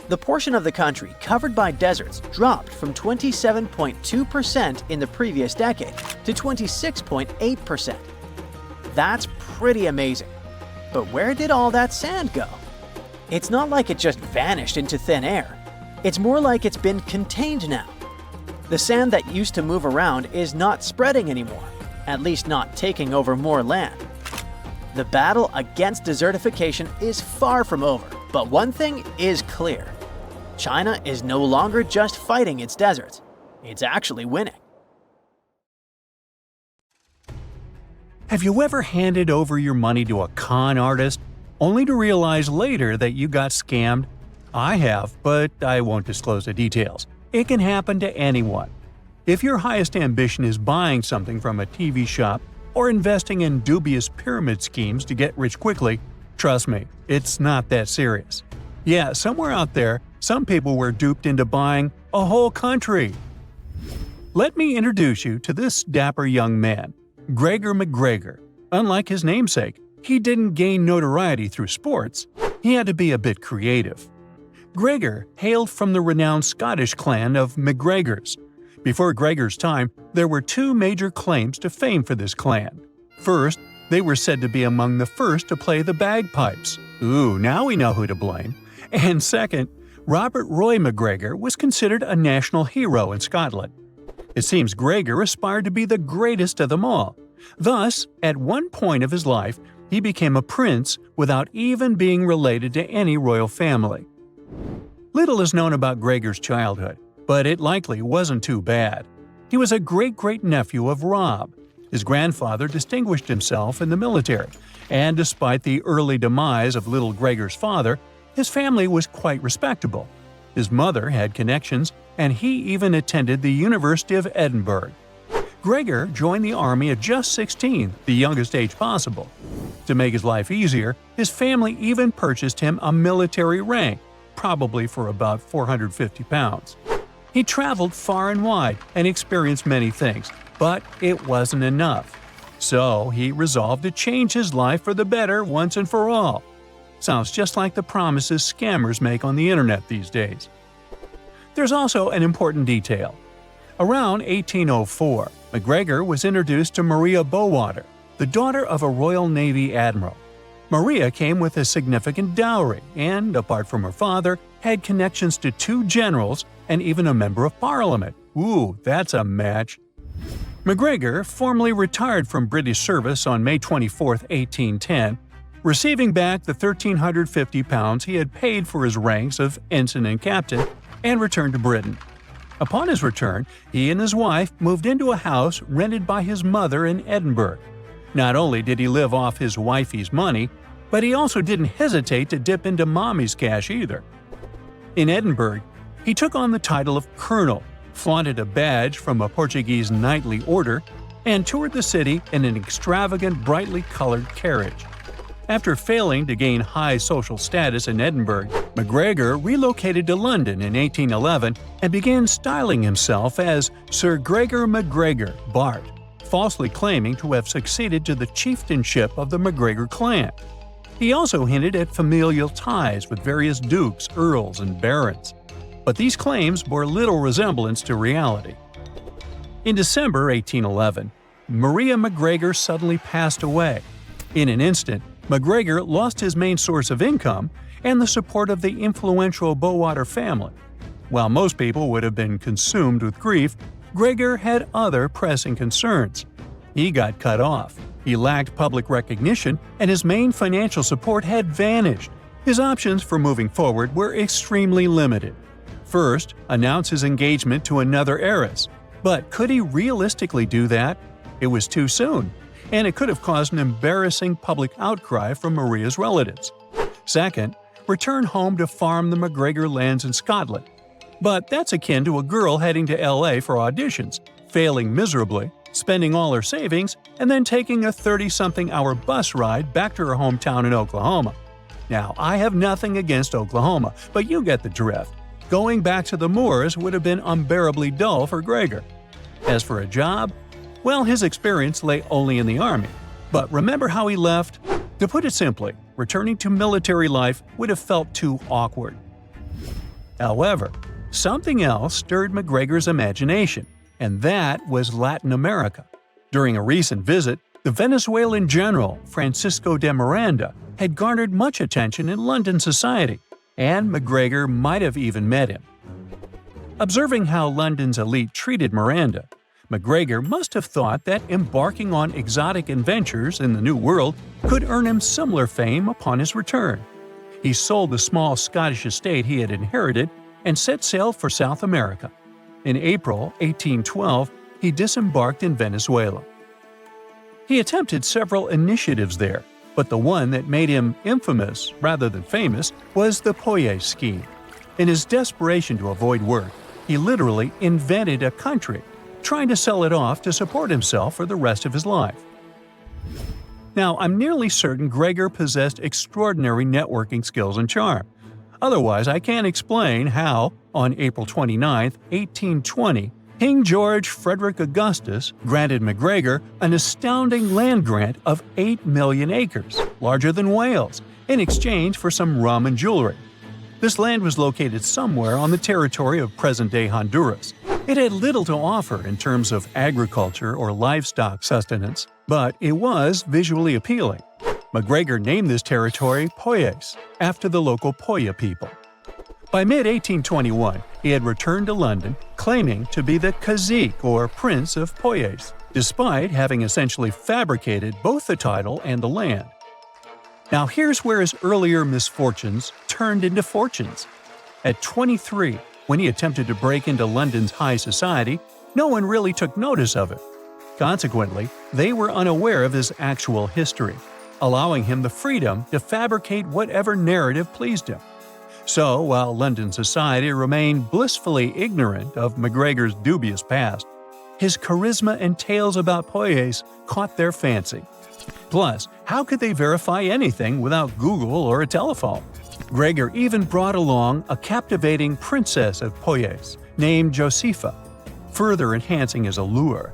The portion of the country covered by deserts dropped from 27.2% in the previous decade to 26.8%. That's pretty amazing. But where did all that sand go? It's not like it just vanished into thin air. It's more like it's been contained now. The sand that used to move around is not spreading anymore, at least not taking over more land. The battle against desertification is far from over, but one thing is clear. China is no longer just fighting its deserts, it's actually winning. Have you ever handed over your money to a con artist, only to realize later that you got scammed? I have, but I won't disclose the details. It can happen to anyone. If your highest ambition is buying something from a TV shop or investing in dubious pyramid schemes to get rich quickly, trust me, it's not that serious. Yeah, somewhere out there, some people were duped into buying a whole country. Let me introduce you to this dapper young man, Gregor McGregor. Unlike his namesake, he didn't gain notoriety through sports. He had to be a bit creative. Gregor hailed from the renowned Scottish clan of McGregors. Before Gregor's time, there were two major claims to fame for this clan. First, they were said to be among the first to play the bagpipes. Ooh, now we know who to blame. And second, Robert Roy McGregor was considered a national hero in Scotland. It seems Gregor aspired to be the greatest of them all. Thus, at one point of his life, he became a prince without even being related to any royal family. Little is known about Gregor's childhood, but it likely wasn't too bad. He was a great-great-nephew of Rob. His grandfather distinguished himself in the military, and despite the early demise of little Gregor's father, his family was quite respectable. His mother had connections, and he even attended the University of Edinburgh. Gregor joined the army at just 16, the youngest age possible. To make his life easier, his family even purchased him a military rank, probably for about 450 pounds. He traveled far and wide and experienced many things, but it wasn't enough. So he resolved to change his life for the better once and for all. Sounds just like the promises scammers make on the internet these days. There's also an important detail. Around 1804, McGregor was introduced to Maria Bowater, the daughter of a Royal Navy admiral. Maria came with a significant dowry and, apart from her father, had connections to two generals and even a member of parliament. Ooh, that's a match. McGregor formally retired from British service on May 24, 1810, receiving back the 1,350 pounds he had paid for his ranks of ensign and captain, and returned to Britain. Upon his return, he and his wife moved into a house rented by his mother in Edinburgh. Not only did he live off his wifey's money, but he also didn't hesitate to dip into mommy's cash either. In Edinburgh, he took on the title of colonel, flaunted a badge from a Portuguese knightly order, and toured the city in an extravagant, brightly colored carriage. After failing to gain high social status in Edinburgh, McGregor relocated to London in 1811 and began styling himself as Sir Gregor McGregor, Bart, falsely claiming to have succeeded to the chieftainship of the McGregor clan. He also hinted at familial ties with various dukes, earls, and barons. But these claims bore little resemblance to reality. In December 1811, Maria McGregor suddenly passed away. In an instant, McGregor lost his main source of income and the support of the influential Bowater family. While most people would have been consumed with grief, Gregor had other pressing concerns. He got cut off. He lacked public recognition, and his main financial support had vanished. His options for moving forward were extremely limited. First, announce his engagement to another heiress. But could he realistically do that? It was too soon, and it could have caused an embarrassing public outcry from Maria's relatives. Second, return home to farm the McGregor lands in Scotland. But that's akin to a girl heading to LA for auditions, failing miserably, spending all her savings, and then taking a 30-something-hour bus ride back to her hometown in Oklahoma. Now, I have nothing against Oklahoma, but you get the drift. Going back to the moors would have been unbearably dull for Gregor. As for a job, well, his experience lay only in the army. But remember how he left? To put it simply, returning to military life would have felt too awkward. However, something else stirred McGregor's imagination, and that was Latin America. During a recent visit, the Venezuelan general, Francisco de Miranda, had garnered much attention in London society, and McGregor might have even met him. Observing how London's elite treated Miranda, McGregor must have thought that embarking on exotic adventures in the New World could earn him similar fame upon his return. He sold the small Scottish estate he had inherited and set sail for South America. In April 1812, he disembarked in Venezuela. He attempted several initiatives there, but the one that made him infamous rather than famous was the Poyais scheme. In his desperation to avoid work, he literally invented a country, trying to sell it off to support himself for the rest of his life. Now, I'm nearly certain Gregor possessed extraordinary networking skills and charm. Otherwise, I can't explain how, on April 29, 1820, King George Frederick Augustus granted McGregor an astounding land grant of 8 million acres, larger than Wales, in exchange for some rum and jewelry. This land was located somewhere on the territory of present-day Honduras. It had little to offer in terms of agriculture or livestock sustenance, but it was visually appealing. McGregor named this territory Poyais, after the local Poya people. By mid-1821, he had returned to London, claiming to be the cazique or prince of Poyais, despite having essentially fabricated both the title and the land. Now here's where his earlier misfortunes turned into fortunes. At 23, when he attempted to break into London's high society, no one really took notice of it. Consequently, they were unaware of his actual history, allowing him the freedom to fabricate whatever narrative pleased him. So, while London society remained blissfully ignorant of McGregor's dubious past, his charisma and tales about Poyais caught their fancy. Plus, how could they verify anything without Google or a telephone? Gregor even brought along a captivating princess of Poyais named Josepha, further enhancing his allure.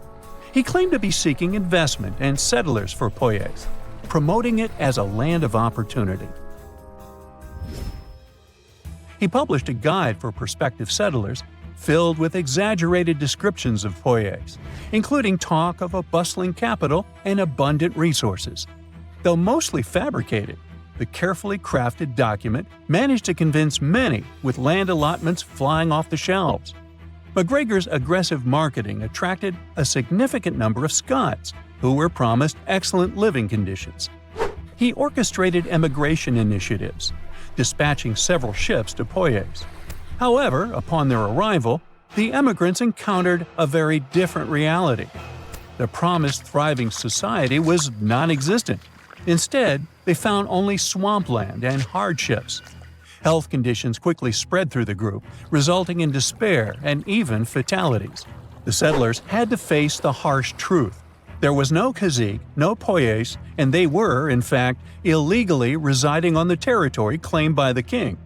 He claimed to be seeking investment and settlers for Poyais, promoting it as a land of opportunity. He published a guide for prospective settlers filled with exaggerated descriptions of Poyais, including talk of a bustling capital and abundant resources. Though mostly fabricated, the carefully crafted document managed to convince many, with land allotments flying off the shelves. McGregor's aggressive marketing attracted a significant number of Scots, who were promised excellent living conditions. He orchestrated emigration initiatives, dispatching several ships to Poyais. However, upon their arrival, the emigrants encountered a very different reality. The promised thriving society was non-existent. Instead, they found only swampland and hardships. Health conditions quickly spread through the group, resulting in despair and even fatalities. The settlers had to face the harsh truth. There was no cazique, no Poyais, and they were, in fact, illegally residing on the territory claimed by the king.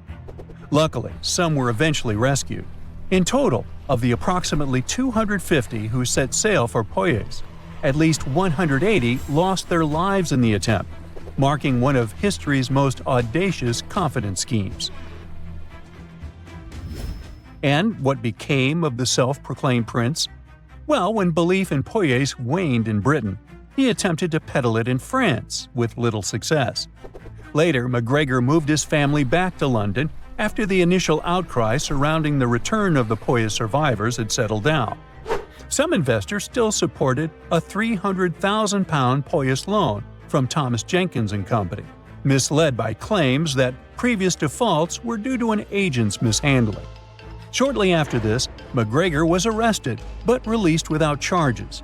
Luckily, some were eventually rescued. In total, of the approximately 250 who set sail for Poyais, at least 180 lost their lives in the attempt, marking one of history's most audacious confidence schemes. And what became of the self-proclaimed prince? Well, when belief in Poyais waned in Britain, he attempted to peddle it in France, with little success. Later, McGregor moved his family back to London after the initial outcry surrounding the return of the Poyais survivors had settled down. Some investors still supported a £300,000 Poyas loan from Thomas Jenkins and Company, misled by claims that previous defaults were due to an agent's mishandling. Shortly after this, McGregor was arrested but released without charges.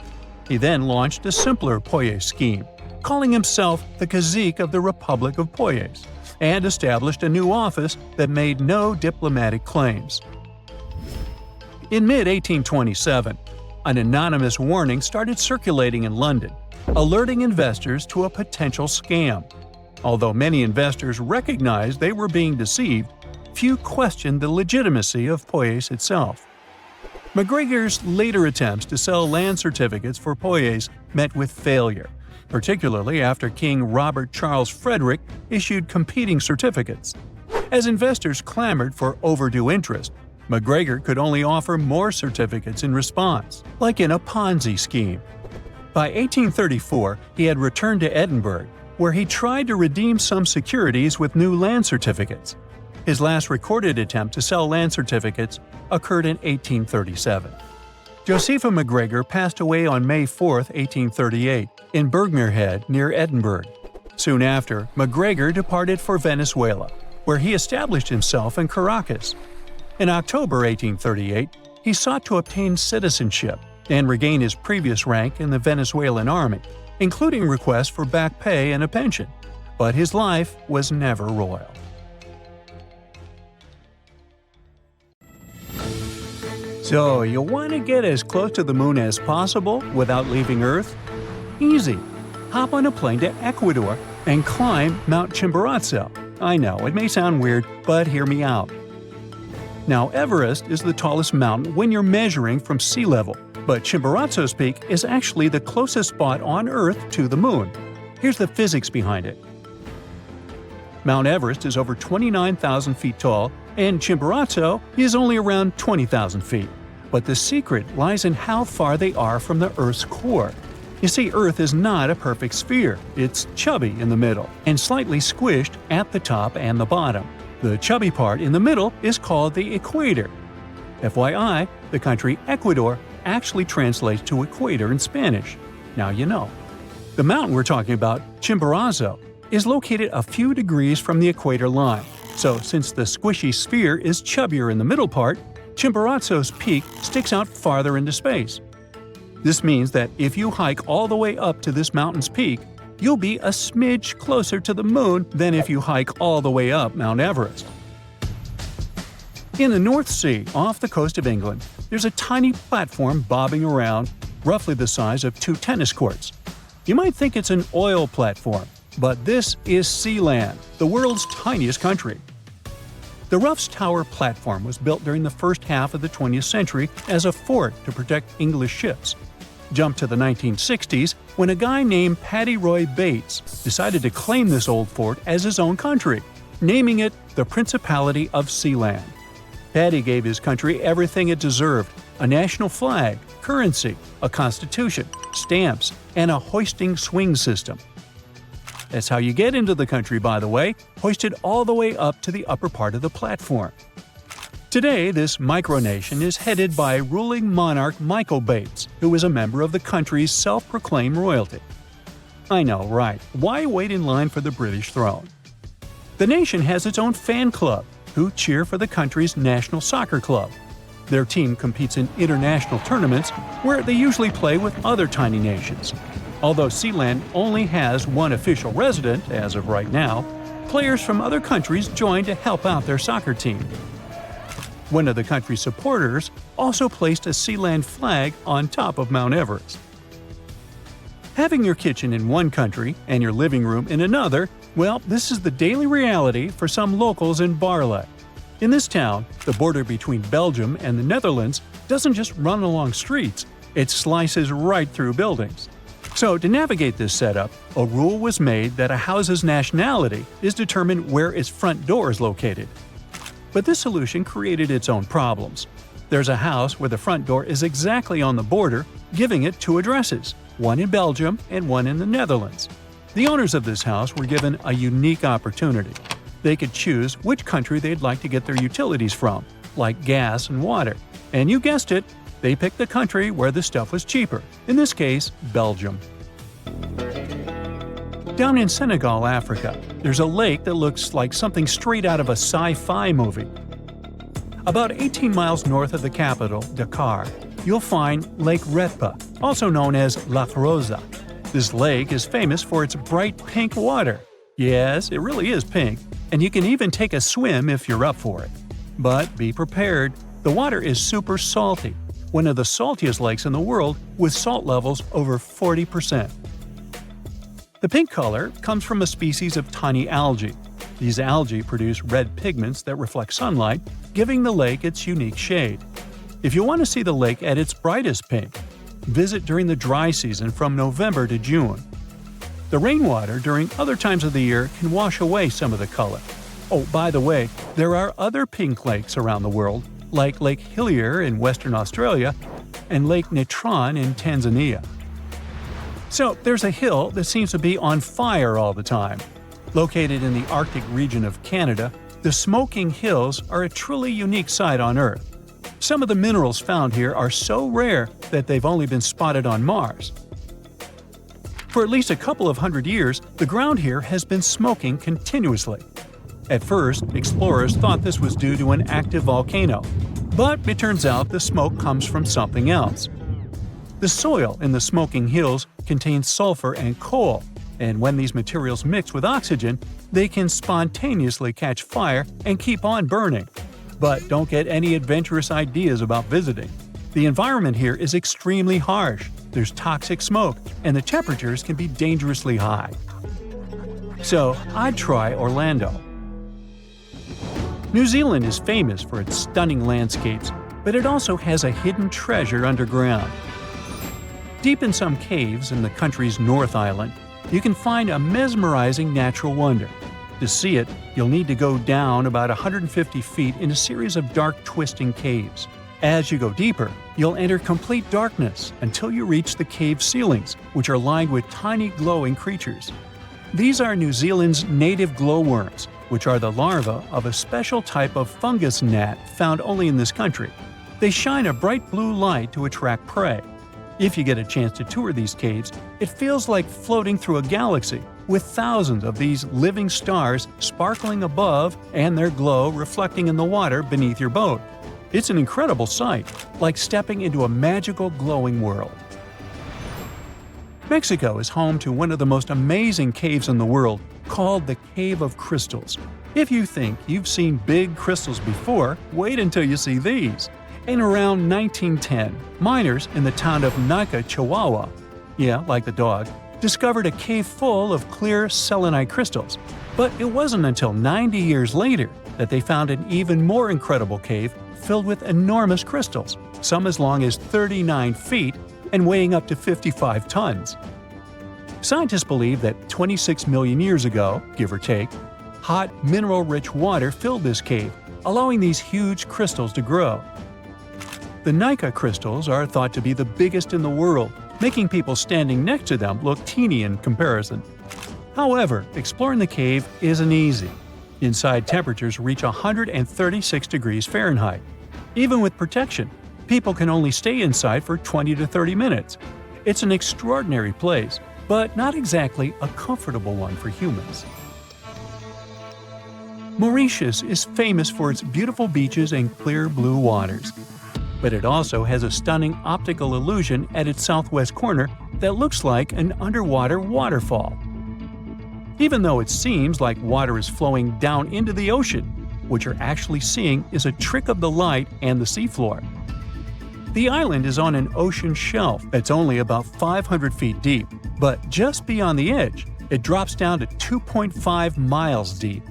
He then launched a simpler Poyas scheme, calling himself the Cazique of the Republic of Poyas, and established a new office that made no diplomatic claims. In mid-1827, an anonymous warning started circulating in London, alerting investors to a potential scam. Although many investors recognized they were being deceived, few questioned the legitimacy of Poyas itself. McGregor's later attempts to sell land certificates for Poyas met with failure, particularly after King Robert Charles Frederick issued competing certificates. As investors clamored for overdue interest, McGregor could only offer more certificates in response, like in a Ponzi scheme. By 1834, he had returned to Edinburgh, where he tried to redeem some securities with new land certificates. His last recorded attempt to sell land certificates occurred in 1837. Josepha McGregor passed away on May 4, 1838, in Bergner Head near Edinburgh. Soon after, McGregor departed for Venezuela, where he established himself in Caracas. In October 1838, he sought to obtain citizenship and regain his previous rank in the Venezuelan army, including requests for back pay and a pension. But his life was never royal. So, you want to get as close to the moon as possible without leaving Earth? Easy. Hop on a plane to Ecuador and climb Mount Chimborazo. I know, it may sound weird, but hear me out. Now, Everest is the tallest mountain when you're measuring from sea level, but Chimborazo's peak is actually the closest spot on Earth to the moon. Here's the physics behind it. Mount Everest is over 29,000 feet tall, and Chimborazo is only around 20,000 feet. But the secret lies in how far they are from the Earth's core. You see, Earth is not a perfect sphere. It's chubby in the middle and slightly squished at the top and the bottom. The chubby part in the middle is called the equator. FYI, the country Ecuador actually translates to equator in Spanish. Now you know. The mountain we're talking about, Chimborazo, is located a few degrees from the equator line. So since the squishy sphere is chubbier in the middle part, Chimborazo's peak sticks out farther into space. This means that if you hike all the way up to this mountain's peak, you'll be a smidge closer to the moon than if you hike all the way up Mount Everest. In the North Sea, off the coast of England, there's a tiny platform bobbing around, roughly the size of 2 tennis courts. You might think it's an oil platform, but this is Sealand, the world's tiniest country. The Ruff's Tower platform was built during the first half of the 20th century as a fort to protect English ships. Jump to the 1960s when a guy named Paddy Roy Bates decided to claim this old fort as his own country, naming it the Principality of Sealand. Paddy gave his country everything it deserved: a national flag, currency, a constitution, stamps, and a hoisting swing system. That's how you get into the country, by the way, hoisted all the way up to the upper part of the platform. Today, this micronation is headed by ruling monarch Michael Bates, who is a member of the country's self-proclaimed royalty. I know, right? Why wait in line for the British throne? The nation has its own fan club, who cheer for the country's national soccer club. Their team competes in international tournaments where they usually play with other tiny nations. Although Sealand only has one official resident as of right now, players from other countries join to help out their soccer team. One of the country's supporters also placed a Sealand flag on top of Mount Everest. Having your kitchen in one country and your living room in another, well, this is the daily reality for some locals in Barle. In this town, the border between Belgium and the Netherlands doesn't just run along streets, it slices right through buildings. So, to navigate this setup, a rule was made that a house's nationality is determined where its front door is located. But this solution created its own problems. There's a house where the front door is exactly on the border, giving it 2 addresses, one in Belgium and one in the Netherlands. The owners of this house were given a unique opportunity. They could choose which country they'd like to get their utilities from, like gas and water. And you guessed it, They picked the country where the stuff was cheaper, in this case, Belgium. Down in Senegal, Africa, there's a lake that looks like something straight out of a sci-fi movie. About 18 miles north of the capital, Dakar, you'll find Lake Retba, also known as Lac Rosa. This lake is famous for its bright pink water. Yes, it really is pink, and you can even take a swim if you're up for it. But be prepared, the water is super salty, one of the saltiest lakes in the world with salt levels over 40%. The pink color comes from a species of tiny algae. These algae produce red pigments that reflect sunlight, giving the lake its unique shade. If you want to see the lake at its brightest pink, visit during the dry season from November to June. The rainwater during other times of the year can wash away some of the color. Oh, by the way, there are other pink lakes around the world, like Lake Hillier in Western Australia and Lake Natron in Tanzania. So there's a hill that seems to be on fire all the time. Located in the Arctic region of Canada, the Smoking Hills are a truly unique sight on Earth. Some of the minerals found here are so rare that they've only been spotted on Mars. For at least a couple of hundred years, the ground here has been smoking continuously. At first, explorers thought this was due to an active volcano, but it turns out the smoke comes from something else. The soil in the Smoking Hills contains sulfur and coal, and when these materials mix with oxygen, they can spontaneously catch fire and keep on burning. But don't get any adventurous ideas about visiting. The environment here is extremely harsh, there's toxic smoke, and the temperatures can be dangerously high. So, I'd try Orlando. New Zealand is famous for its stunning landscapes, but it also has a hidden treasure underground. Deep in some caves in the country's North Island, you can find a mesmerizing natural wonder. To see it, you'll need to go down about 150 feet in a series of dark, twisting caves. As you go deeper, you'll enter complete darkness until you reach the cave ceilings, which are lined with tiny glowing creatures. These are New Zealand's native glowworms, which are the larvae of a special type of fungus gnat found only in this country. They shine a bright blue light to attract prey. If you get a chance to tour these caves, it feels like floating through a galaxy, with thousands of these living stars sparkling above and their glow reflecting in the water beneath your boat. It's an incredible sight, like stepping into a magical glowing world. Mexico is home to one of the most amazing caves in the world, called the Cave of Crystals. If you think you've seen big crystals before, wait until you see these. In around 1910, miners in the town of Nica, Chihuahua, like the dog, discovered a cave full of clear selenite crystals. But it wasn't until 90 years later that they found an even more incredible cave filled with enormous crystals, some as long as 39 feet and weighing up to 55 tons. Scientists believe that 26 million years ago, give or take, hot, mineral-rich water filled this cave, allowing these huge crystals to grow. The Nica crystals are thought to be the biggest in the world, making people standing next to them look teeny in comparison. However, exploring the cave isn't easy. Inside temperatures reach 136 degrees Fahrenheit. Even with protection, people can only stay inside for 20 to 30 minutes. It's an extraordinary place, but not exactly a comfortable one for humans. Mauritius is famous for its beautiful beaches and clear blue waters. But it also has a stunning optical illusion at its southwest corner that looks like an underwater waterfall. Even though it seems like water is flowing down into the ocean, what you're actually seeing is a trick of the light and the seafloor. The island is on an ocean shelf that's only about 500 feet deep, but just beyond the edge, it drops down to 2.5 miles deep.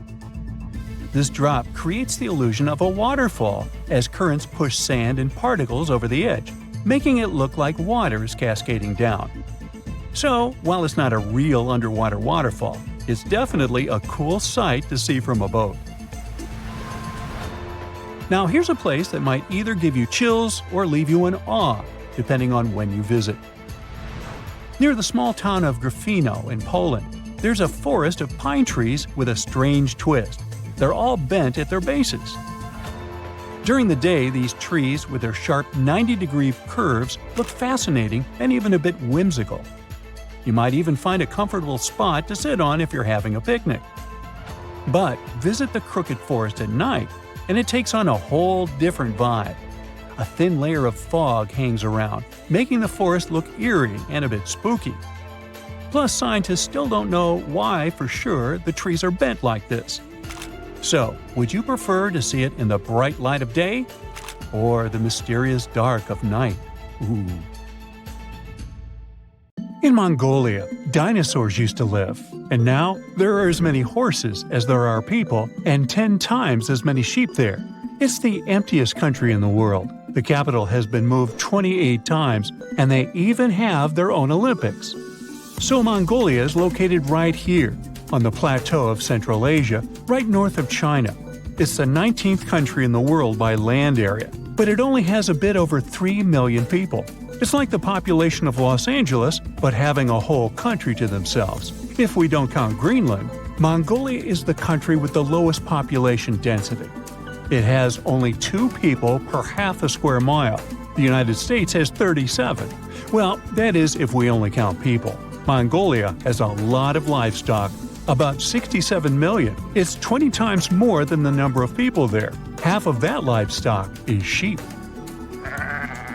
This drop creates the illusion of a waterfall as currents push sand and particles over the edge, making it look like water is cascading down. So, while it's not a real underwater waterfall, it's definitely a cool sight to see from a boat. Now here's a place that might either give you chills or leave you in awe, depending on when you visit. Near the small town of Gryfino in Poland, there's a forest of pine trees with a strange twist. They're all bent at their bases. During the day, these trees with their sharp 90-degree curves look fascinating and even a bit whimsical. You might even find a comfortable spot to sit on if you're having a picnic. But visit the crooked forest at night, and it takes on a whole different vibe. A thin layer of fog hangs around, making the forest look eerie and a bit spooky. Plus, scientists still don't know why for sure the trees are bent like this. So, would you prefer to see it in the bright light of day or the mysterious dark of night? Ooh. In Mongolia, dinosaurs used to live, and now there are as many horses as there are people and 10 times as many sheep there. It's the emptiest country in the world. The capital has been moved 28 times, and they even have their own Olympics. So Mongolia is located right here, on the plateau of Central Asia, right north of China. It's the 19th country in the world by land area, but it only has a bit over 3 million people. It's like the population of Los Angeles, but having a whole country to themselves. If we don't count Greenland, Mongolia is the country with the lowest population density. It has only 2 people per half a square mile. The United States has 37. Well, that is if we only count people. Mongolia has a lot of livestock, about 67 million. It's 20 times more than the number of people there. Half of that livestock is sheep.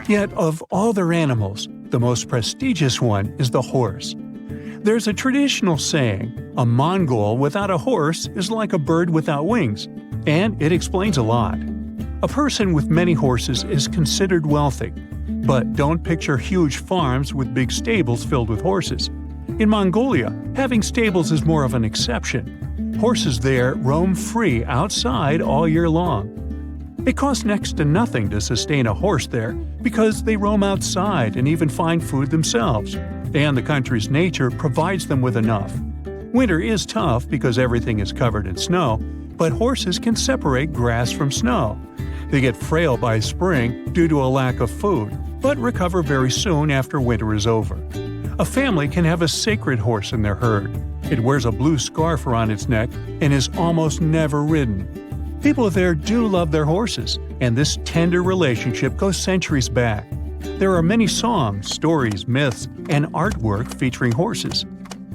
Yet of all their animals, the most prestigious one is the horse. There's a traditional saying, a Mongol without a horse is like a bird without wings, and it explains a lot. A person with many horses is considered wealthy, but don't picture huge farms with big stables filled with horses. In Mongolia, having stables is more of an exception. Horses there roam free outside all year long. It costs next to nothing to sustain a horse there because they roam outside and even find food themselves, and the country's nature provides them with enough. Winter is tough because everything is covered in snow, but horses can separate grass from snow. They get frail by spring due to a lack of food, but recover very soon after winter is over. A family can have a sacred horse in their herd. It wears a blue scarf around its neck and is almost never ridden. People there do love their horses, and this tender relationship goes centuries back. There are many songs, stories, myths, and artwork featuring horses.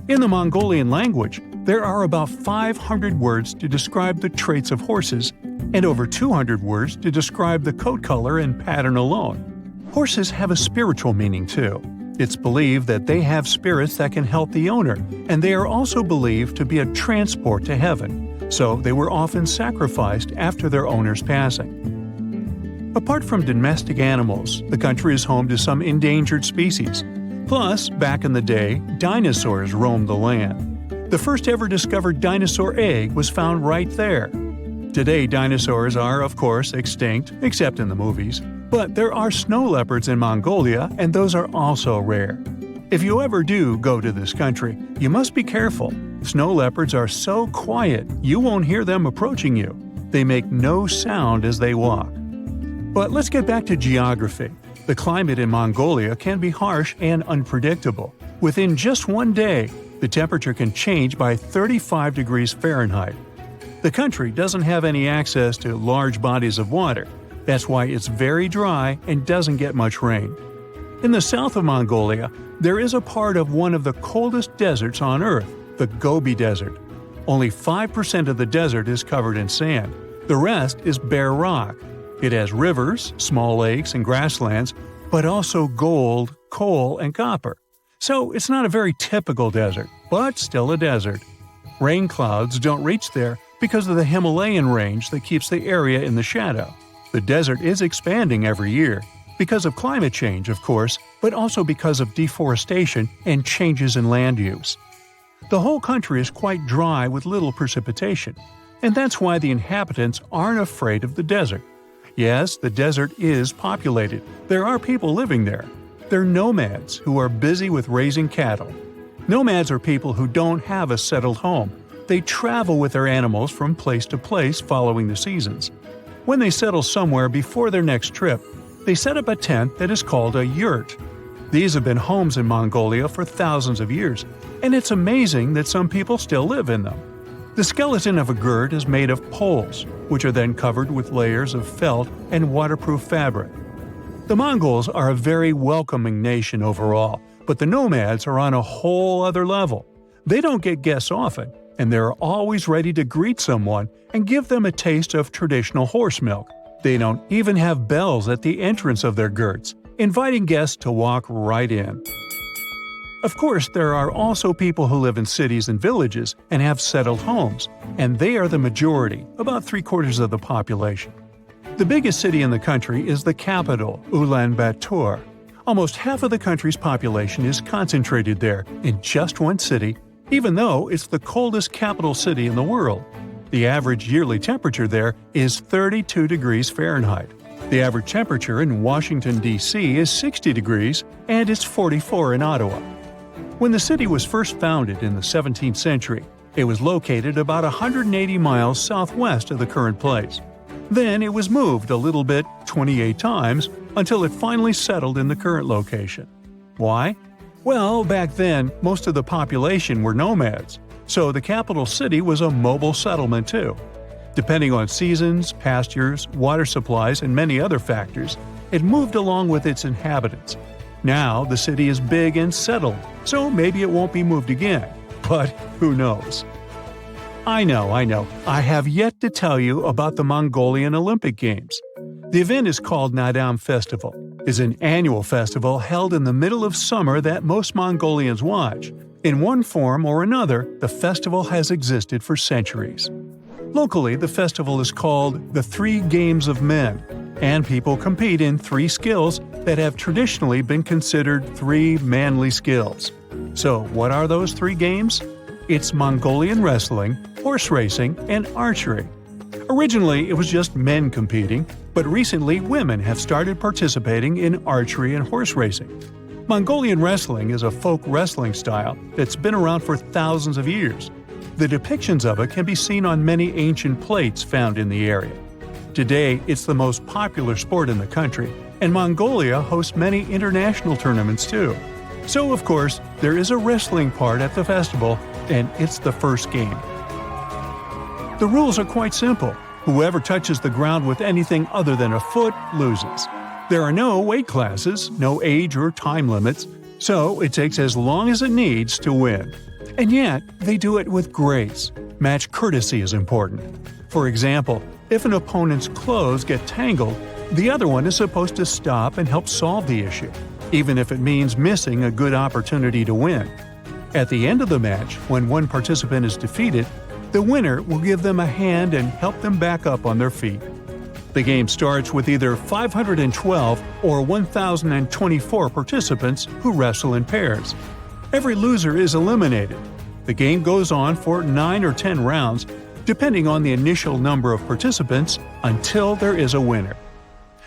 In the Mongolian language, there are about 500 words to describe the traits of horses, and over 200 words to describe the coat color and pattern alone. Horses have a spiritual meaning too. It's believed that they have spirits that can help the owner, and they are also believed to be a transport to heaven. So they were often sacrificed after their owner's passing. Apart from domestic animals, the country is home to some endangered species. Plus, back in the day, dinosaurs roamed the land. The first ever discovered dinosaur egg was found right there. Today, dinosaurs are, of course, extinct, except in the movies. But there are snow leopards in Mongolia, and those are also rare. If you ever do go to this country, you must be careful. Snow leopards are so quiet, you won't hear them approaching you. They make no sound as they walk. But let's get back to geography. The climate in Mongolia can be harsh and unpredictable. Within just one day, the temperature can change by 35 degrees Fahrenheit. The country doesn't have any access to large bodies of water. That's why it's very dry and doesn't get much rain. In the south of Mongolia, there is a part of one of the coldest deserts on Earth, the Gobi Desert. Only 5% of the desert is covered in sand. The rest is bare rock. It has rivers, small lakes, and grasslands, but also gold, coal, and copper. So it's not a very typical desert, but still a desert. Rain clouds don't reach there because of the Himalayan range that keeps the area in the shadow. The desert is expanding every year, because of climate change, of course, but also because of deforestation and changes in land use. The whole country is quite dry with little precipitation, and that's why the inhabitants aren't afraid of the desert. Yes, the desert is populated. There are people living there. They're nomads who are busy with raising cattle. Nomads are people who don't have a settled home. They travel with their animals from place to place following the seasons. When they settle somewhere before their next trip, they set up a tent that is called a yurt. These have been homes in Mongolia for thousands of years, and it's amazing that some people still live in them. The skeleton of a gourd is made of poles, which are then covered with layers of felt and waterproof fabric. The Mongols are a very welcoming nation overall, but the nomads are on a whole other level. They don't get guests often, and they're always ready to greet someone and give them a taste of traditional horse milk. They don't even have bells at the entrance of their gourds, inviting guests to walk right in. Of course, there are also people who live in cities and villages and have settled homes, and they are the majority, about 3/4 of the population. The biggest city in the country is the capital, Ulaanbaatar. Almost half of the country's population is concentrated there, in just one city, even though it's the coldest capital city in the world. The average yearly temperature there is 32 degrees Fahrenheit. The average temperature in Washington, D.C. is 60 degrees, and it's 44 in Ottawa. When the city was first founded in the 17th century, it was located about 180 miles southwest of the current place. Then it was moved a little bit 28 times until it finally settled in the current location. Why? Well, back then, most of the population were nomads, so the capital city was a mobile settlement too. Depending on seasons, pastures, water supplies, and many other factors, it moved along with its inhabitants. Now the city is big and settled, so maybe it won't be moved again. But who knows? I know. I have yet to tell you about the Mongolian Olympic Games. The event is called Nadam Festival. It's an annual festival held in the middle of summer that most Mongolians watch. In one form or another, the festival has existed for centuries. Locally, the festival is called the Three Games of Men, and people compete in 3 skills that have traditionally been considered 3 manly skills. So, what are those 3 games? It's Mongolian wrestling, horse racing, and archery. Originally, it was just men competing, but recently women have started participating in archery and horse racing. Mongolian wrestling is a folk wrestling style that's been around for thousands of years. The depictions of it can be seen on many ancient plates found in the area. Today, it's the most popular sport in the country, and Mongolia hosts many international tournaments too. So, of course, there is a wrestling part at the festival, and it's the first game. The rules are quite simple. Whoever touches the ground with anything other than a foot loses. There are no weight classes, no age or time limits, so it takes as long as it needs to win. And yet, they do it with grace. Match courtesy is important. For example, if an opponent's clothes get tangled, the other one is supposed to stop and help solve the issue, even if it means missing a good opportunity to win. At the end of the match, when one participant is defeated, the winner will give them a hand and help them back up on their feet. The game starts with either 512 or 1,024 participants who wrestle in pairs. Every loser is eliminated. The game goes on for 9 or 10 rounds, depending on the initial number of participants, until there is a winner.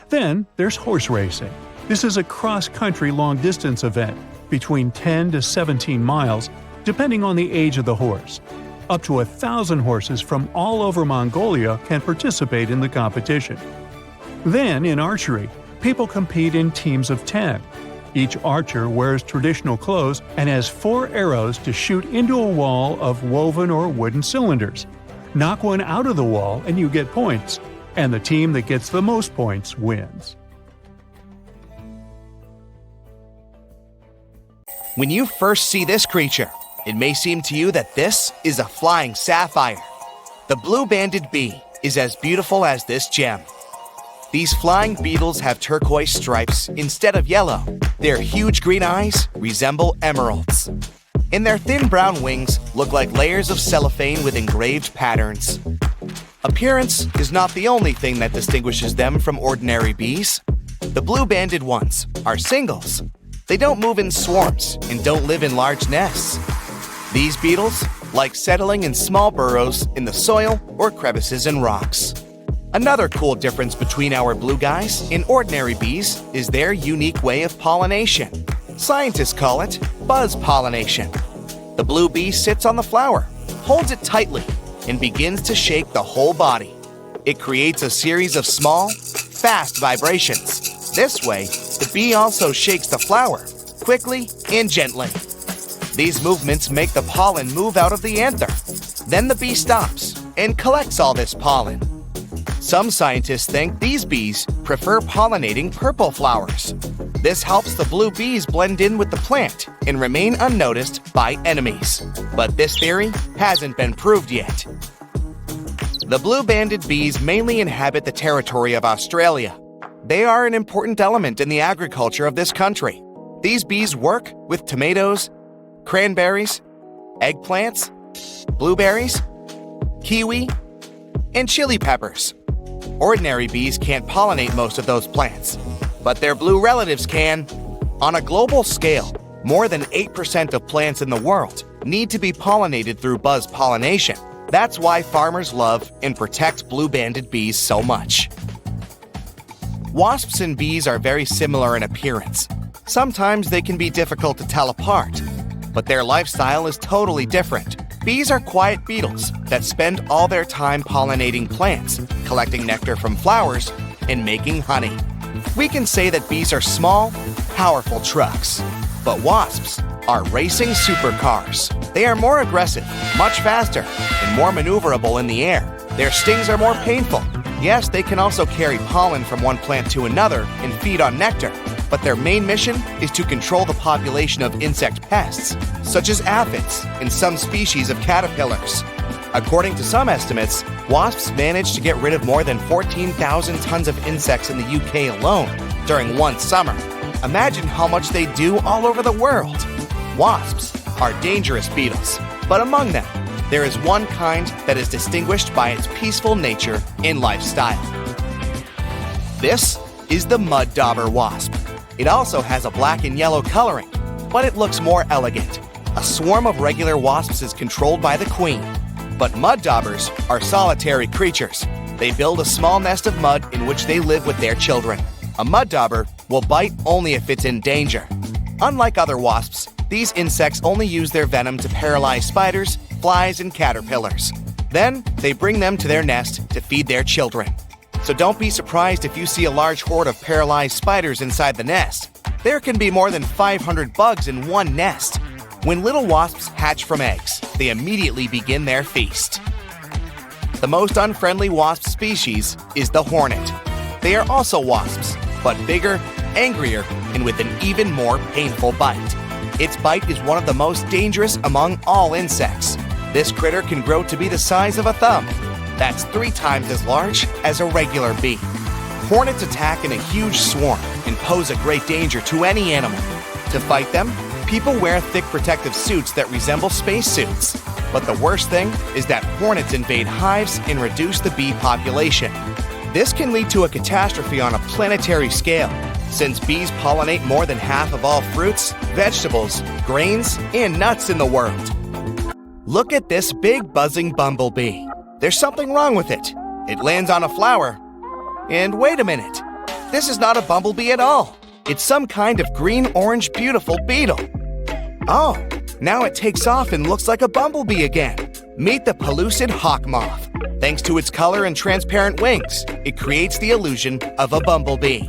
Then there's horse racing. This is a cross-country long-distance event, between 10 to 17 miles, depending on the age of the horse. Up to 1,000 horses from all over Mongolia can participate in the competition. Then, in archery, people compete in teams of 10. Each archer wears traditional clothes and has 4 arrows to shoot into a wall of woven or wooden cylinders. Knock one out of the wall and you get points, and the team that gets the most points wins. When you first see this creature, it may seem to you that this is a flying sapphire. The blue-banded bee is as beautiful as this gem. These flying beetles have turquoise stripes instead of yellow. Their huge green eyes resemble emeralds. And their thin brown wings look like layers of cellophane with engraved patterns. Appearance is not the only thing that distinguishes them from ordinary bees. The blue-banded ones are singles. They don't move in swarms and don't live in large nests. These beetles like settling in small burrows in the soil or crevices in rocks. Another cool difference between our blue guys and ordinary bees is their unique way of pollination. Scientists call it buzz pollination. The blue bee sits on the flower, holds it tightly, and begins to shake the whole body. It creates a series of small, fast vibrations. This way, the bee also shakes the flower, quickly and gently. These movements make the pollen move out of the anther. Then the bee stops and collects all this pollen. Some scientists think these bees prefer pollinating purple flowers. This helps the blue bees blend in with the plant and remain unnoticed by enemies. But this theory hasn't been proved yet. The blue-banded bees mainly inhabit the territory of Australia. They are an important element in the agriculture of this country. These bees work with tomatoes, cranberries, eggplants, blueberries, kiwi, and chili peppers. Ordinary bees can't pollinate most of those plants, but their blue relatives can. On a global scale, more than 8% of plants in the world need to be pollinated through buzz pollination. That's why farmers love and protect blue-banded bees so much. Wasps and bees are very similar in appearance. Sometimes they can be difficult to tell apart, but their lifestyle is totally different. Bees are quiet beetles that spend all their time pollinating plants, collecting nectar from flowers, and making honey. We can say that bees are small, powerful trucks, but wasps are racing supercars. They are more aggressive, much faster, and more maneuverable in the air. Their stings are more painful. Yes, they can also carry pollen from one plant to another and feed on nectar, but their main mission is to control the population of insect pests, such as aphids and some species of caterpillars. According to some estimates, wasps manage to get rid of more than 14,000 tons of insects in the UK alone during one summer. Imagine how much they do all over the world. Wasps are dangerous beetles, but among them, there is one kind that is distinguished by its peaceful nature and lifestyle. This is the mud dauber wasp. It also has a black and yellow coloring, but it looks more elegant. A swarm of regular wasps is controlled by the queen, but mud daubers are solitary creatures. They build a small nest of mud in which they live with their children. A mud dauber will bite only if it's in danger. Unlike other wasps, these insects only use their venom to paralyze spiders, flies, and caterpillars. Then, they bring them to their nest to feed their children. So don't be surprised if you see a large horde of paralyzed spiders inside the nest. There can be more than 500 bugs in one nest. When little wasps hatch from eggs, they immediately begin their feast. The most unfriendly wasp species is the hornet. They are also wasps, but bigger, angrier, and with an even more painful bite. Its bite is one of the most dangerous among all insects. This critter can grow to be the size of a thumb. That's 3 times as large as a regular bee. Hornets attack in a huge swarm and pose a great danger to any animal. To fight them, people wear thick protective suits that resemble spacesuits. But the worst thing is that hornets invade hives and reduce the bee population. This can lead to a catastrophe on a planetary scale, since bees pollinate more than half of all fruits, vegetables, grains, and nuts in the world. Look at this big buzzing bumblebee. There's something wrong with it. It lands on a flower. And wait a minute. This is not a bumblebee at all. It's some kind of green-orange beautiful beetle. Oh, now it takes off and looks like a bumblebee again. Meet the pellucid hawk moth. Thanks to its color and transparent wings, it creates the illusion of a bumblebee.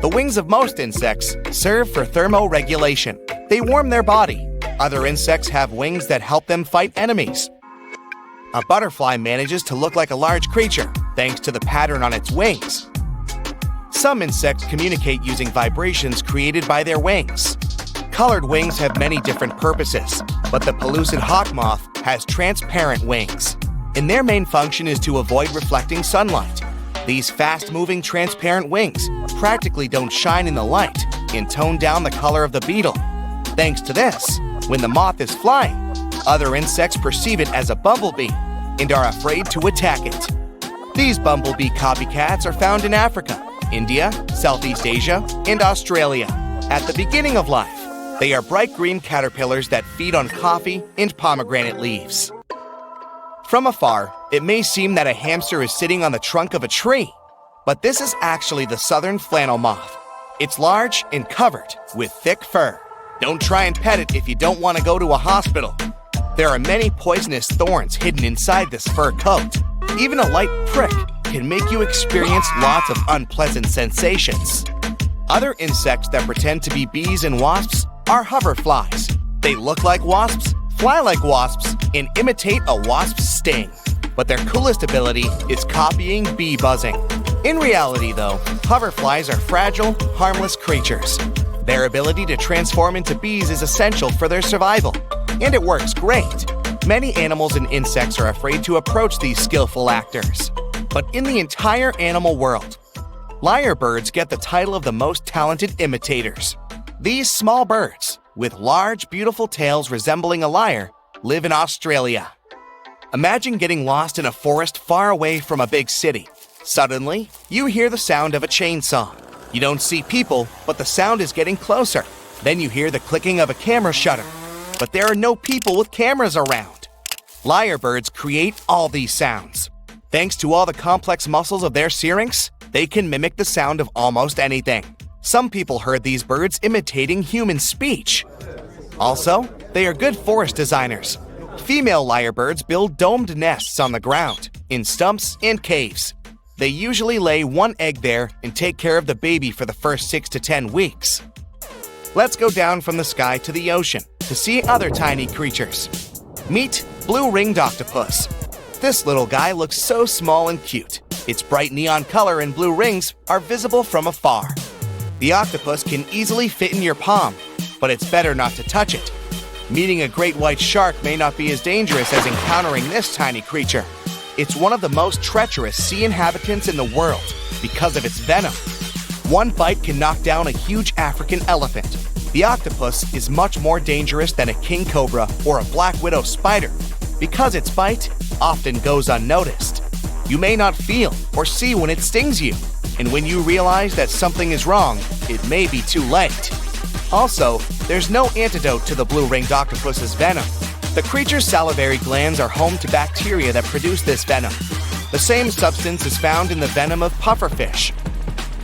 The wings of most insects serve for thermoregulation. They warm their body. Other insects have wings that help them fight enemies. A butterfly manages to look like a large creature, thanks to the pattern on its wings. Some insects communicate using vibrations created by their wings. Colored wings have many different purposes, but the pellucid hawk moth has transparent wings, and their main function is to avoid reflecting sunlight. These fast-moving transparent wings practically don't shine in the light and tone down the color of the beetle. Thanks to this, when the moth is flying, other insects perceive it as a bumblebee and are afraid to attack it. These bumblebee copycats are found in Africa, India, Southeast Asia, and Australia. At the beginning of life, they are bright green caterpillars that feed on coffee and pomegranate leaves. From afar, it may seem that a hamster is sitting on the trunk of a tree, but this is actually the southern flannel moth. It's large and covered with thick fur. Don't try and pet it if you don't want to go to a hospital. There are many poisonous thorns hidden inside this fur coat. Even a light prick can make you experience lots of unpleasant sensations. Other insects that pretend to be bees and wasps are hoverflies. They look like wasps, fly like wasps, and imitate a wasp's sting. But their coolest ability is copying bee buzzing. In reality, though, hoverflies are fragile, harmless creatures. Their ability to transform into bees is essential for their survival, and it works great. Many animals and insects are afraid to approach these skillful actors. But in the entire animal world, lyrebirds get the title of the most talented imitators. These small birds, with large, beautiful tails resembling a lyre, live in Australia. Imagine getting lost in a forest far away from a big city. Suddenly, you hear the sound of a chainsaw. You don't see people, but the sound is getting closer. Then you hear the clicking of a camera shutter. But there are no people with cameras around. Lyrebirds create all these sounds. Thanks to all the complex muscles of their syrinx, they can mimic the sound of almost anything. Some people heard these birds imitating human speech. Also, they are good forest designers. Female lyrebirds build domed nests on the ground, in stumps and caves. They usually lay one egg there and take care of the baby for the first 6 to 10 weeks. Let's go down from the sky to the ocean to see other tiny creatures. Meet blue-ringed octopus. This little guy looks so small and cute. Its bright neon color and blue rings are visible from afar. The octopus can easily fit in your palm, but it's better not to touch it. Meeting a great white shark may not be as dangerous as encountering this tiny creature. It's one of the most treacherous sea inhabitants in the world because of its venom. One bite can knock down a huge African elephant. The octopus is much more dangerous than a king cobra or a black widow spider because its bite often goes unnoticed. You may not feel or see when it stings you, and when you realize that something is wrong, it may be too late. Also, there's no antidote to the blue-ringed octopus's venom. The creature's salivary glands are home to bacteria that produce this venom. The same substance is found in the venom of pufferfish.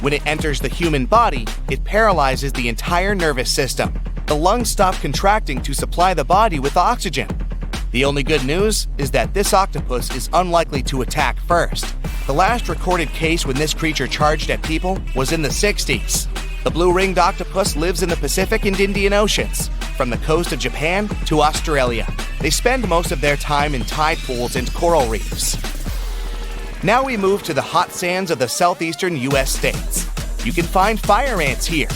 When it enters the human body, it paralyzes the entire nervous system. The lungs stop contracting to supply the body with oxygen. The only good news is that this octopus is unlikely to attack first. The last recorded case when this creature charged at people was in the 60s. The blue-ringed octopus lives in the Pacific and Indian Oceans, from the coast of Japan to Australia. They spend most of their time in tide pools and coral reefs. Now we move to the hot sands of the southeastern U.S. states. You can find fire ants here.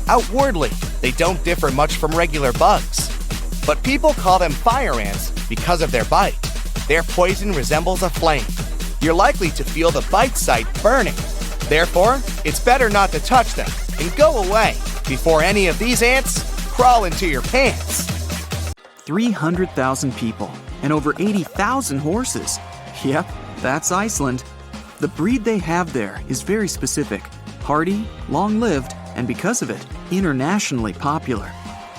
Outwardly, they don't differ much from regular bugs. But people call them fire ants because of their bite. Their poison resembles a flame. You're likely to feel the bite site burning. Therefore, it's better not to touch them and go away before any of these ants crawl into your pants. 300,000 people and over 80,000 horses. Yep, that's Iceland. The breed they have there is very specific, hardy, long-lived, and because of it, internationally popular.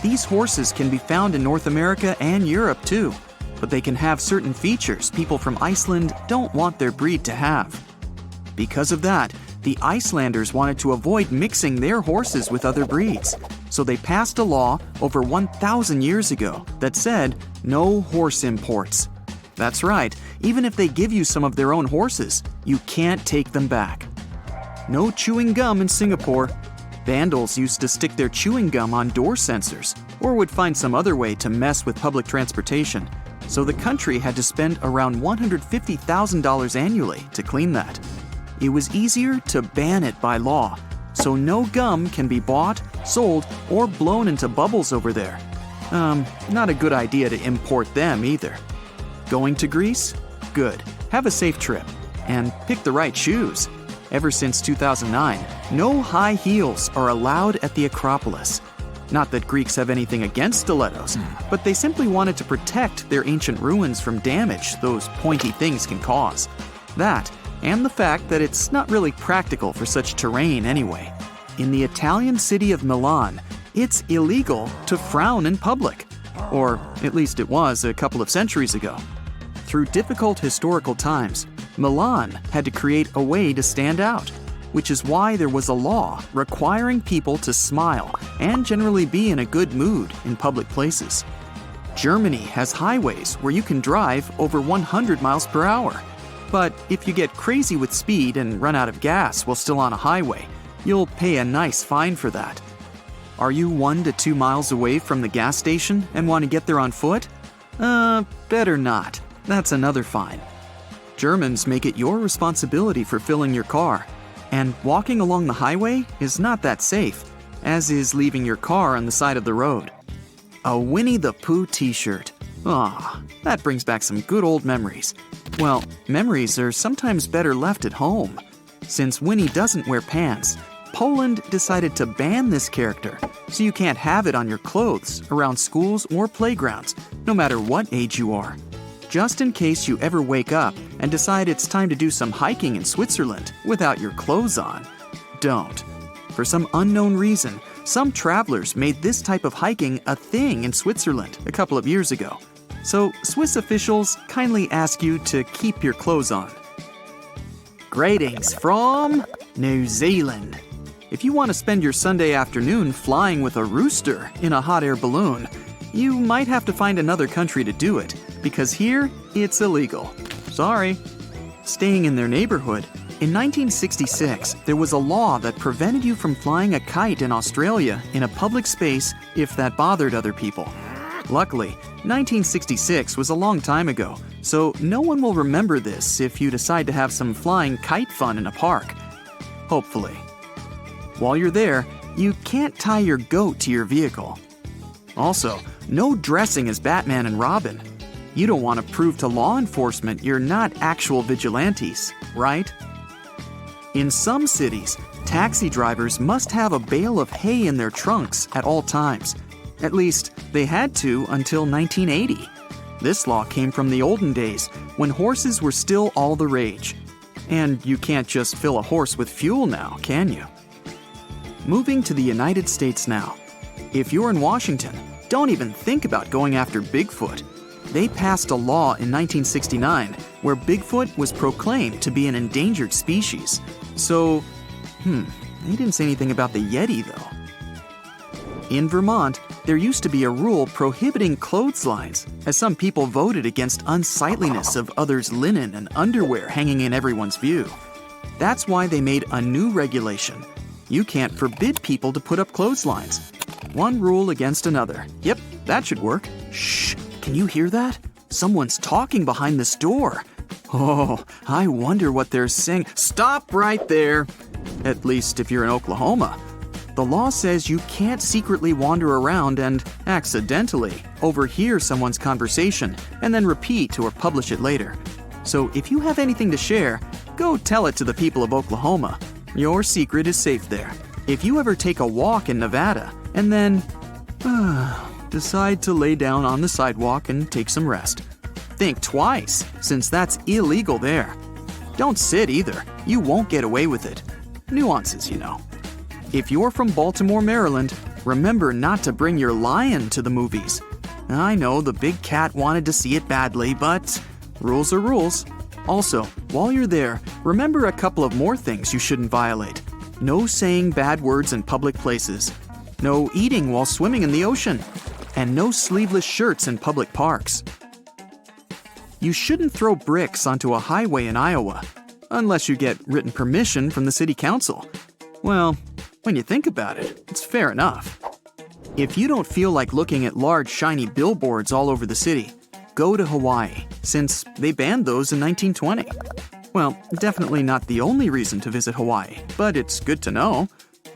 These horses can be found in North America and Europe too, but they can have certain features people from Iceland don't want their breed to have. Because of that, the Icelanders wanted to avoid mixing their horses with other breeds, so they passed a law over 1,000 years ago that said no horse imports. That's right, even if they give you some of their own horses, you can't take them back. No chewing gum in Singapore. Vandals used to stick their chewing gum on door sensors or would find some other way to mess with public transportation, so the country had to spend around $150,000 annually to clean that. It was easier to ban it by law, so no gum can be bought, sold, or blown into bubbles over there. Not a good idea to import them either. Going to Greece? Good. Have a safe trip. And pick the right shoes. Ever since 2009, no high heels are allowed at the Acropolis. Not that Greeks have anything against stilettos, but they simply wanted to protect their ancient ruins from damage those pointy things can cause. That, and the fact that it's not really practical for such terrain anyway. In the Italian city of Milan, it's illegal to frown in public. Or at least it was a couple of centuries ago. Through difficult historical times, Milan had to create a way to stand out, which is why there was a law requiring people to smile and generally be in a good mood in public places. Germany has highways where you can drive over 100 miles per hour. But if you get crazy with speed and run out of gas while still on a highway, you'll pay a nice fine for that. Are you 1 to 2 miles away from the gas station and want to get there on foot? Better not. That's another fine. Germans make it your responsibility for filling your car. And walking along the highway is not that safe, as is leaving your car on the side of the road. A Winnie the Pooh t-shirt. Ah, that brings back some good old memories. Well, memories are sometimes better left at home. Since Winnie doesn't wear pants, Poland decided to ban this character, so you can't have it on your clothes, around schools or playgrounds, no matter what age you are. Just in case you ever wake up and decide it's time to do some hiking in Switzerland without your clothes on, don't. For some unknown reason, some travelers made this type of hiking a thing in Switzerland a couple of years ago. So Swiss officials kindly ask you to keep your clothes on. Greetings from New Zealand. If you want to spend your Sunday afternoon flying with a rooster in a hot air balloon, you might have to find another country to do it, because here, it's illegal. Sorry. Staying in their neighborhood, in 1966, there was a law that prevented you from flying a kite in Australia in a public space if that bothered other people. Luckily, 1966 was a long time ago, so no one will remember this if you decide to have some flying kite fun in a park. Hopefully. While you're there, you can't tie your goat to your vehicle. Also, no dressing as Batman and Robin. You don't want to prove to law enforcement you're not actual vigilantes, right? In some cities, taxi drivers must have a bale of hay in their trunks at all times. At least, they had to until 1980. This law came from the olden days, when horses were still all the rage. And you can't just fill a horse with fuel now, can you? Moving to the United States now. If you're in Washington, don't even think about going after Bigfoot. They passed a law in 1969 where Bigfoot was proclaimed to be an endangered species. So, they didn't say anything about the Yeti though. In Vermont, there used to be a rule prohibiting clotheslines, as some people voted against unsightliness of others' linen and underwear hanging in everyone's view. That's why they made a new regulation. You can't forbid people to put up clotheslines. One rule against another. Yep, that should work. Shh, can you hear that? Someone's talking behind this door. Oh, I wonder what they're saying. Stop right there! At least if you're in Oklahoma. The law says you can't secretly wander around and, accidentally, overhear someone's conversation and then repeat or publish it later. So if you have anything to share, go tell it to the people of Oklahoma. Your secret is safe there. If you ever take a walk in Nevada and then decide to lay down on the sidewalk and take some rest, think twice, since that's illegal there. Don't sit either. You won't get away with it. Nuances, you know. If you're from Baltimore, Maryland, remember not to bring your lion to the movies. I know the big cat wanted to see it badly, but rules are rules. Also, while you're there, remember a couple of more things you shouldn't violate. No saying bad words in public places. No eating while swimming in the ocean. And no sleeveless shirts in public parks. You shouldn't throw bricks onto a highway in Iowa, unless you get written permission from the city council. Well, when you think about it, it's fair enough. If you don't feel like looking at large shiny billboards all over the city, go to Hawaii, since they banned those in 1920. Well, definitely not the only reason to visit Hawaii, but it's good to know.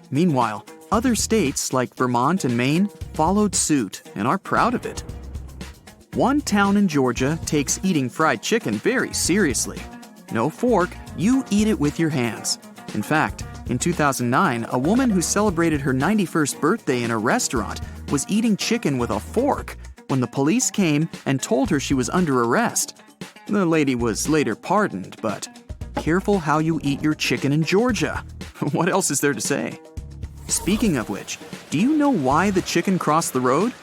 Meanwhile, other states like Vermont and Maine followed suit and are proud of it. One town in Georgia takes eating fried chicken very seriously. No fork, you eat it with your hands. In fact, in 2009, a woman who celebrated her 91st birthday in a restaurant was eating chicken with a fork when the police came and told her she was under arrest. The lady was later pardoned, but careful how you eat your chicken in Georgia. What else is there to say? Speaking of which, do you know why the chicken crossed the road?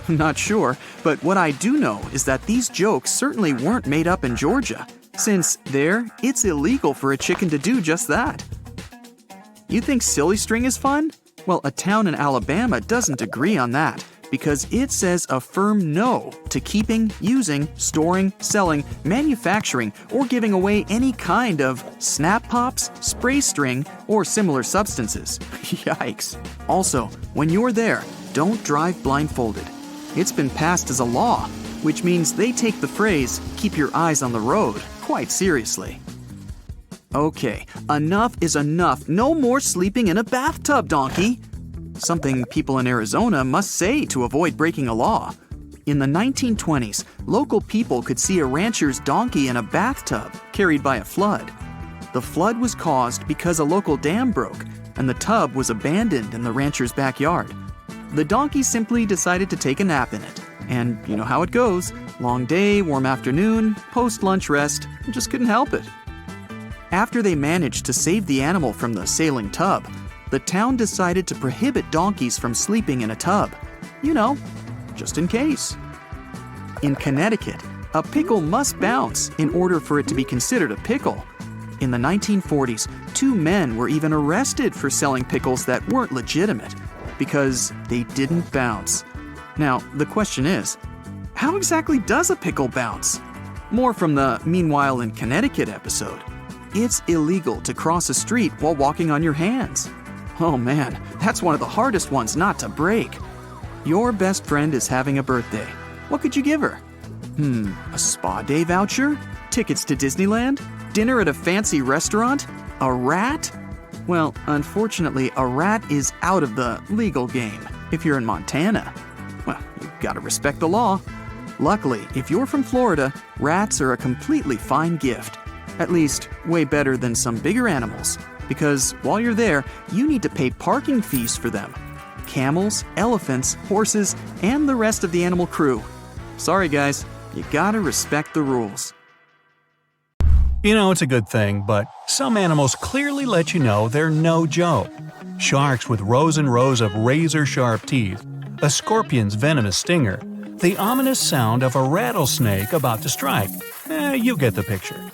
Not sure, but what I do know is that these jokes certainly weren't made up in Georgia, since there, it's illegal for a chicken to do just that. You think silly string is fun? Well, a town in Alabama doesn't agree on that, because it says a firm no to keeping, using, storing, selling, manufacturing, or giving away any kind of snap pops, spray string, or similar substances. Yikes. Also, when you're there, don't drive blindfolded. It's been passed as a law, which means they take the phrase, "keep your eyes on the road," quite seriously. Okay, enough is enough. No more sleeping in a bathtub, donkey! Something people in Arizona must say to avoid breaking a law. In the 1920s, local people could see a rancher's donkey in a bathtub carried by a flood. The flood was caused because a local dam broke, and the tub was abandoned in the rancher's backyard. The donkey simply decided to take a nap in it. And you know how it goes. Long day, warm afternoon, post-lunch rest, just couldn't help it. After they managed to save the animal from the sailing tub, the town decided to prohibit donkeys from sleeping in a tub. You know, just in case. In Connecticut, a pickle must bounce in order for it to be considered a pickle. In the 1940s, 2 men were even arrested for selling pickles that weren't legitimate because they didn't bounce. Now, the question is, how exactly does a pickle bounce? More from the Meanwhile in Connecticut episode. It's illegal to cross a street while walking on your hands. Oh man, that's one of the hardest ones not to break. Your best friend is having a birthday. What could you give her? A spa day voucher? Tickets to Disneyland? Dinner at a fancy restaurant? A rat? Well, unfortunately, a rat is out of the legal game if you're in Montana. Well, you've got to respect the law. Luckily, if you're from Florida, rats are a completely fine gift. At least, way better than some bigger animals. Because while you're there, you need to pay parking fees for them. Camels, elephants, horses, and the rest of the animal crew. Sorry guys, you gotta respect the rules. You know, it's a good thing, but some animals clearly let you know they're no joke. Sharks with rows and rows of razor-sharp teeth, a scorpion's venomous stinger, the ominous sound of a rattlesnake about to strike. You get the picture.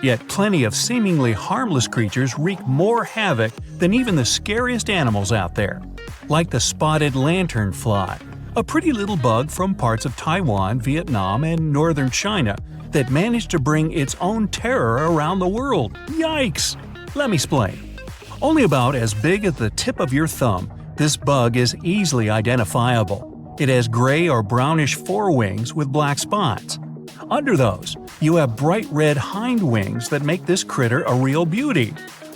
Yet plenty of seemingly harmless creatures wreak more havoc than even the scariest animals out there. Like the spotted lanternfly, a pretty little bug from parts of Taiwan, Vietnam, and northern China that managed to bring its own terror around the world. Yikes! Let me explain. Only about as big as the tip of your thumb, this bug is easily identifiable. It has gray or brownish forewings with black spots. Under those, you have bright red hind wings that make this critter a real beauty.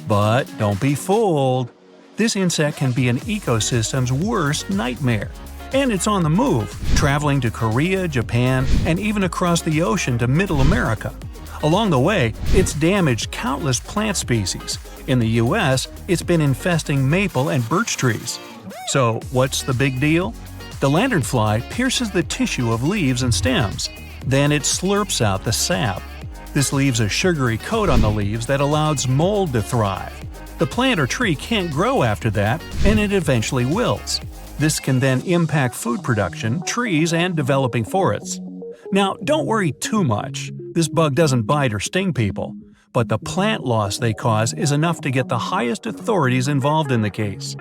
But don't be fooled. This insect can be an ecosystem's worst nightmare. And it's on the move, traveling to Korea, Japan, and even across the ocean to Middle America. Along the way, it's damaged countless plant species. In the US, it's been infesting maple and birch trees. So, what's the big deal? The lanternfly pierces the tissue of leaves and stems. Then it slurps out the sap. This leaves a sugary coat on the leaves that allows mold to thrive. The plant or tree can't grow after that, and it eventually wilts. This can then impact food production, trees, and developing forests. Now, don't worry too much. This bug doesn't bite or sting people, but the plant loss they cause is enough to get the highest authorities involved in the case.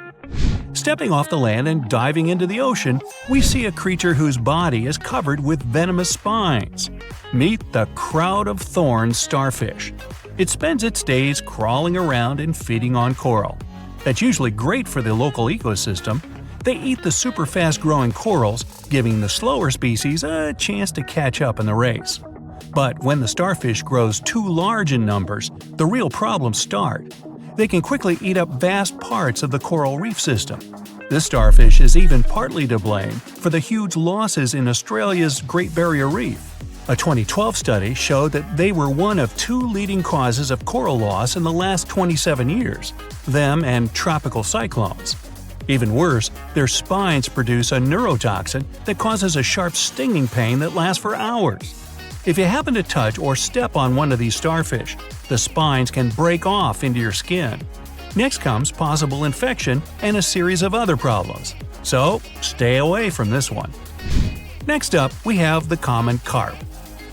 Stepping off the land and diving into the ocean, we see a creature whose body is covered with venomous spines. Meet the crown of thorns starfish. It spends its days crawling around and feeding on coral. That's usually great for the local ecosystem. They eat the super fast-growing corals, giving the slower species a chance to catch up in the race. But when the starfish grows too large in numbers, the real problems start. They can quickly eat up vast parts of the coral reef system. This starfish is even partly to blame for the huge losses in Australia's Great Barrier Reef. A 2012 study showed that they were one of 2 leading causes of coral loss in the last 27 years, them and tropical cyclones. Even worse, their spines produce a neurotoxin that causes a sharp stinging pain that lasts for hours. If you happen to touch or step on one of these starfish, the spines can break off into your skin. Next comes possible infection and a series of other problems. So, stay away from this one. Next up, we have the common carp.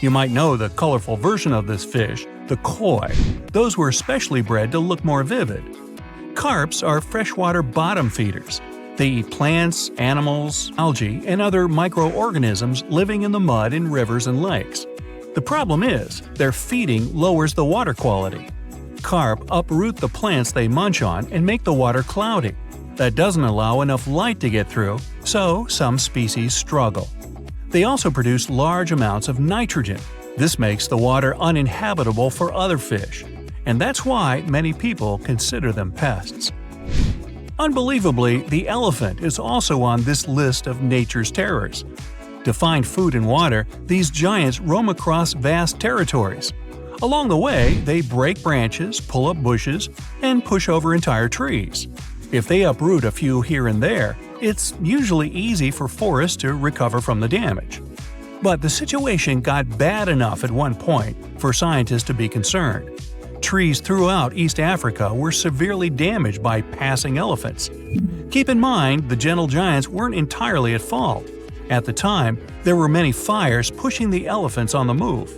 You might know the colorful version of this fish, the koi. Those were specially bred to look more vivid. Carps are freshwater bottom feeders. They eat plants, animals, algae, and other microorganisms living in the mud in rivers and lakes. The problem is, their feeding lowers the water quality. Carp uproot the plants they munch on and make the water cloudy. That doesn't allow enough light to get through, so some species struggle. They also produce large amounts of nitrogen. This makes the water uninhabitable for other fish, and that's why many people consider them pests. Unbelievably, the elephant is also on this list of nature's terrors. To find food and water, these giants roam across vast territories. Along the way, they break branches, pull up bushes, and push over entire trees. If they uproot a few here and there, it's usually easy for forests to recover from the damage. But the situation got bad enough at one point for scientists to be concerned. Trees throughout East Africa were severely damaged by passing elephants. Keep in mind, the gentle giants weren't entirely at fault. At the time, there were many fires pushing the elephants on the move.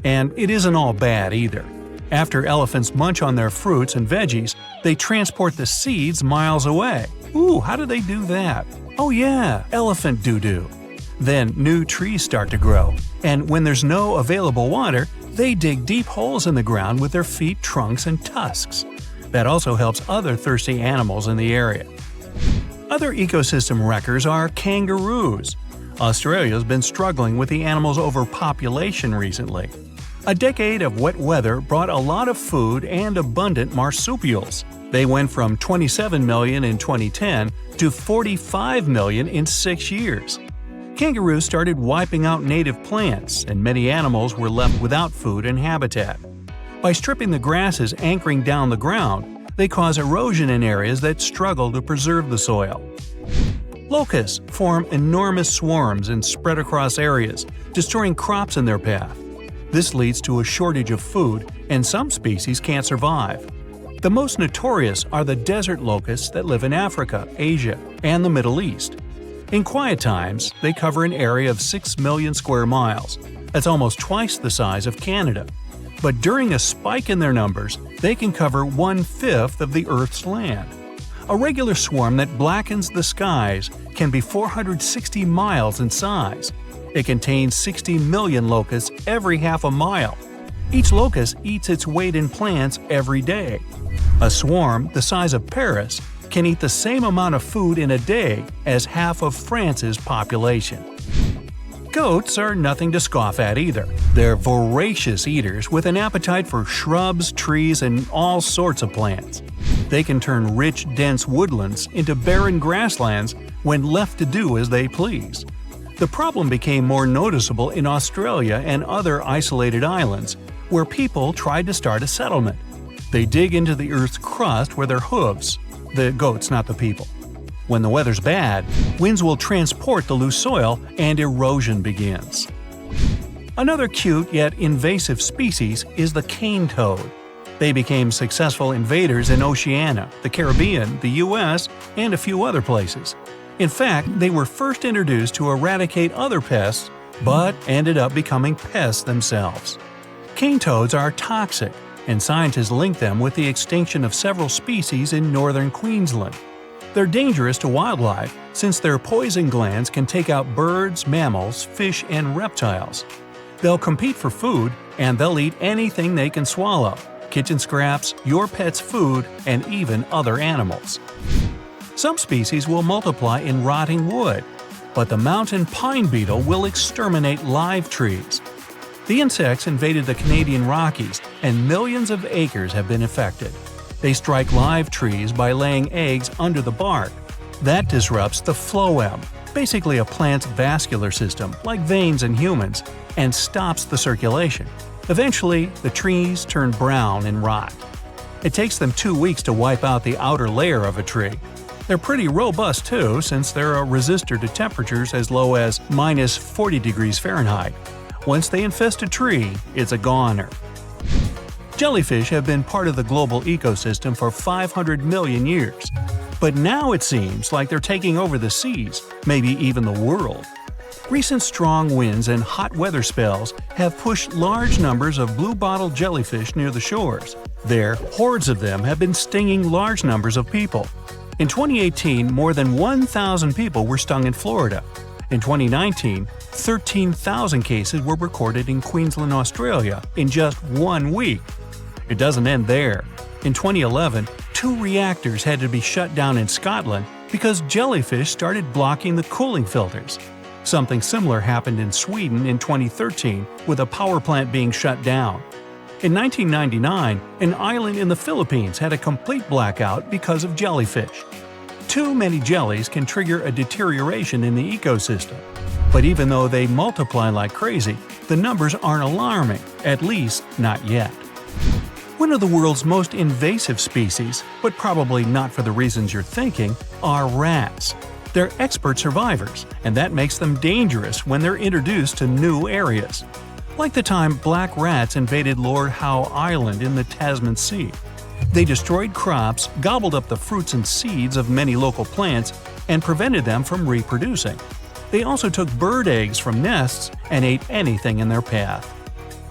And it isn't all bad either. After elephants munch on their fruits and veggies, they transport the seeds miles away. Ooh, how do they do that? Oh yeah, elephant doo-doo. Then new trees start to grow, and when there's no available water, they dig deep holes in the ground with their feet, trunks, and tusks. That also helps other thirsty animals in the area. Other ecosystem wreckers are kangaroos. Australia's been struggling with the animal's overpopulation recently. A decade of wet weather brought a lot of food and abundant marsupials. They went from 27 million in 2010 to 45 million in 6 years. Kangaroos started wiping out native plants, and many animals were left without food and habitat. By stripping the grasses anchoring down the ground, they cause erosion in areas that struggle to preserve the soil. Locusts form enormous swarms and spread across areas, destroying crops in their path. This leads to a shortage of food, and some species can't survive. The most notorious are the desert locusts that live in Africa, Asia, and the Middle East. In quiet times, they cover an area of 6 million square miles. That's almost twice the size of Canada. But during a spike in their numbers, they can cover 1/5 of the Earth's land. A regular swarm that blackens the skies can be 460 miles in size. It contains 60 million locusts every half a mile. Each locust eats its weight in plants every day. A swarm the size of Paris can eat the same amount of food in a day as half of France's population. Goats are nothing to scoff at either. They're voracious eaters with an appetite for shrubs, trees, and all sorts of plants. They can turn rich, dense woodlands into barren grasslands when left to do as they please. The problem became more noticeable in Australia and other isolated islands, where people tried to start a settlement. They dig into the Earth's crust with their hooves. The goats, not the people. When the weather's bad, winds will transport the loose soil and erosion begins. Another cute yet invasive species is the cane toad. They became successful invaders in Oceania, the Caribbean, the US, and a few other places. In fact, they were first introduced to eradicate other pests, but ended up becoming pests themselves. Cane toads are toxic, and scientists link them with the extinction of several species in northern Queensland. They're dangerous to wildlife since their poison glands can take out birds, mammals, fish, and reptiles. They'll compete for food, and they'll eat anything they can swallow – kitchen scraps, your pet's food, and even other animals. Some species will multiply in rotting wood, but the mountain pine beetle will exterminate live trees. The insects invaded the Canadian Rockies, and millions of acres have been affected. They strike live trees by laying eggs under the bark. That disrupts the phloem, basically a plant's vascular system, like veins in humans, and stops the circulation. Eventually, the trees turn brown and rot. It takes them 2 weeks to wipe out the outer layer of a tree. They're pretty robust too, since they're a resistor to temperatures as low as -40 degrees Fahrenheit. Once they infest a tree, it's a goner. Jellyfish have been part of the global ecosystem for 500 million years. But now it seems like they're taking over the seas, maybe even the world. Recent strong winds and hot weather spells have pushed large numbers of blue-bottle jellyfish near the shores. There, hordes of them have been stinging large numbers of people. In 2018, more than 1,000 people were stung in Florida. In 2019, 13,000 cases were recorded in Queensland, Australia, in just 1 week. It doesn't end there. In 2011, 2 reactors had to be shut down in Scotland because jellyfish started blocking the cooling filters. Something similar happened in Sweden in 2013 with a power plant being shut down. In 1999, an island in the Philippines had a complete blackout because of jellyfish. Too many jellies can trigger a deterioration in the ecosystem. But even though they multiply like crazy, the numbers aren't alarming, at least not yet. One of the world's most invasive species, but probably not for the reasons you're thinking, are rats. They're expert survivors, and that makes them dangerous when they're introduced to new areas. Like the time black rats invaded Lord Howe Island in the Tasman Sea. They destroyed crops, gobbled up the fruits and seeds of many local plants, and prevented them from reproducing. They also took bird eggs from nests and ate anything in their path.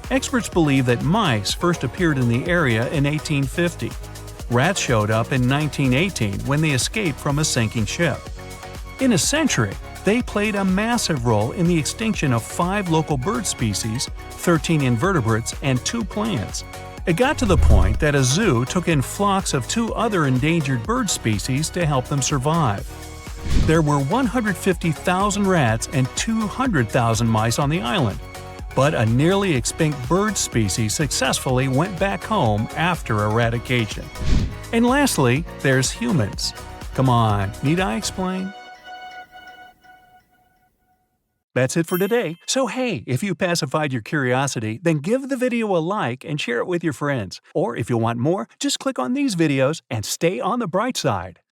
Experts believe that mice first appeared in the area in 1850. Rats showed up in 1918 when they escaped from a sinking ship. In a century, they played a massive role in the extinction of 5 local bird species, 13 invertebrates, and 2 plants. It got to the point that a zoo took in flocks of 2 other endangered bird species to help them survive. There were 150,000 rats and 200,000 mice on the island, but a nearly extinct bird species successfully went back home after eradication. And lastly, there's humans. Come on, need I explain? That's it for today. So hey, if you pacified your curiosity, then give the video a like and share it with your friends. Or if you want more, just click on these videos and stay on the bright side.